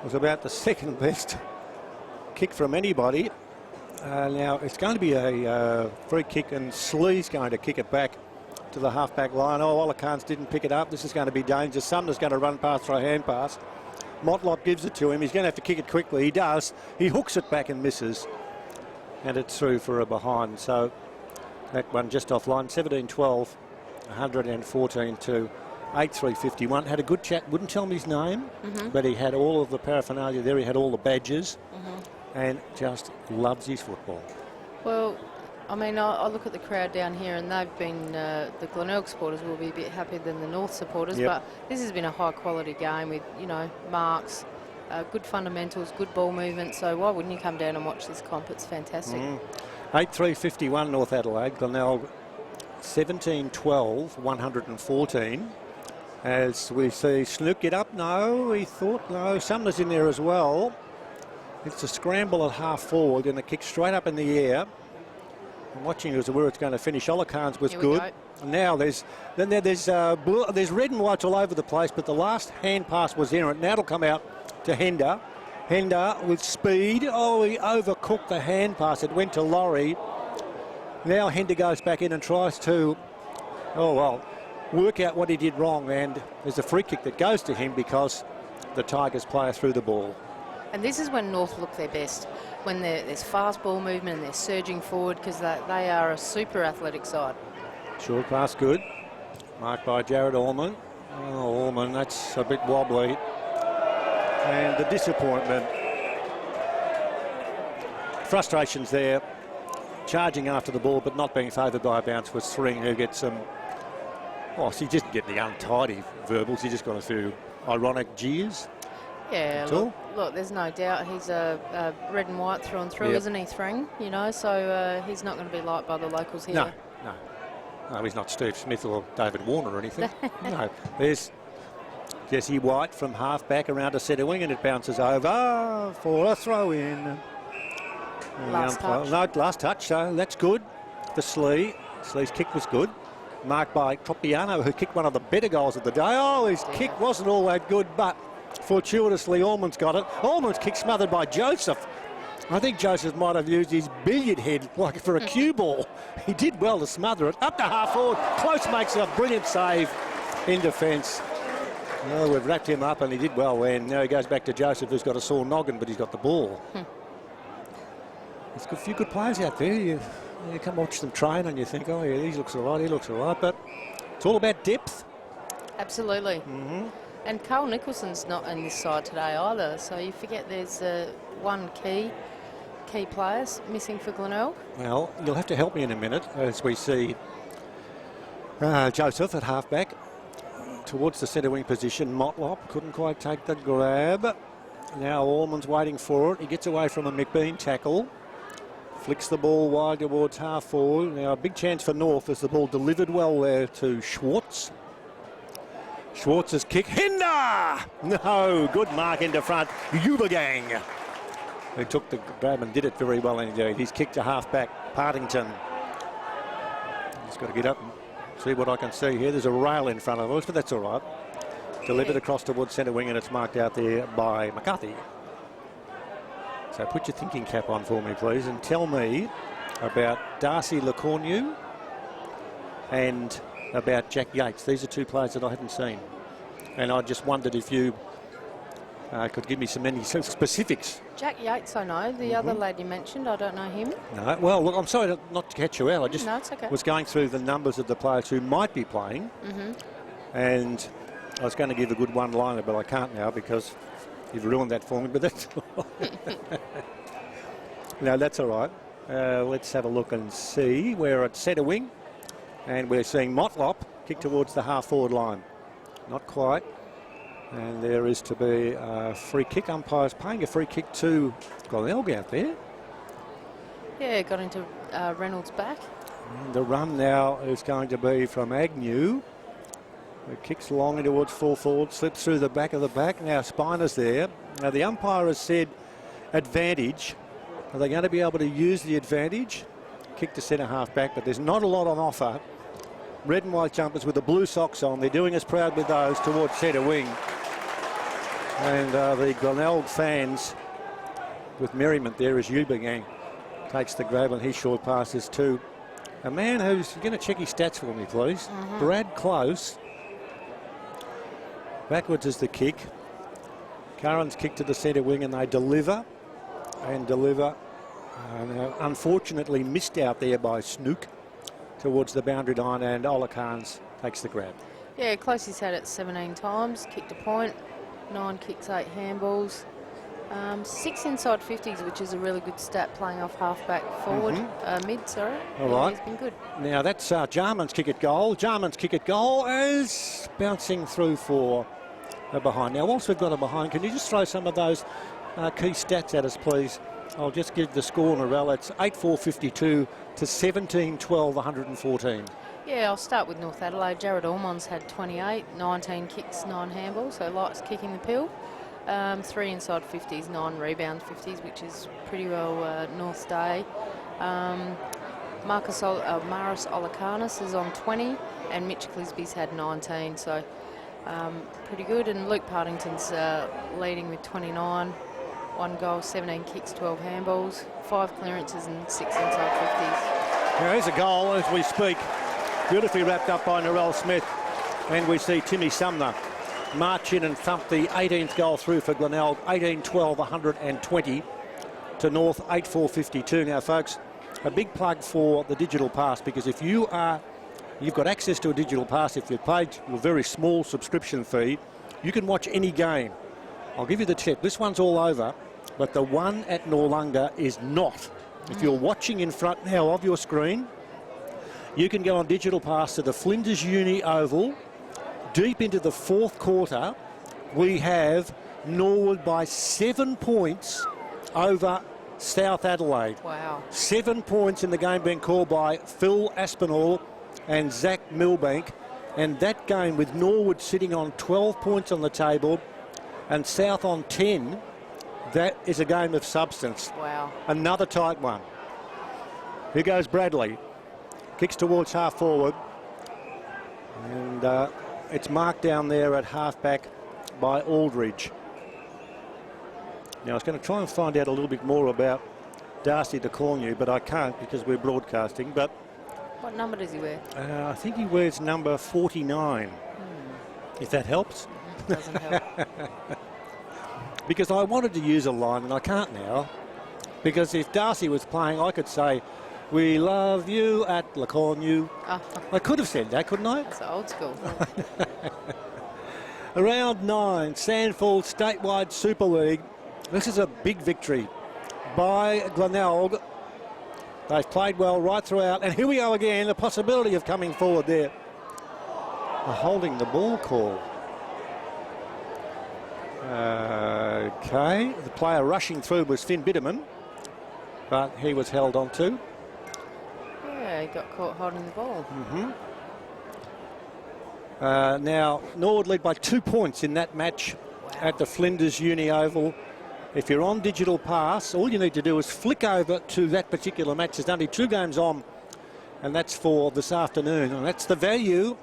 was about the second best kick from anybody. Now, it's going to be a free kick, and Slee's going to kick it back to the half-back line. Oh, Olakans didn't pick it up. This is going to be dangerous. Sumner's going to run past for a hand pass. Motlop gives it to him. He's going to have to kick it quickly. He does. He hooks it back and misses. And it's through for a behind. So that one just offline. 17-12, 114 to 8-3-51. Had a good chat. Wouldn't tell me his name, but he had all of the paraphernalia there. He had all the badges. And just loves his football. Well, I mean, I look at the crowd down here, and they've been, the Glenelg supporters will be a bit happier than the North supporters, but this has been a high-quality game with, you know, marks, good fundamentals, good ball movement, so why wouldn't you come down and watch this comp? It's fantastic. 8-3-51 North Adelaide, Glenelg 17-12, 114. As we see Snook get up, no, he thought, no, Sumner's in there as well. It's a scramble at half forward and a kick straight up in the air. I'm watching as to where it's going to finish. Olakans was good. Now there's red and whites all over the place, but the last hand pass was errant. Now it'll come out to Hender. Hender with speed. Oh, he overcooked the hand pass. It went to Laurie. Now Hender goes back in and tries to, work out what he did wrong. And there's a free kick that goes to him because the Tigers player threw the ball. And this is when North look their best, when there's fast ball movement and they're surging forward, because they are a super athletic side. Short pass good. Marked by Jared Allman. Oh, Allman, that's a bit wobbly. And the disappointment. Frustrations there. Charging after the ball, but not being favoured by a bounce was Thring, who gets some... Oh, so he didn't get the untidy verbals. He just got a few ironic jeers. Yeah, look, there's no doubt he's a red and white through and through, isn't he, Thring? You know, so he's not going to be liked by the locals here. No, he's not Steve Smith or David Warner or anything. No, there's Jesse White from half-back around to centre wing, and it bounces over for a throw-in. Last touch. No, last touch, so that's good. The Slee's kick was good. Marked by Tropiano, who kicked one of the better goals of the day. Oh, his kick wasn't all that good, but fortuitously Allman's got it. Allman's kick smothered by Joseph. I think Joseph might have used his billiard head like for a cue ball. He did well to smother it. Up to half forward. Close makes a brilliant save in defence. Oh, we've wrapped him up and he did well then. Now he goes back to Joseph, who's got a sore noggin, but he's got the ball. There's a few good players out there. You come watch them train and you think, oh yeah, he looks all right, but it's all about depth. Absolutely. And Carl Nicholson's not in this side today either, so you forget there's one key players missing for Glenelg. Well, you'll have to help me in a minute as we see Joseph at halfback towards the centre wing position. Motlop couldn't quite take the grab. Now Allman's waiting for it. He gets away from a McBean tackle. Flicks the ball wide towards half forward. Now a big chance for North as the ball delivered well there to Schwartz. Schwartz's kick. Hinder! No, good mark into front. Ubergang, who took the grab and did it very well indeed. He's kicked to half-back. Partington. He's got to get up and see what I can see here. There's a rail in front of us, but that's all right. Delivered across towards centre wing, and it's marked out there by McCarthy. So put your thinking cap on for me, please, and tell me about Darcy Lecornu and about Jack Yates. These are two players that I haven't seen. And I just wondered if you could give me any specifics. Jack Yates, I know. The other lad you mentioned, I don't know him. No, well, look, I'm sorry not to catch you out. I just No, it's okay. was going through the numbers of the players who might be playing. And I was going to give a good one-liner, but I can't now because you've ruined that for me. But that's all right. No, that's all right. Let's have a look and see. We're at centre wing. And we're seeing Motlop kick towards the half-forward line. Not quite. And there is to be a free kick. Umpire's paying a free kick to Glenelg out there. Yeah, got into Reynolds' back. And the run now is going to be from Agnew. Who kicks long towards full forward, slips through the back of the back. Now Spiner's there. Now the umpire has said advantage. Are they going to be able to use the advantage? Kick to centre half back, but there's not a lot on offer. Red and white jumpers with the blue socks on. They're doing us proud with those towards centre wing. And the Glenelg fans with merriment there as Ubergang takes the grab on his short passes to a man who's going to check his stats for me, please. Brad Close. Backwards is the kick. Curran's kick to the centre wing and they deliver and deliver. Unfortunately missed out there by Snook towards the boundary line, and Ola Khan's takes the grab. Yeah, Closey's had it 17 times, kicked a point, 9 kicks, 8 handballs, 6 inside 50s, which is a really good stat playing off half-back forward, mid, sorry. All right. He's been good. Now that's Jarman's kick at goal. Jarman's kick at goal is bouncing through for a behind. Now, whilst we've got a behind, can you just throw some of those key stats at us, please? I'll just give the score, Narelle. It's 8-4-52 to 17-12, 114. Yeah, I'll start with North Adelaide. Jared Allman's had 28, 19 kicks, 9 handballs, so likes kicking the pill. 3 inside 50s, 9 rebound 50s, which is pretty well North's day. Maris Olakanis is on 20, and Mitch Clisby's had 19, so pretty good. And Luke Partington's leading with 29. 1 goal, 17 kicks, 12 handballs, 5 clearances and 6 inside 50s. Now here's a goal as we speak. Beautifully wrapped up by Narelle Smith. And we see Timmy Sumner march in and thump the 18th goal through for Glenelg, 18-12, 120 to North, 8-4-52. Now, folks, a big plug for the digital pass, because if you've got access to a digital pass, if you've paid a very small subscription fee, you can watch any game. I'll give you the tip. This one's all over, but the one at Noarlunga is not. If you're watching in front now of your screen, you can go on digital pass to the Flinders Uni Oval. Deep into the fourth quarter, we have Norwood by 7 points over South Adelaide. Wow. 7 points in the game being called by Phil Aspinall and Zach Milbank. And that game with Norwood sitting on 12 points on the table and South on 10, that is a game of substance. Wow. Another tight one. Here goes Bradley. Kicks towards half forward. And it's marked down there at half-back by Aldridge. Now, I was going to try and find out a little bit more about Darcy DeCornew, but I can't because we're broadcasting. But what number does he wear? I think he wears number 49, if that helps. Doesn't help. Because I wanted to use a line, and I can't now. Because if Darcy was playing, I could say, "We love you at DeCornew." I could have said that, couldn't I? That's old school. Round 9, SANFL Statewide Super League. This is a big victory by Glenelg. They've played well right throughout. And here we go again, the possibility of coming forward there. A holding the ball call. Okay, the player rushing through was Finn Bitterman, but he was held on to. Yeah, he got caught holding the ball. Now, Norwood lead by 2 points in that match at the Flinders Uni Oval. If you're on digital pass, all you need to do is flick over to that particular match. There's only 2 games on, and that's for this afternoon. And that's the value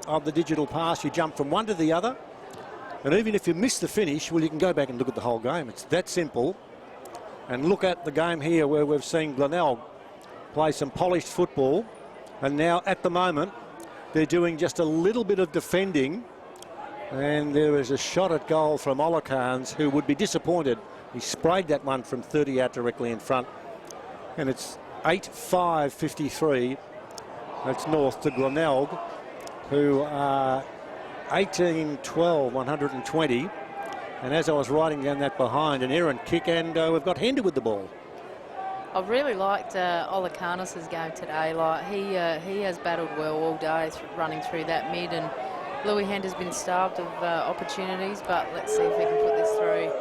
of the digital pass. You jump from one to the other. And even if you miss the finish, well, you can go back and look at the whole game. It's that simple. And look at the game here where we've seen Glenelg play some polished football. And now, at the moment, they're doing just a little bit of defending. And there is a shot at goal from Olakans, who would be disappointed. He sprayed that one from 30 out directly in front. And it's 8-5-53. That's North to Glenelg, who are 18-12, 120. And as I was writing down that behind, an errant kick, and we've got Hender with the ball. I've really liked Olakanis' game today. Like he has battled well all day, running through that mid, and Louis Hender's been starved of opportunities, but let's see if we can put this through.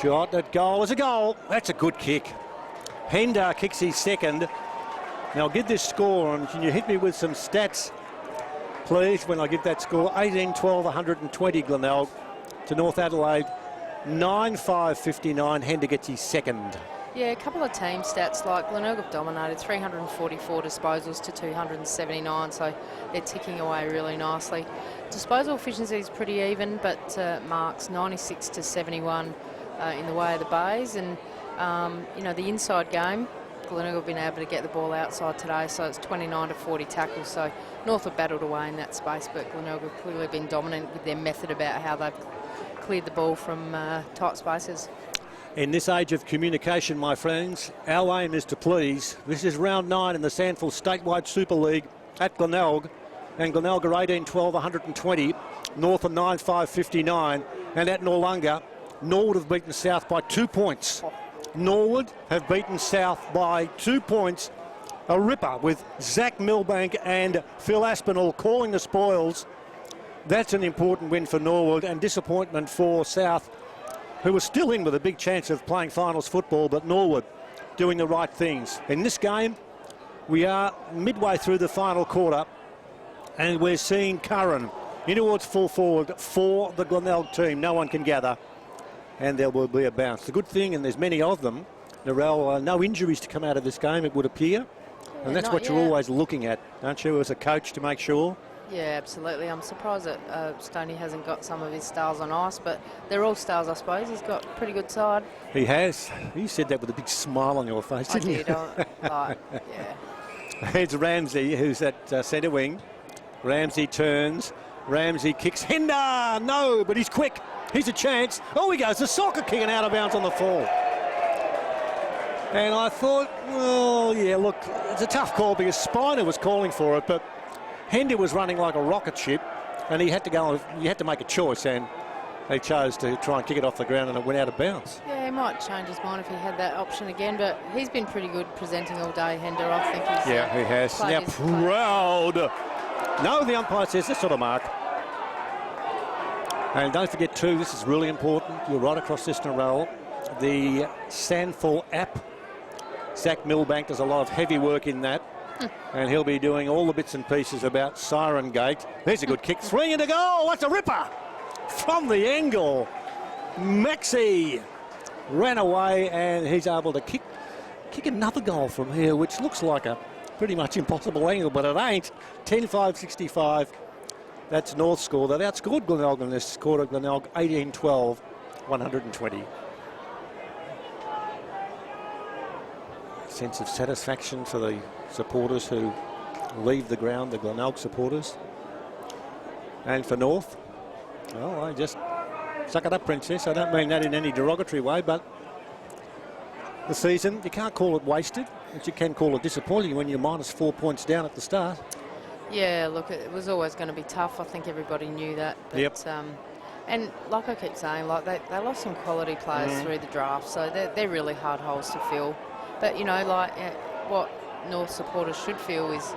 Shot at goal is a goal. That's a good kick. Hender kicks his second. Now I'll give this score, and can you hit me with some stats, please, when I give that score? 18-12, 120 Glenelg to North Adelaide. 9-5-59. Hender gets his second. Yeah, a couple of team stats, like Glenelg have dominated, 344 disposals to 279, so they're ticking away really nicely. Disposal efficiency is pretty even, but marks 96 to 71 in the way of the bays. And, you know, the inside game, Glenelg have been able to get the ball outside today, so it's 29 to 40 tackles. So North have battled away in that space, but Glenelg have clearly been dominant with their method about how they've cleared the ball from tight spaces. In this age of communication, my friends, our aim is to please. This is round 9 in the SANFL Statewide Super League at Glenelg. And Glenelg are 18-12, 120. North are 9-5-59. And at Noarlunga, Norwood have beaten South by 2 points. Norwood have beaten South by 2 points. A ripper with Zach Milbank and Phil Aspinall calling the spoils. That's an important win for Norwood, and disappointment for South, who was still in with a big chance of playing finals football, but Norwood doing the right things. In this game, we are midway through the final quarter, and we're seeing Curran in towards full forward for the Glenelg team. No one can gather, and there will be a bounce. The good thing, and there's many of them, Narelle, no injuries to come out of this game, it would appear. And that's what you're always looking at, aren't you, as a coach, to make sure? Yeah, absolutely. I'm surprised that Stoney hasn't got some of his stars on ice, but they're all stars, I suppose. He's got a pretty good side. He has. You said that with a big smile on your face, didn't you? Yeah. It's Ramsey, who's at centre wing. Ramsey turns, Ramsey kicks. Hender! No, but he's quick. He's a chance. Oh, he goes. The soccer kicking out of bounds on the fall. And I thought, well, yeah, look, it's a tough call because Spiner was calling for it, but Hender was running like a rocket ship, and he had to go. You had to make a choice, and they chose to try and kick it off the ground, and it went out of bounds. Yeah, he might change his mind if he had that option again, but he's been pretty good presenting all day, Hender. I think he's he has. Now proud. No, the umpire says that's not a mark. And don't forget too, this is really important. You're right across this in a row. The SANFL app. Zach Milbank does a lot of heavy work in that. And he'll be doing all the bits and pieces about Siren Gate. There's a good kick. 3 into goal. That's a ripper. From the angle. Maxey ran away and he's able to kick another goal from here, which looks like a pretty much impossible angle, but it ain't. 10-5-65. That's North score. They've outscored Glenelg in this quarter. Glenelg 18-12, 120. Sense of satisfaction for the supporters who leave the ground, the Glenelg supporters. And for North, well, I just suck it up, Princess. I don't mean that in any derogatory way, but the season, you can't call it wasted, but you can call it disappointing when you're minus 4 points down at the start. Yeah, look, it was always going to be tough. I think everybody knew that. But, yep. And like I keep saying, like they lost some quality players through the draft, so they're really hard holes to fill. But, you know, like what North supporters should feel is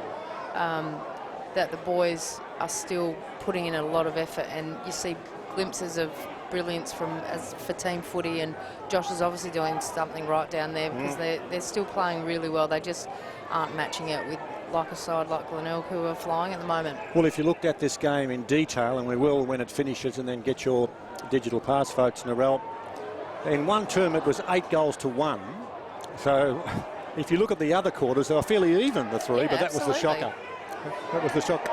that the boys are still putting in a lot of effort, and you see glimpses of brilliance for team footy, and Josh is obviously doing something right down there because they're still playing really well. They just aren't matching it with like a side like Glenelg who are flying at the moment. Well, if you looked at this game in detail, and we will when it finishes, and then get your digital pass votes in a row, in one term it was 8-1. So if you look at the other quarters, they were fairly even, the three, but that was the shocker. That was the shock.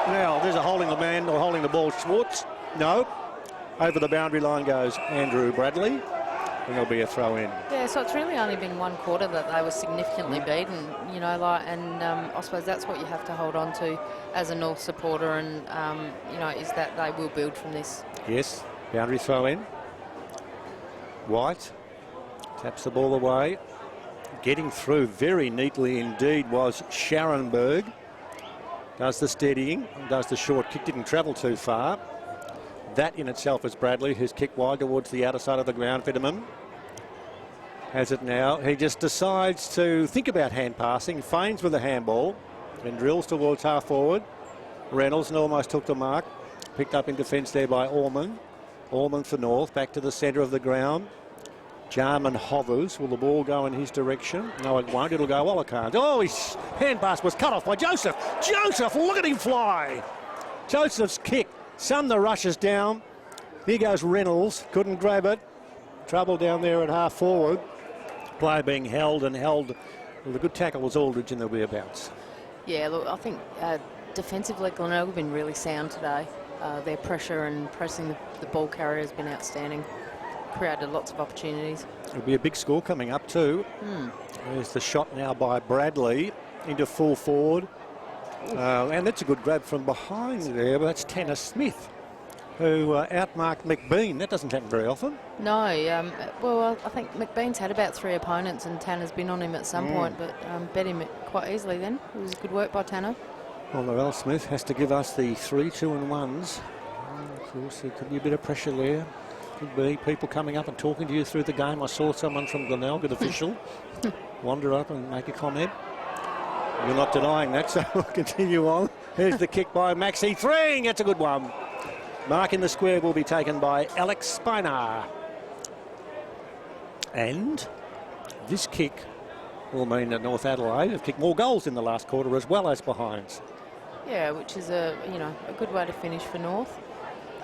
Now, there's a holding the man or holding the ball. Schwartz, no. Over the boundary line goes Andrew Bradley, and there'll be a throw in. Yeah, so it's really only been one quarter that they were significantly beaten, you know, like, and I suppose that's what you have to hold on to as a North supporter, and, you know, is that they will build from this. Yes, boundary throw in. White taps the ball away. Getting through very neatly indeed was Scharenberg. Does the steadying, does the short kick, didn't travel too far. That in itself is Bradley, who's kicked wide towards the outer side of the ground. Fitterman has it now. He just decides to think about hand passing, feigns with a handball, and drills towards half forward. Reynolds almost took the mark. Picked up in defence there by Orman. Orman for North, back to the centre of the ground. Jarman hovers. Will the ball go in his direction? No, it won't. It'll go Olakans. Oh, his hand pass was cut off by Joseph. Joseph, look at him fly. Joseph's kick. Sumner rushes down. Here goes Reynolds. Couldn't grab it. Trouble down there at half forward. Player being held and held. Well, the good tackle was Aldridge, and there'll be a bounce. Yeah, look, I think defensively Glenelg have been really sound today. Their pressure and pressing the ball carrier has been outstanding. Created lots of opportunities. There'll be a big score coming up too. There's the shot now by Bradley into full forward. And that's a good grab from behind there, but that's Tanner Smith, who outmarked McBean. That doesn't happen very often. No, well, I think McBean's had about 3 opponents, and Tanner's been on him at some point, but bet him quite easily then. It was good work by Tanner. Well, Narelle Smith has to give us the 3 2-1s. Of course, there could be a bit of pressure there. Could be people coming up and talking to you through the game. I saw someone from Glenelg, an official, wander up and make a comment. You're not denying that, so we'll continue on. Here's the kick by Maxey. 3, that's a good one. Mark in the square will be taken by Alex Spiner. And this kick will mean that North Adelaide have kicked more goals in the last quarter as well as behinds. Yeah, which is a good way to finish for North.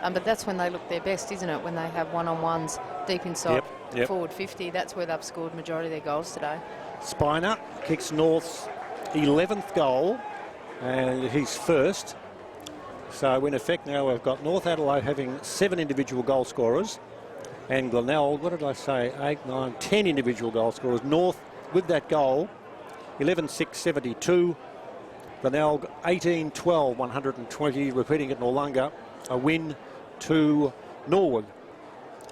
But that's when they look their best, isn't it? When they have one-on-ones deep inside forward 50. That's where they've scored majority of their goals today. Spiner kicks North's 11th goal and his first. So in effect now we've got North Adelaide having 7 individual goal scorers, and Glenelg, what did I say, 8, 9, 10 individual goal scorers. North with that goal, 11-6-72, Glenelg 18-12, 120, repeating at Noarlunga. A win to Norwood,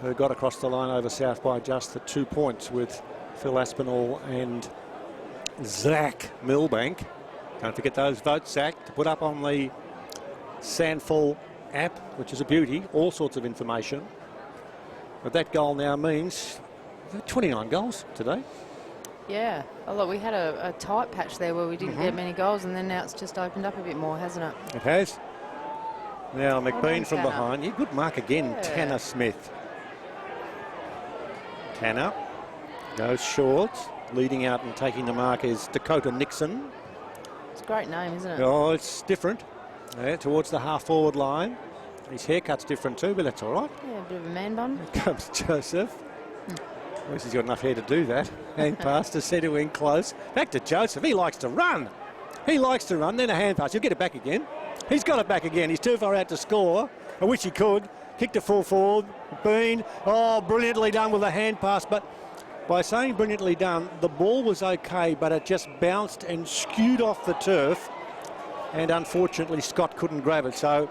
who got across the line over South by just the 2 points with Phil Aspinall and Zach Milbank. Don't forget those votes, Zach, to put up on the SANFL app, which is a beauty, all sorts of information. But that goal now means 29 goals today. Yeah, look, we had a tight patch there where we didn't get many goals, and then now it's just opened up a bit more, hasn't it? It has. Now McBean from Tanner. behind. Yeah, good mark again, Yeah. Tanner Smith. Tanner goes short. Leading out and taking the mark is Dakota Nixon. It's a great name, isn't it? Oh, it's different. Yeah, towards the half-forward line. His haircut's different too, but that's all right. Yeah, a bit of a man bun. Here comes Joseph. At least he's got enough hair to do that. Hand pass to Sedu in close. Back to Joseph. He likes to run. He likes to run. Then a hand pass. He'll get it back again. He's got it back again. He's too far out to score. I wish he could. Kicked it full forward. Bean. Oh, brilliantly done with a hand pass. But by saying brilliantly done, the ball was okay, but it just bounced and skewed off the turf. And unfortunately, Scott couldn't grab it. So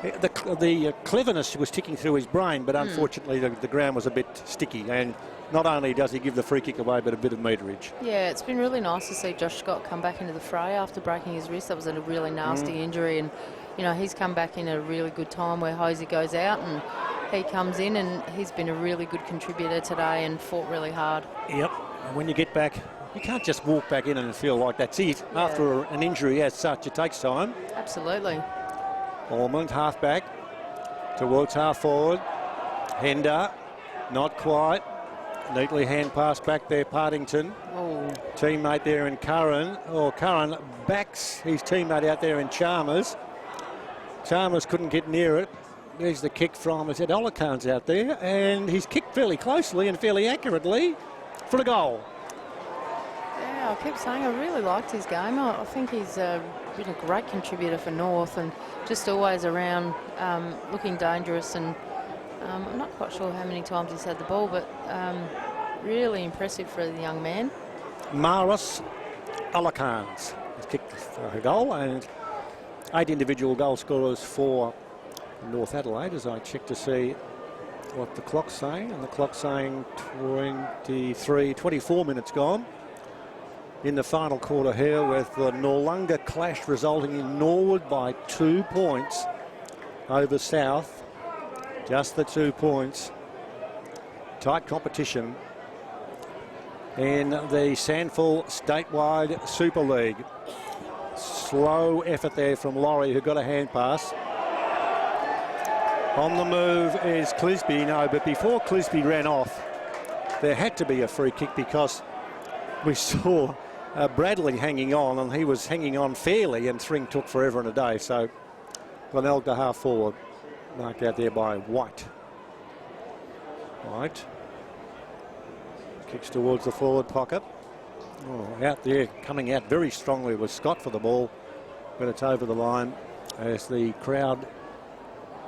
the cleverness was ticking through his brain, but unfortunately the ground was a bit sticky. And not only does he give the free kick away, but a bit of meterage. Yeah, it's been really nice to see Josh Scott come back into the fray after breaking his wrist. That was a really nasty injury, and you know he's come back in a really good time where Hosey goes out and he comes in, and he's been a really good contributor today and fought really hard. Yep. And when you get back, you can't just walk back in and feel like that's it. Yeah. After an injury as such, it takes time. Absolutely. Ormond half back towards half forward. Hender, not quite. Neatly hand pass back there, Partington. Oh, Teammate there in Curran. Oh, Curran backs his teammate out there in Chalmers. Chalmers couldn't get near it. There's the kick from, is it Olakan's out there, and he's kicked fairly closely and fairly accurately for the goal. yeah, I keep saying I really liked his game. I think he's been a great contributor for North and just always around looking dangerous, and I'm not quite sure how many times he's had the ball, but really impressive for the young man. Maris Olakans has kicked a goal, and 8 individual goal scorers for North Adelaide, as I check to see what the clock's saying, and the clock's saying 24 minutes gone in the final quarter here, with the Noarlunga clash resulting in Norwood by 2 points over South. Just the 2 points. Tight competition in the SANFL statewide Super League. Slow effort there from Laurie, who got a hand pass. On the move is Clisby. No, but before Clisby ran off, there had to be a free kick, because we saw Bradley hanging on, and he was hanging on fairly, and Thring took forever and a day. So Glenelg to half forward, marked out there by White. White kicks towards the forward pocket. Oh, out there, coming out very strongly was Scott for the ball, but it's over the line as the crowd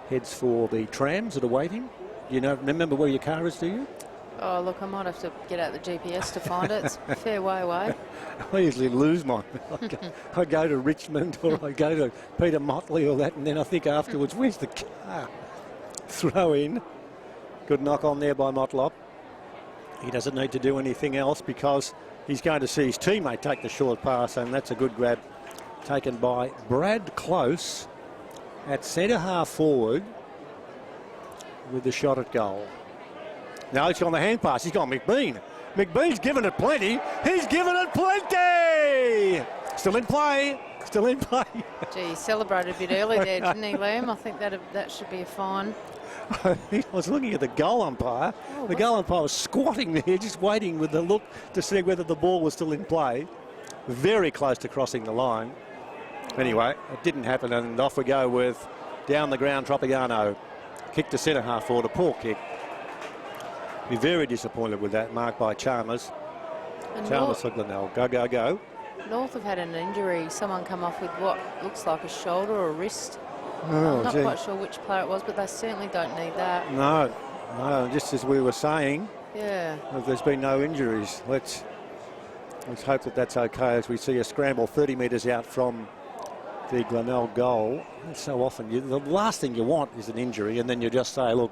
heads for the trams that are waiting. You know, remember where your car is, do you? Oh, look, I might have to get out the GPS to find it. It's a fair way away. I usually lose mine. I go to Richmond, or I go to Peter Motley or that, and then I think afterwards, where's the car? Throw in. Good knock on there by Motlop. He doesn't need to do anything else, because he's going to see his teammate take the short pass, and that's a good grab taken by Brad Close at centre half forward with the shot at goal. Now he's on the hand pass. He's got McBean. McBean's given it plenty. He's given it plenty. Still in play. Still in play. Gee, he celebrated a bit early there, didn't he, Liam? I think that should be a fine. I was looking at the goal umpire. The goal umpire was squatting there, just waiting with the look to see whether the ball was still in play. Very close to crossing the line. Anyway, it didn't happen, and off we go with down the ground Tropiano. Kick to centre half forward, a poor kick. Be very disappointed with that, marked by Chalmers. And Chalmers for Glenelg. Go, go, go. North have had an injury. Someone come off with what looks like a shoulder or a wrist. Oh, I'm not gee. quite sure which player it was, but they certainly don't need that. No, no, just as we were saying, Yeah. there's been no injuries. Let's Let's hope that that's okay as we see a scramble 30 metres out from the Glenelg goal. So often, the last thing you want is an injury, and then you just say, look.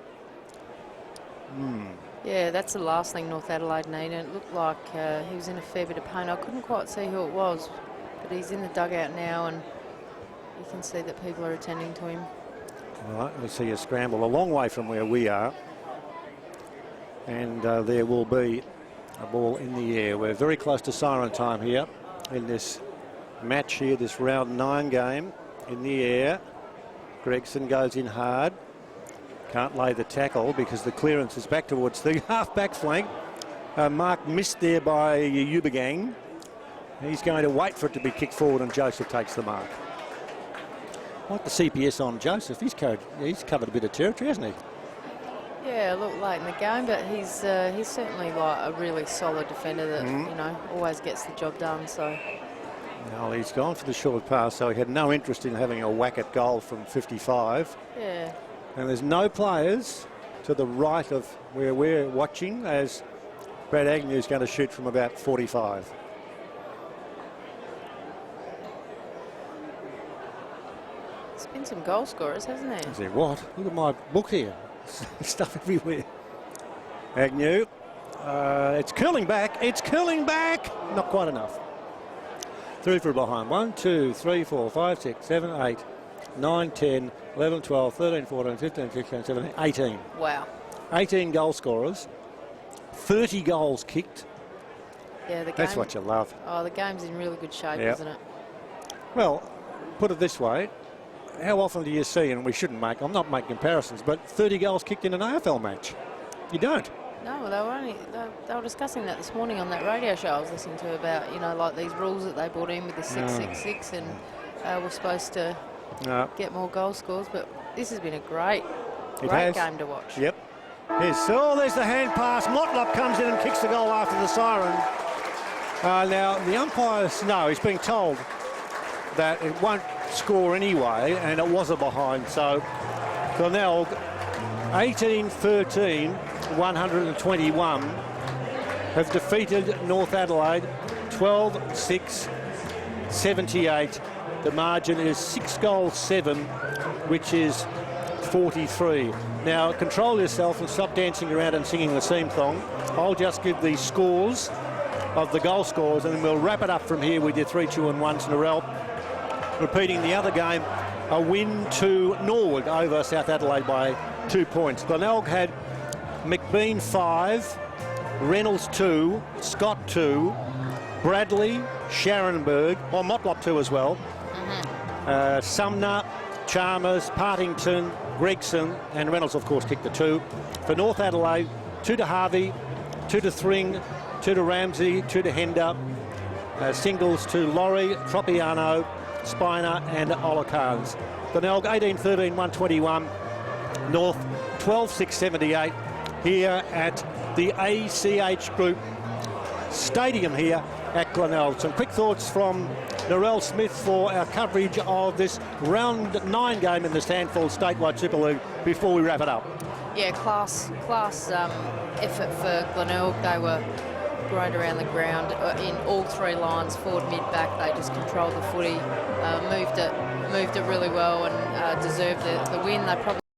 Yeah, that's the last thing North Adelaide needed. It looked like he was in a fair bit of pain. I couldn't quite see who it was, but he's in the dugout now, and you can see that people are attending to him. All right, we see a scramble a long way from where we are. And there will be a ball in the air. We're very close to siren time here in this match here, this round 9 game. In the air, Gregson goes in hard. Can't lay the tackle because the clearance is back towards the half-back flank. Mark missed there by Ubergang. He's going to wait for it to be kicked forward, and Joseph takes the mark. Like the CPS on Joseph, he's covered a bit of territory, hasn't he? Yeah, a little late in the game, but he's certainly like a really solid defender that you know, always gets the job done. So. Well, he's gone for the short pass, so he had no interest in having a whack at goal from 55. Yeah. And there's no players to the right of where we're watching, as Brad Agnew's going to shoot from about 45. There's been some goal scorers, hasn't there? Is there what? Look at my book here. Stuff everywhere. Agnew. It's curling back. It's curling back. Not quite enough. Through for behind. 1, 2, 3, 4, 5, 6, 7, 8, 9, 10, 11, 12, 13, 14, 15, 16, 17, 18. Wow. 18 goal scorers. 30 goals kicked. Yeah, the game. That's what you love. Oh, the game's in really good shape, isn't it? Well, put it this way. How often do you see, and we shouldn't make, I'm not making comparisons, but 30 goals kicked in an AFL match? You don't. No, they were discussing that this morning on that radio show I was listening to about, you know, like these rules that they brought in with the 666, and we're supposed to get more goal scores, but this has been a great game to watch. Yep. There's the hand pass. Motlop comes in and kicks the goal after the siren. Now, the umpire's, he's being told that it won't score anyway, and it was a behind. So Glenelg 18-13, 121 have defeated North Adelaide 12-6, 78. The margin is 6 goals 7, which is 43. Now control yourself and stop dancing around and singing the theme song. I'll just give the scores of the goal scores, and then we'll wrap it up from here with your 3, 2 and 1s, Narelle. Repeating the other game, a win to Norwood over South Adelaide by 2 points. Glenelg had McBean 5, Reynolds 2, Scott 2, Bradley, Sharonberg, Motlop 2 as well, Sumner, Chalmers, Partington, Gregson, and Reynolds, of course, kicked the 2. For North Adelaide, 2 to Harvey, 2 to Thring, 2 to Ramsey, 2 to Hender, singles to Laurie, Tropiano, Spiner and Olakans. Glenelg 18-13, 121. North 12-6, 78 here at the ACH Group Stadium here at Glenelg. Some quick thoughts from Narelle Smith for our coverage of this round 9 game in the SANFL Statewide Super League before we wrap it up. Yeah, class effort for Glenelg. They were great around the ground in all 3 lines, forward, mid, back. They just controlled the footy, moved it really well, and deserved the win. They probably